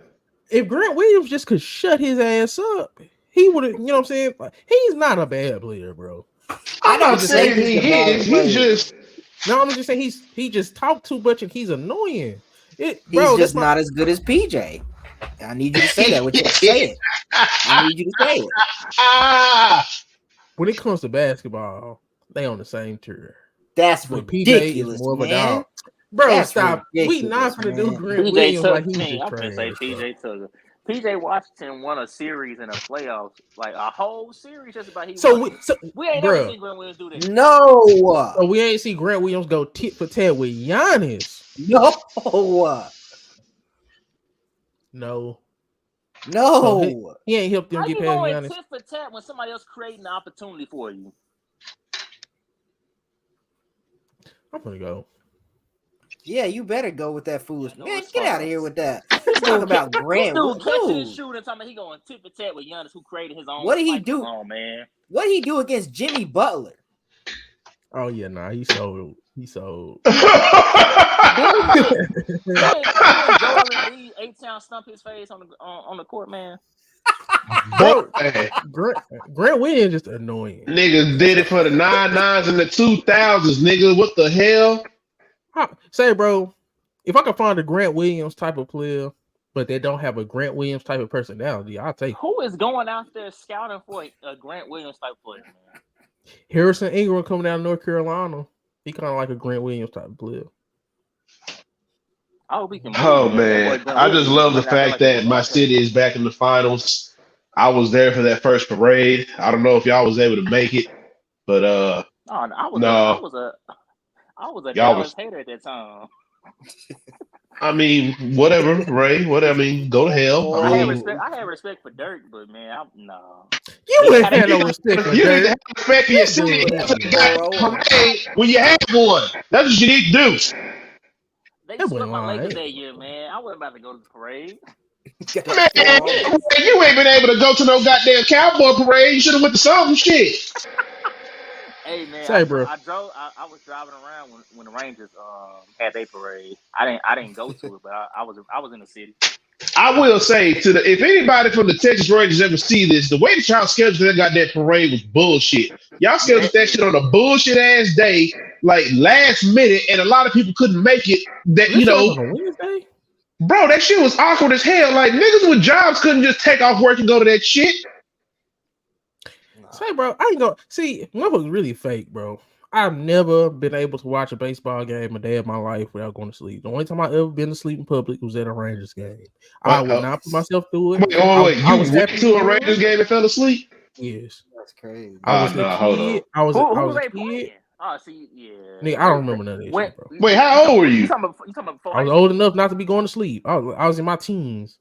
Speaker 1: If Grant Williams just could shut his ass up, he would have. You know what I'm saying? Like, he's not a bad player, bro.
Speaker 4: I'm not saying he is. He just.
Speaker 1: No, I'm just saying he just talked too much and he's annoying.
Speaker 3: He's just not as good as PJ. I need you to say that. What you say it? I need you to say it.
Speaker 1: When it comes to basketball, they on the same tier.
Speaker 3: That's
Speaker 1: but
Speaker 3: ridiculous,
Speaker 1: PJ is more of a
Speaker 3: man.
Speaker 1: dog. Bro,
Speaker 3: That's
Speaker 1: stop. We
Speaker 3: ridiculous,
Speaker 1: not gonna do
Speaker 3: man.
Speaker 1: Grant
Speaker 2: PJ
Speaker 1: Williams like
Speaker 2: Tucker,
Speaker 1: he's
Speaker 2: man,
Speaker 1: just
Speaker 2: I'm gonna say
Speaker 1: trash, bro.
Speaker 2: PJ Tucker. PJ Washington won a series in the playoffs, like a whole series, just about he
Speaker 1: So
Speaker 2: won. We ain't never
Speaker 1: bro,
Speaker 2: seen Grant Williams do that.
Speaker 3: No,
Speaker 1: so we ain't see Grant Williams go tit for tat with Giannis.
Speaker 3: no,
Speaker 1: No. So
Speaker 3: no.
Speaker 1: he ain't helped them
Speaker 2: How
Speaker 1: get
Speaker 2: you
Speaker 1: past
Speaker 2: going
Speaker 1: Giannis.
Speaker 2: tit for tat when somebody else creating the opportunity for you?
Speaker 1: I'm gonna go.
Speaker 3: Yeah, you better go with that foolish.
Speaker 2: No
Speaker 3: Man, get out of
Speaker 2: response.
Speaker 3: here with that.
Speaker 2: This
Speaker 3: Talk about
Speaker 2: dude,
Speaker 3: Grant.
Speaker 2: this dude catching and
Speaker 3: Dude,
Speaker 2: shooting, talking about he going tit for tat with Giannis, who created his own.
Speaker 3: what did he
Speaker 2: Like,
Speaker 3: do?
Speaker 2: come on, man.
Speaker 3: What did he do against Jimmy Butler?
Speaker 1: Oh yeah, nah, he sold. He sold.
Speaker 2: Then Joel Embiid 8-town stump his face on the court, man.
Speaker 1: Bro,
Speaker 4: Boy,
Speaker 1: Grant Williams just annoying.
Speaker 4: niggas did it for the 99s and the 2000s, nigga. What the hell?
Speaker 1: Say, bro, if I can find a Grant Williams type of player, but they don't have a Grant Williams type of personality, I'll take it.
Speaker 2: Who is going out there scouting for a Grant Williams type player, man?
Speaker 1: Harrison Ingram coming down to North Carolina. He kind of like a Grant Williams type of player.
Speaker 2: I hope he can move.
Speaker 4: Oh man, I just love the fact that my city is back in the finals. I was there for that first parade. I don't know if y'all was able to make it, but
Speaker 2: I was a
Speaker 4: Y'all
Speaker 2: Dallas
Speaker 4: was-
Speaker 2: hater at that time.
Speaker 4: I mean, whatever, Ray. Whatever. I mean, go to hell.
Speaker 2: I
Speaker 4: I
Speaker 2: had
Speaker 4: mean,
Speaker 2: respect for Dirk, but man, no.
Speaker 1: You ain't had no respect for
Speaker 4: you need to
Speaker 1: Dirk.
Speaker 4: have respect for your city. Go to the goddamn parade when you have one. That's what you need to do.
Speaker 2: They
Speaker 1: That
Speaker 2: swept
Speaker 1: wasn't
Speaker 2: my Lakers
Speaker 1: lying.
Speaker 2: that year, man. I wasn't about to go to the parade.
Speaker 4: Man, you ain't been able to go to no goddamn cowboy parade. You should have went to something shit.
Speaker 2: Hey man,
Speaker 1: Say, bro.
Speaker 2: I was driving around when the Rangers had their parade. I didn't go to it, but I was in the city.
Speaker 4: I will say if anybody from the Texas Rangers ever see this, the way that y'all scheduled that goddamn parade was bullshit. Y'all scheduled that shit on a bullshit ass day, like last minute, and a lot of people couldn't make it. That
Speaker 1: This was on a Wednesday.
Speaker 4: bro, that shit was awkward as hell. Like niggas with jobs couldn't just take off work and go to that shit.
Speaker 1: Say, bro, I ain't gonna see. Motherfuckers really fake, bro. I've never been able to watch a baseball game a day of my life without going to sleep. The only time I ever been to sleep in public was at a Rangers game. I would not put myself through it.
Speaker 4: Wait.
Speaker 1: I was
Speaker 4: You went
Speaker 1: happy
Speaker 4: to a Rangers game and fell asleep?
Speaker 1: Yes,
Speaker 3: That's crazy.
Speaker 1: I was
Speaker 4: no,
Speaker 1: a
Speaker 4: hold
Speaker 1: kid.
Speaker 4: on.
Speaker 1: I was
Speaker 2: Who
Speaker 1: a
Speaker 2: they
Speaker 1: kid.
Speaker 2: playing? Oh, see, yeah.
Speaker 1: Nigga, I don't remember none of that shit, bro.
Speaker 4: Wait, how old were you?
Speaker 2: You talking about before
Speaker 1: I was old enough not to be going to sleep. I was in my teens.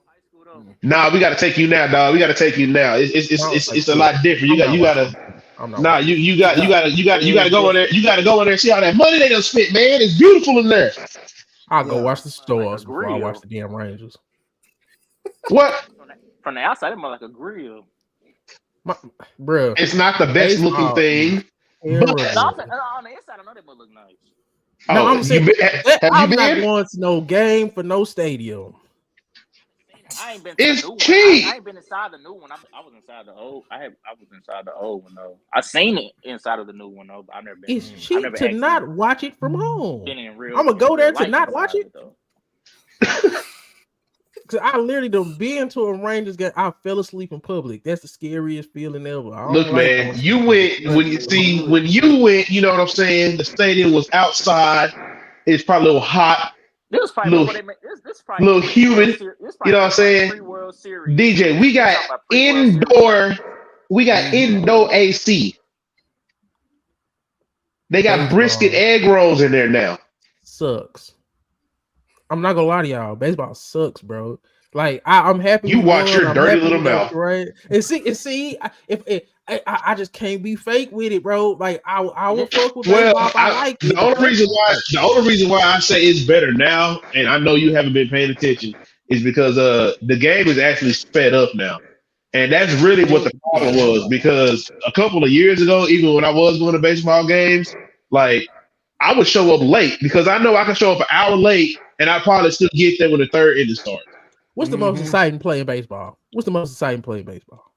Speaker 2: high school though?
Speaker 4: Nah, we gotta take you now, dog. We gotta take you now. It's a lot different. You gotta. Nah, you gotta go in there. You gotta go in there and see all that money they done spent, man. It's beautiful in there.
Speaker 1: I'll go watch the stars
Speaker 2: a
Speaker 1: before I
Speaker 2: grill.
Speaker 1: watch the damn Rangers.
Speaker 4: What?
Speaker 2: From the outside, it more like a grill.
Speaker 1: Bro,
Speaker 4: It's not the best looking thing.
Speaker 1: terrible.
Speaker 2: On the inside, I know that would look nice.
Speaker 1: No, I'm saying
Speaker 4: have
Speaker 1: I'm
Speaker 4: you
Speaker 1: not
Speaker 4: been?
Speaker 1: going to no game for no stadium.
Speaker 2: I ain't been to
Speaker 4: It's
Speaker 2: the new one.
Speaker 4: cheap.
Speaker 2: I ain't been inside the new one. I was inside the old. I was inside the old one though. I seen it inside of the new one though, but I've never been.
Speaker 1: It's cheap to
Speaker 2: actually
Speaker 1: not watch it from home.
Speaker 2: been in real.
Speaker 1: I'm gonna go there to
Speaker 2: life
Speaker 1: not
Speaker 2: inside
Speaker 1: watch it.
Speaker 2: though.
Speaker 1: Cause I literally done been to a Rangers game. I fell asleep in public. That's the scariest feeling ever. I don't
Speaker 4: Look,
Speaker 1: like
Speaker 4: man,
Speaker 1: going
Speaker 4: you
Speaker 1: to-
Speaker 4: went when you went. You know what I'm saying? The stadium was outside. It's probably a little hot,
Speaker 2: This was probably
Speaker 4: Little-
Speaker 2: before they made this. Probably
Speaker 4: little
Speaker 2: pre-World
Speaker 4: humid.
Speaker 2: Series- this
Speaker 4: You know what I'm saying?
Speaker 2: Pre-World Series.
Speaker 4: DJ, we got
Speaker 2: Talking about pre-World Series.
Speaker 4: indoor AC. They got brisket egg rolls in there now.
Speaker 1: sucks. I'm not gonna lie to y'all. Baseball sucks, bro. Like I'm happy.
Speaker 4: You
Speaker 1: we
Speaker 4: watch
Speaker 1: won.
Speaker 4: your
Speaker 1: I'm
Speaker 4: dirty
Speaker 1: happy
Speaker 4: little
Speaker 1: we got
Speaker 4: mouth.
Speaker 1: it right. And see, I just can't be fake with it, bro. Like I will fuck with
Speaker 4: Well,
Speaker 1: baseball if I like it.
Speaker 4: the only reason why I say it's better now, and I know you haven't been paying attention, is because the game is actually sped up now. And that's really what the problem was, because a couple of years ago, even when I was going to baseball games, like I would show up late because I know I can show up an hour late and I probably still get there when the third inning starts.
Speaker 1: What's the most exciting play in baseball? What's the most exciting play in baseball?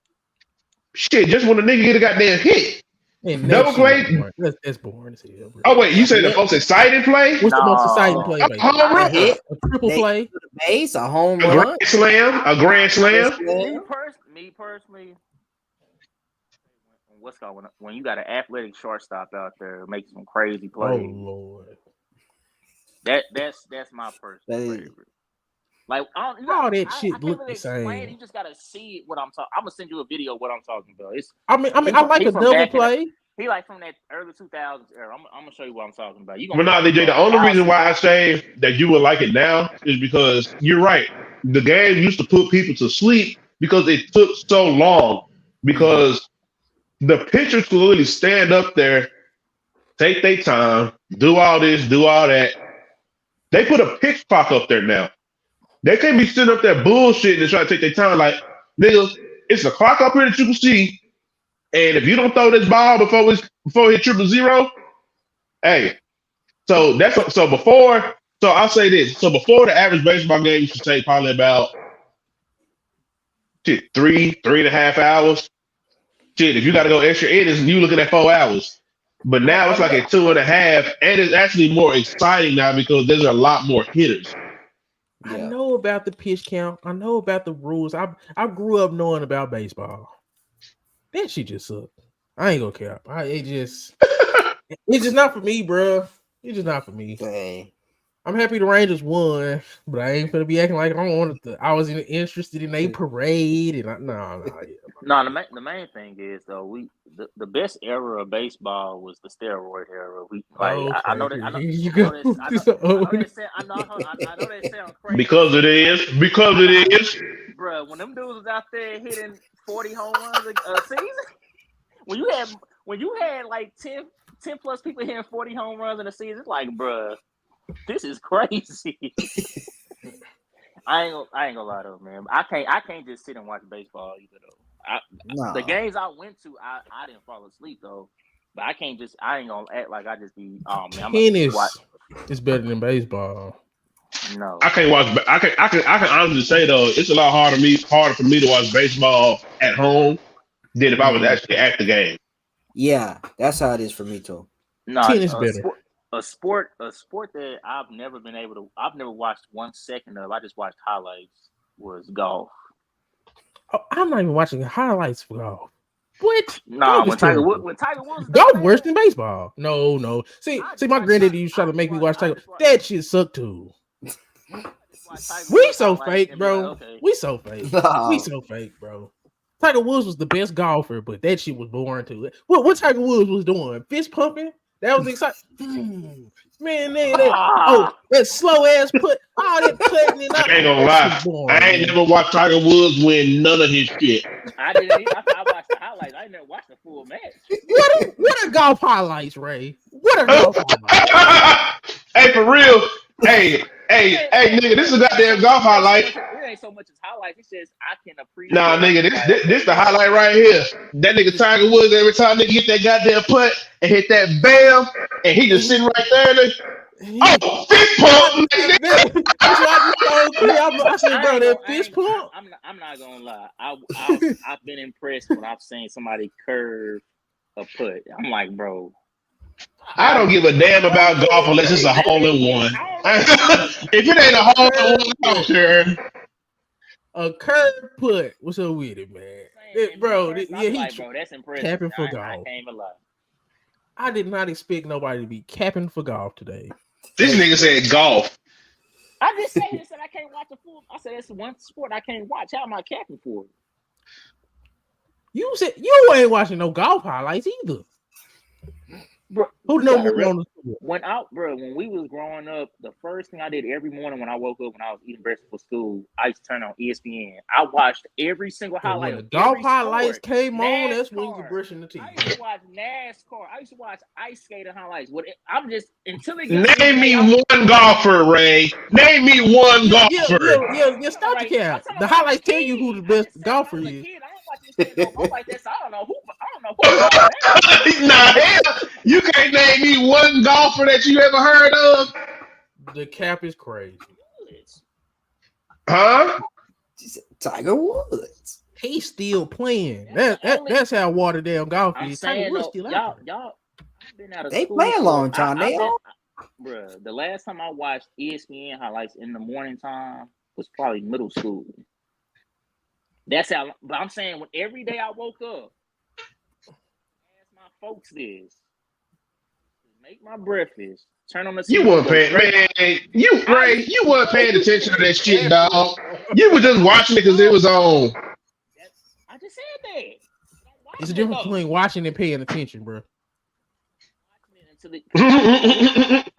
Speaker 4: Shit, just when a nigga get a goddamn hit.
Speaker 1: And
Speaker 4: Double play?
Speaker 1: That's boring as hell, bro.
Speaker 4: Oh wait, you say the most exciting play?
Speaker 1: What's the most exciting play in baseball?
Speaker 4: Home run.
Speaker 3: hit,
Speaker 1: A triple play?
Speaker 3: base, a home
Speaker 4: A
Speaker 3: run.
Speaker 4: grand slam? A grand slam?
Speaker 2: Me personally, when you got an athletic shortstop out there making some crazy
Speaker 1: Oh
Speaker 2: plays.
Speaker 1: Lord.
Speaker 2: That's my personal favorite. Like
Speaker 1: all that shit
Speaker 2: I can't
Speaker 1: look
Speaker 2: really
Speaker 1: the same.
Speaker 2: explain it. You just gotta see what I'm talking. I'm gonna send you a video of what I'm talking about.
Speaker 1: I like a double play.
Speaker 2: He like from that early 2000s era. I'm gonna show you what I'm talking about. You
Speaker 4: But
Speaker 2: gonna
Speaker 4: DJ, the only reason why I say that you would like it now is because you're right. The game used to put people to sleep because it took so long. Because the pitchers could literally stand up there, take their time, do all this, do all that. They put a pitch clock up there now. They can't be sitting up there bullshitting and trying to take their time. Like, nigga, it's a clock up here that you can see. And if you don't throw this ball before it hit 0-0, hey. So I'll say this. So before the average baseball game used to take probably about 3.5 hours. Shit, if you got to go extra innings, you looking at 4 hours. But now it's like at 2.5, and it's actually more exciting now because there's a lot more hitters.
Speaker 1: I know about the pitch count. I know about the rules. I grew up knowing about baseball. That shit just sucked. I ain't gonna care. It's just not for me, bro. It's just not for me.
Speaker 3: Dang.
Speaker 1: I'm happy the Rangers won, but I ain't gonna be acting like I was interested in a parade and no.
Speaker 2: The main thing is though the best era of baseball was the steroid era. I know that sound crazy.
Speaker 4: Because it is.
Speaker 2: Bro, when them dudes was out there hitting 40 home runs a season, when you had like 10 plus people hitting 40 home runs in a season, it's like, bro, this is crazy. I ain't gonna lie though, man. I can't just sit and watch baseball either though. The games I went to, I didn't fall asleep though. But I ain't gonna act like I just be
Speaker 1: tennis is better than baseball.
Speaker 2: No.
Speaker 4: I can't watch I can honestly say though, it's a lot harder for me to watch baseball at home than if I was actually at the game.
Speaker 3: Yeah, that's how it is for me too.
Speaker 2: No,
Speaker 1: tennis better.
Speaker 2: A sport that I've never watched 1 second of. I just watched highlights. Was golf.
Speaker 1: Oh, I'm not even watching highlights for golf. What?
Speaker 2: Nah, when Tiger Woods
Speaker 1: golf worse than baseball. No. See, my granddaddy used to try to make me watch Tiger. That shit sucked too. We so fake, bro. We so fake. We so fake, bro. Tiger Woods was the best golfer, but that shit was boring too. What Tiger Woods was doing? Fist pumping? That was exciting. Man, that slow ass put all that putting it up.
Speaker 4: I ain't gonna lie. I ain't never watched Tiger Woods win none of his shit.
Speaker 2: I didn't. I watched the highlights. I never watched the full match.
Speaker 1: What are golf highlights, Ray? What are golf highlights?
Speaker 4: Hey, for real. Hey, nigga, this is a goddamn golf highlight.
Speaker 2: It ain't so much as highlights. It's just I can appreciate.
Speaker 4: Nah, nigga, this the highlight right here. That nigga Tiger Woods, every time nigga get that goddamn putt and hit that bam, and he just sitting right there. Fist pump.
Speaker 1: That's what I just told you. I said, bro, that fist pump.
Speaker 2: I'm not gonna lie. I've been impressed when I've seen somebody curve a putt. I'm like, bro.
Speaker 4: I don't give a damn about golf unless it's a hole in one. If it ain't a hole in one, I don't care.
Speaker 1: A curve putt. What's up with it, man? Bro,
Speaker 2: that's impressive.
Speaker 1: Capping for golf.
Speaker 2: I can't even lie.
Speaker 1: I did not expect nobody to be capping for golf today.
Speaker 4: This nigga said golf.
Speaker 2: I just said I can't watch the full. I said it's one sport I can't watch. How am I capping for it?
Speaker 1: You said you ain't watching no golf highlights either.
Speaker 2: Bro,
Speaker 1: who know more on the
Speaker 2: when we was growing up, the first thing I did every morning when I woke up, when I was eating breakfast for school, I used to turn on ESPN. I watched every single highlight.
Speaker 1: When the golf highlights came on, that's when you were brushing the teeth.
Speaker 2: I used to watch NASCAR. I used to watch ice skating highlights. I'm just until it
Speaker 4: gets name me one golfer, Ray. Name me one golfer.
Speaker 1: Yeah, stop the cap. The highlights tell you who the best golfer is.
Speaker 2: I don't know who.
Speaker 4: Nah, hell, you can't name me one golfer that you ever heard of.
Speaker 1: The cap is crazy.
Speaker 4: Huh?
Speaker 3: Tiger Woods.
Speaker 1: He's still playing. That's how watered down golf is. Tiger Woods still out.
Speaker 2: Y'all been out of
Speaker 3: they
Speaker 2: school.
Speaker 3: Play a long time.
Speaker 2: Bruh, the last time I watched ESPN highlights in the morning time was probably middle school. That's how. But I'm saying when every day I woke up, ask my folks this, make my breakfast, turn on the
Speaker 4: You
Speaker 2: CD,
Speaker 4: weren't
Speaker 2: go
Speaker 4: paying,
Speaker 2: straight.
Speaker 4: man. You weren't paying attention to that shit, dog. You were just watching it because it was on.
Speaker 2: I just said that.
Speaker 1: It's a difference between watching and paying attention, bro.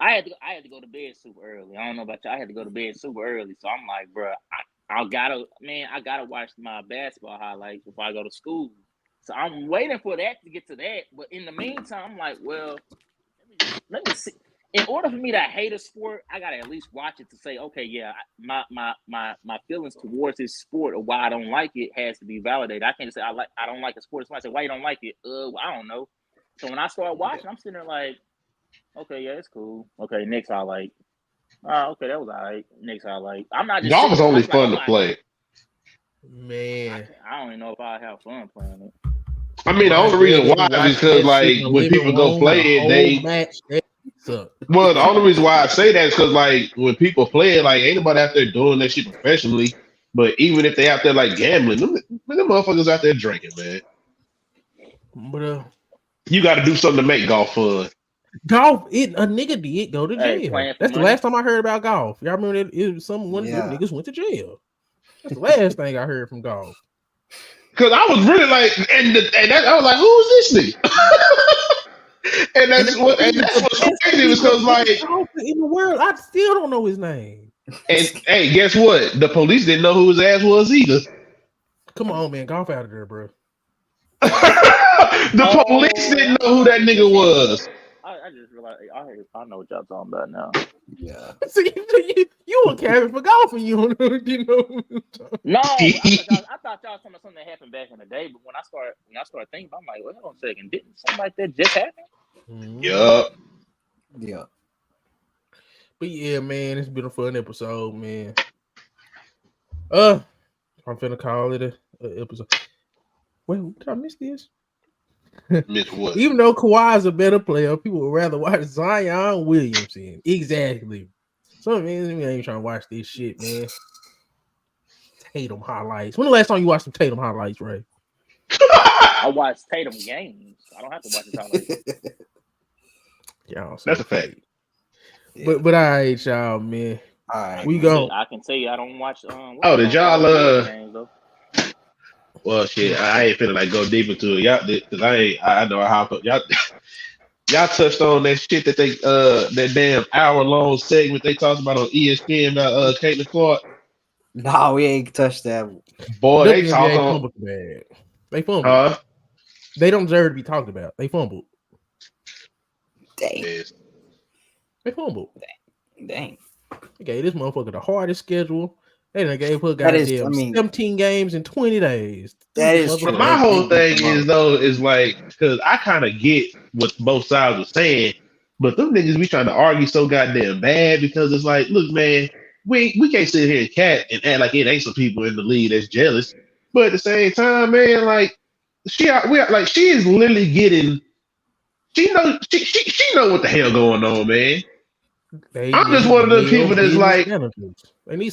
Speaker 2: I had to go to bed super early. I don't know about you. I had to go to bed super early, so I'm like, bro, I gotta watch my basketball highlights before I go to school. So I'm waiting for that to get to that. But in the meantime, I'm like, well, let me see. In order for me to hate a sport, I gotta at least watch it to say, okay, yeah, my feelings towards this sport or why I don't like it has to be validated. I can't just say I don't like a sport. Somebody say, why you don't like it? I don't know. So when I start watching, I'm sitting there like, okay, yeah, it's cool. Okay, next highlight. Okay, that was all right. Next highlight. I'm not just
Speaker 4: Golf is only fun to
Speaker 2: like,
Speaker 4: play.
Speaker 1: Man,
Speaker 2: I don't even know if I have fun playing it.
Speaker 4: I mean, the only reason why is because, like, when people go play it, they. Well, the only reason why I say that is because, like, when people play it, like, ain't nobody out there doing that shit professionally. But even if they out there, like, gambling, them motherfuckers out there drinking, man.
Speaker 1: But
Speaker 4: You got to do something to make golf fun.
Speaker 1: golf, a nigga did go to
Speaker 2: Hey,
Speaker 1: jail.
Speaker 2: playing for
Speaker 1: That's the
Speaker 2: money.
Speaker 1: last time I heard about golf. Y'all remember that? It was one of them niggas went to jail. That's the last thing I heard from golf.
Speaker 4: Because I was really like, I was like, who is this nigga? and that's what's crazy because, like,
Speaker 1: in the world, I still don't know his name.
Speaker 4: And hey, guess what? The police didn't know who his ass was either.
Speaker 1: Come on, man, golf out of there, bro.
Speaker 4: The police didn't know who that nigga was.
Speaker 2: I just realized I know what y'all talking about now.
Speaker 3: Yeah.
Speaker 1: See, you a cabin for golf and you don't know, you know.
Speaker 2: No, I thought y'all was talking about something that happened back in the day, but when I started thinking, I'm like, wait on a second, didn't something like that just happen?
Speaker 4: Yup.
Speaker 3: Yeah.
Speaker 1: But yeah, man, it's been a fun episode, man. I'm finna call it a episode. Wait, did I miss this?
Speaker 4: Miss what?
Speaker 1: Even though Kawhi's a better player, people would rather watch Zion Williamson. Exactly. So man, ain't trying to watch this shit, man. Tatum highlights. When the last time you watched some Tatum highlights, Ray?
Speaker 2: I watched Tatum games. I don't have to watch his highlights.
Speaker 1: Y'all,
Speaker 4: that's a fact.
Speaker 1: Yeah. But all right, y'all, man.
Speaker 3: All right,
Speaker 1: we go.
Speaker 2: I can tell you, I don't watch.
Speaker 4: Did y'all
Speaker 2: games, though?
Speaker 4: Well, shit, I ain't finna like go deep into it, y'all, because I know how y'all touched on that shit that they that damn hour-long segment they talked about on ESPN about Caitlin Clark.
Speaker 3: No, we ain't touched that.
Speaker 4: Boy, they talk on
Speaker 1: bad. They fumbled. They don't deserve to be talked about. They fumbled.
Speaker 3: Dang.
Speaker 4: Yes.
Speaker 1: They fumbled.
Speaker 3: Dang.
Speaker 1: They gave this motherfucker the hardest schedule. They done gave her goddamn 17 games in 20 days.
Speaker 3: That is true.
Speaker 4: But my whole thing is like, because I kind of get what both sides are saying, but them niggas be trying to argue so goddamn bad because it's like, look, man, we can't sit here and act like it ain't some people in the league that's jealous. But at the same time, man, like she is literally getting. She know what the hell going on, man. I'm just one of those people that's like,
Speaker 1: they need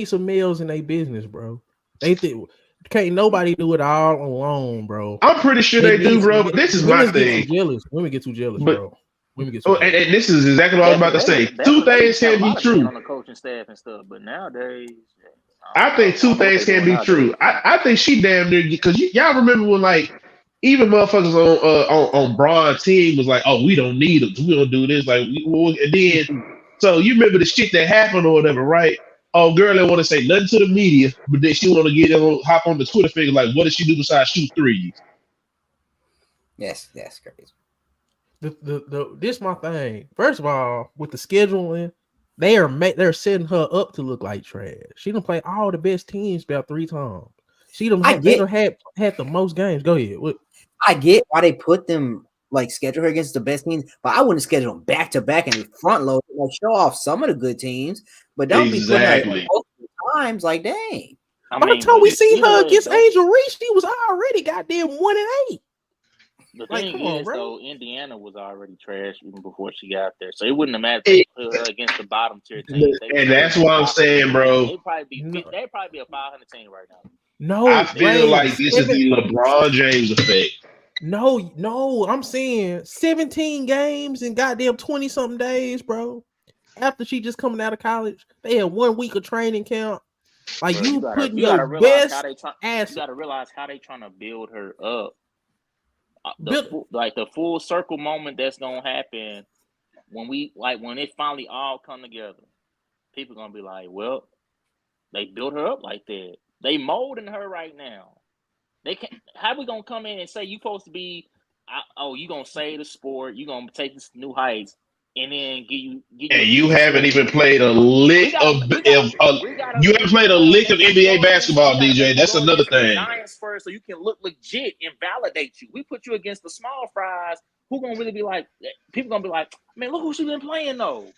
Speaker 1: some males in their business, bro. They think can't nobody do it all alone, bro.
Speaker 4: I'm pretty sure they do, bro. But this is my thing.
Speaker 1: Women get too jealous, bro. Women get too jealous.
Speaker 4: And this is exactly what I was about to say. Two things can be true
Speaker 2: on the coaching staff and stuff, but nowadays,
Speaker 4: I think two things can be true. I think she damn near because y'all remember when like even motherfuckers on Braun's team was like, oh, we don't need them. We don't do this. Like, and then so you remember the shit that happened or whatever, right? Oh, girl, they want to say nothing to the media, but then she want to hop on the Twitter figure like, what does she do besides shoot threes?
Speaker 3: Yes, that's crazy.
Speaker 1: This my thing. First of all, with the scheduling, they're setting her up to look like trash. She done play all the best teams about 3 times. She done had the most games. Go ahead. What?
Speaker 3: I get why they put them like schedule her against the best teams, but I wouldn't schedule them back to back and front load. Like show off some of the good teams, but don't be putting her multiple times. Like dang.
Speaker 1: By the time we see her against Angel Reese, she was already goddamn 1-8.
Speaker 2: The thing is, though, Indiana was already trash even before she got there, so it wouldn't have mattered to put her against the bottom tier team.
Speaker 4: And that's what I'm saying, bro.
Speaker 2: They'd probably be a 500 team right now.
Speaker 1: No,
Speaker 4: I feel like this is the LeBron James effect.
Speaker 1: No, I'm saying 17 games in goddamn 20 something days, bro. After she just coming out of college, they had 1 week of training camp. Like
Speaker 2: Bro,
Speaker 1: you putting
Speaker 2: you gotta
Speaker 1: your
Speaker 2: realize how
Speaker 1: best
Speaker 2: they try. You
Speaker 1: ass
Speaker 2: gotta realize how they trying to build her up.
Speaker 1: build.
Speaker 2: The full circle moment that's gonna happen when it finally all come together. People gonna be like, well, they built her up like that. They molding her right now. They can't. How we gonna come in and say you supposed to be? You gonna save the sport? You gonna take this to new heights, and then give you
Speaker 4: And
Speaker 2: a
Speaker 4: you
Speaker 2: future
Speaker 4: haven't even
Speaker 2: selection?
Speaker 4: played a lick of you haven't played a lick of NBA basketball, DJ.
Speaker 2: make you
Speaker 4: That's
Speaker 2: go
Speaker 4: another
Speaker 2: against the
Speaker 4: thing.
Speaker 2: Giants first, so you can look legit and validate you. We put you against the small fries. Who gonna really be like? People gonna be like, man, look who she been playing though.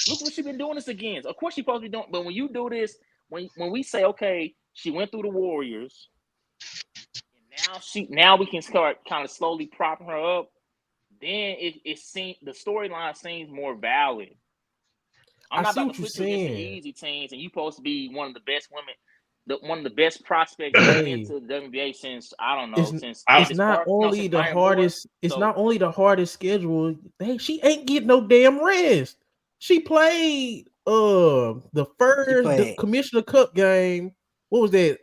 Speaker 2: Look what she been doing this against. Of course she supposed to be doing, but when you do this, when we say, okay, she went through the Warriors, and now we can start kind of slowly propping her up. Then it seems the storyline seems more valid. I'm
Speaker 1: I
Speaker 2: not
Speaker 1: see
Speaker 2: about
Speaker 1: what
Speaker 2: to
Speaker 1: you're
Speaker 2: put you against the
Speaker 1: saying.
Speaker 2: easy teams, and you supposed to be one of the best women, one of the best prospects coming
Speaker 1: Hey,
Speaker 2: into the WNBA since I don't
Speaker 1: it's
Speaker 2: know since
Speaker 4: I,
Speaker 1: it's
Speaker 2: Candace
Speaker 1: not
Speaker 2: Park, no,
Speaker 1: only
Speaker 2: since
Speaker 1: the
Speaker 2: Brian Moore.
Speaker 1: hardest. It's
Speaker 2: So
Speaker 1: not only the hardest schedule. She ain't getting no damn rest. She played
Speaker 3: She
Speaker 1: the
Speaker 3: played.
Speaker 1: Commissioner Cup game. What was that?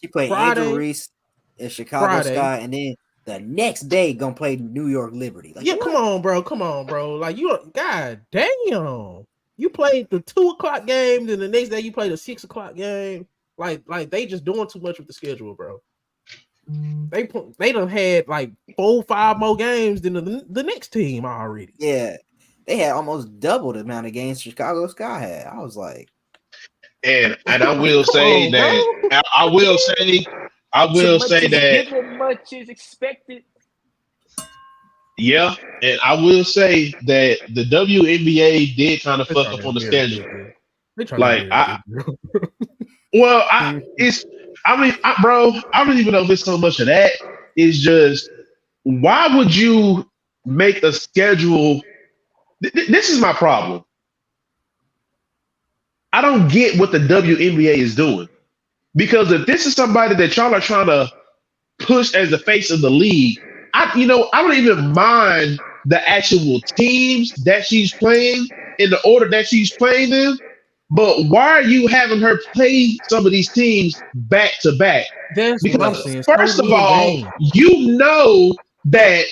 Speaker 3: She played Angel
Speaker 1: Friday.
Speaker 3: Reese in Chicago
Speaker 1: Friday.
Speaker 3: Sky, and then the next day gonna play New York Liberty. Like
Speaker 1: Yeah, come
Speaker 3: what?
Speaker 1: on, bro. Come on, bro. Like god damn. You played the 2 o'clock game, then the next day you played a 6 o'clock game. Like they just doing too much with the schedule, bro. They done had like 4-5 more games than the next team already.
Speaker 3: Yeah, they had almost double the amount of games Chicago Sky had. I was like,
Speaker 4: and I
Speaker 1: Like,
Speaker 4: will
Speaker 1: come
Speaker 4: say
Speaker 1: on,
Speaker 4: that
Speaker 1: bro.
Speaker 4: I
Speaker 2: too
Speaker 4: will
Speaker 2: much
Speaker 4: say
Speaker 2: is
Speaker 4: that
Speaker 2: given, much is expected.
Speaker 4: yeah, and I will say that the WNBA did kind of
Speaker 1: They
Speaker 4: fuck
Speaker 1: trying
Speaker 4: up
Speaker 1: to
Speaker 4: on the
Speaker 1: embarrass
Speaker 4: schedule.
Speaker 1: that girl. They trying to
Speaker 4: Like
Speaker 1: embarrass that girl.
Speaker 4: well, bro, I don't even know if it's so much of that. It's just why would you make a schedule? This is my problem. I don't get what the WNBA is doing because if this is somebody that y'all are trying to push as the face of the league, I don't even mind the actual teams that she's playing in the order that she's playing them. But why are you having her play some of these teams back to back?
Speaker 1: That's what I'm
Speaker 4: Because
Speaker 1: saying. So
Speaker 4: first of
Speaker 1: many
Speaker 4: all,
Speaker 1: games.
Speaker 4: you know that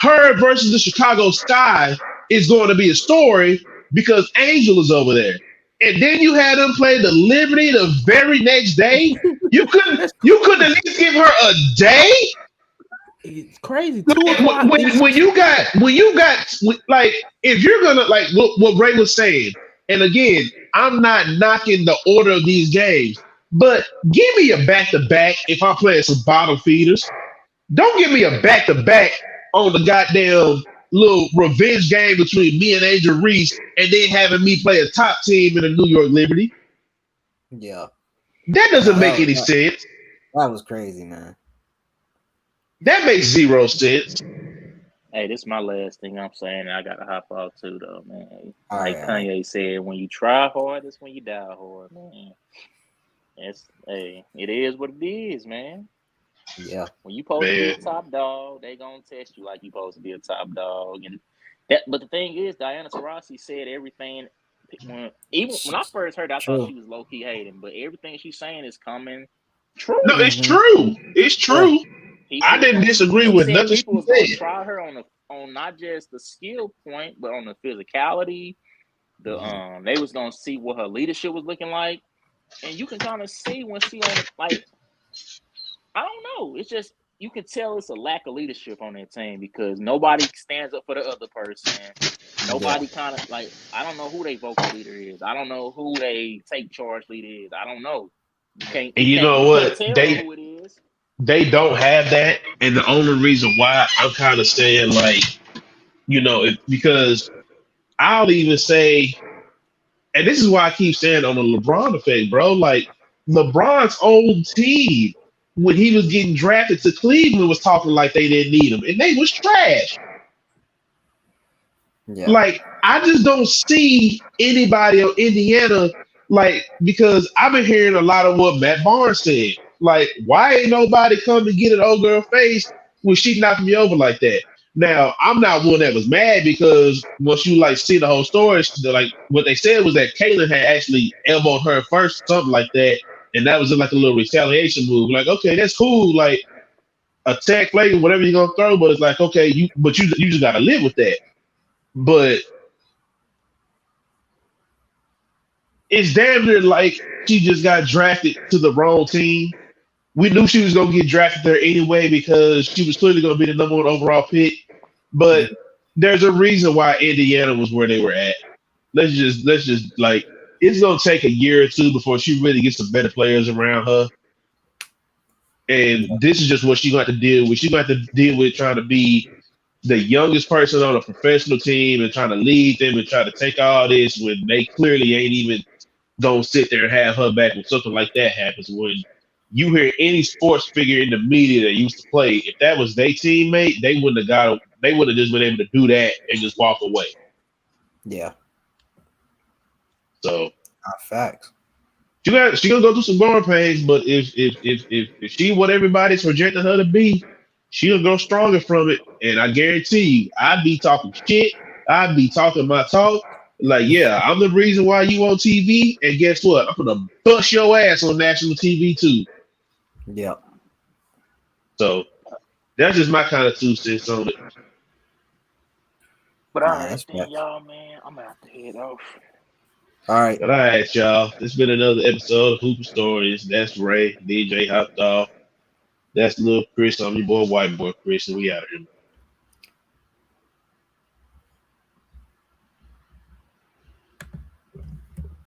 Speaker 4: her versus the Chicago Sky is going to be a story because Angel is over there. And then you had them play the Liberty the very next day.
Speaker 1: That's
Speaker 4: You couldn't at least give her a day.
Speaker 1: it's crazy. 2 o'clock.
Speaker 4: When you got like if you're gonna like what Ray was saying, and again, I'm not knocking the order of these games, but give me a back to back if I'm playing some bottom feeders. Don't give me a back to back on the goddamn little revenge game between me and Angel Reese, and then having me play a top team in the New York Liberty.
Speaker 3: yeah,
Speaker 4: That
Speaker 3: no,
Speaker 4: doesn't make any sense.
Speaker 3: that was crazy, man.
Speaker 4: That makes zero sense.
Speaker 2: Hey, this is my last thing I'm saying. I gotta hop off too, though, man.
Speaker 3: All
Speaker 2: Like
Speaker 3: right.
Speaker 2: Kanye said, when you try hard, that's when you die hard, man. It is what it is, man.
Speaker 3: Yeah,
Speaker 2: When you supposed to be a
Speaker 4: Man.
Speaker 2: top dog, they gonna test you like you supposed to be a top dog. But the thing is, Diana Taurasi said everything. Even when I first heard, I thought
Speaker 3: true.
Speaker 2: she was low key hating, but everything she's saying is coming true.
Speaker 4: No, it's
Speaker 3: Mhm.
Speaker 4: true. It's
Speaker 3: Yeah.
Speaker 4: true. I didn't disagree
Speaker 2: She
Speaker 4: with
Speaker 2: said
Speaker 4: nothing she
Speaker 2: people was gonna
Speaker 4: said.
Speaker 2: try her on not just the skill point, but on the physicality. They was gonna see what her leadership was looking like, and you can kind of see when she on like I don't know. It's just you can tell it's a lack of leadership on that team because nobody stands up for the other person. Nobody kind of like I don't know who their vocal leader is. I don't know who they take charge leader is. I don't know.
Speaker 4: And you know
Speaker 2: You can't
Speaker 4: what?
Speaker 2: tell who it is.
Speaker 4: They don't have that, and the only reason why I'm kind of saying like, because I'll even say, and this is why I keep saying on the LeBron effect, bro. Like LeBron's old team when he was getting drafted to Cleveland was talking like they didn't need him, and they was trash.
Speaker 3: Yeah.
Speaker 4: Like I just don't see anybody on Indiana like because I've been hearing a lot of what Matt Barnes said. Like, why ain't nobody come to get an old girl face when she knocked me over like that? Now, I'm not one that was mad because once you like see the whole story, like what they said was that Kaylin had actually elbowed her first, something like that, and that was like a little retaliation move. Like, okay, that's cool, like attack flag, whatever you're gonna throw, but it's like, okay, you just gotta live with that. But it's damn near like she just got drafted to the wrong team. We knew she was gonna get drafted there anyway because she was clearly gonna be the number one overall pick. But there's a reason why Indiana was where they were at. Let's just like it's gonna take a year or two before she really gets some better players around her. And this is just what she's gonna have to deal with. She's gonna have to deal with trying to be the youngest person on a professional team and trying to lead them and try to take all this when they clearly ain't even gonna sit there and have her back when something like that happens. When you hear any sports figure in the media that used to play, if that was their teammate, they wouldn't have just been able to do that and just walk away.
Speaker 3: Yeah.
Speaker 4: So
Speaker 3: facts.
Speaker 4: She gonna go through some growing pains, but if she what everybody's projecting her to be, she'll grow stronger from it. And I guarantee you, I'd be talking shit. I'd be talking my talk. Like, yeah, I'm the reason why you on TV. And guess what? I'm gonna bust your ass on national TV too.
Speaker 3: Yeah.
Speaker 4: So that's just my kind of 2 cents on it.
Speaker 2: But all
Speaker 3: Nah,
Speaker 2: right,
Speaker 3: that's
Speaker 2: then,
Speaker 3: facts.
Speaker 2: y'all, man, I'm gonna have to head off.
Speaker 3: All right.
Speaker 4: But all right, y'all. It's been another episode of Hooper Stories. That's Ray, DJ Hot Dog. That's Lil Chris. I'm your boy, White Boy Chris, and we out of here.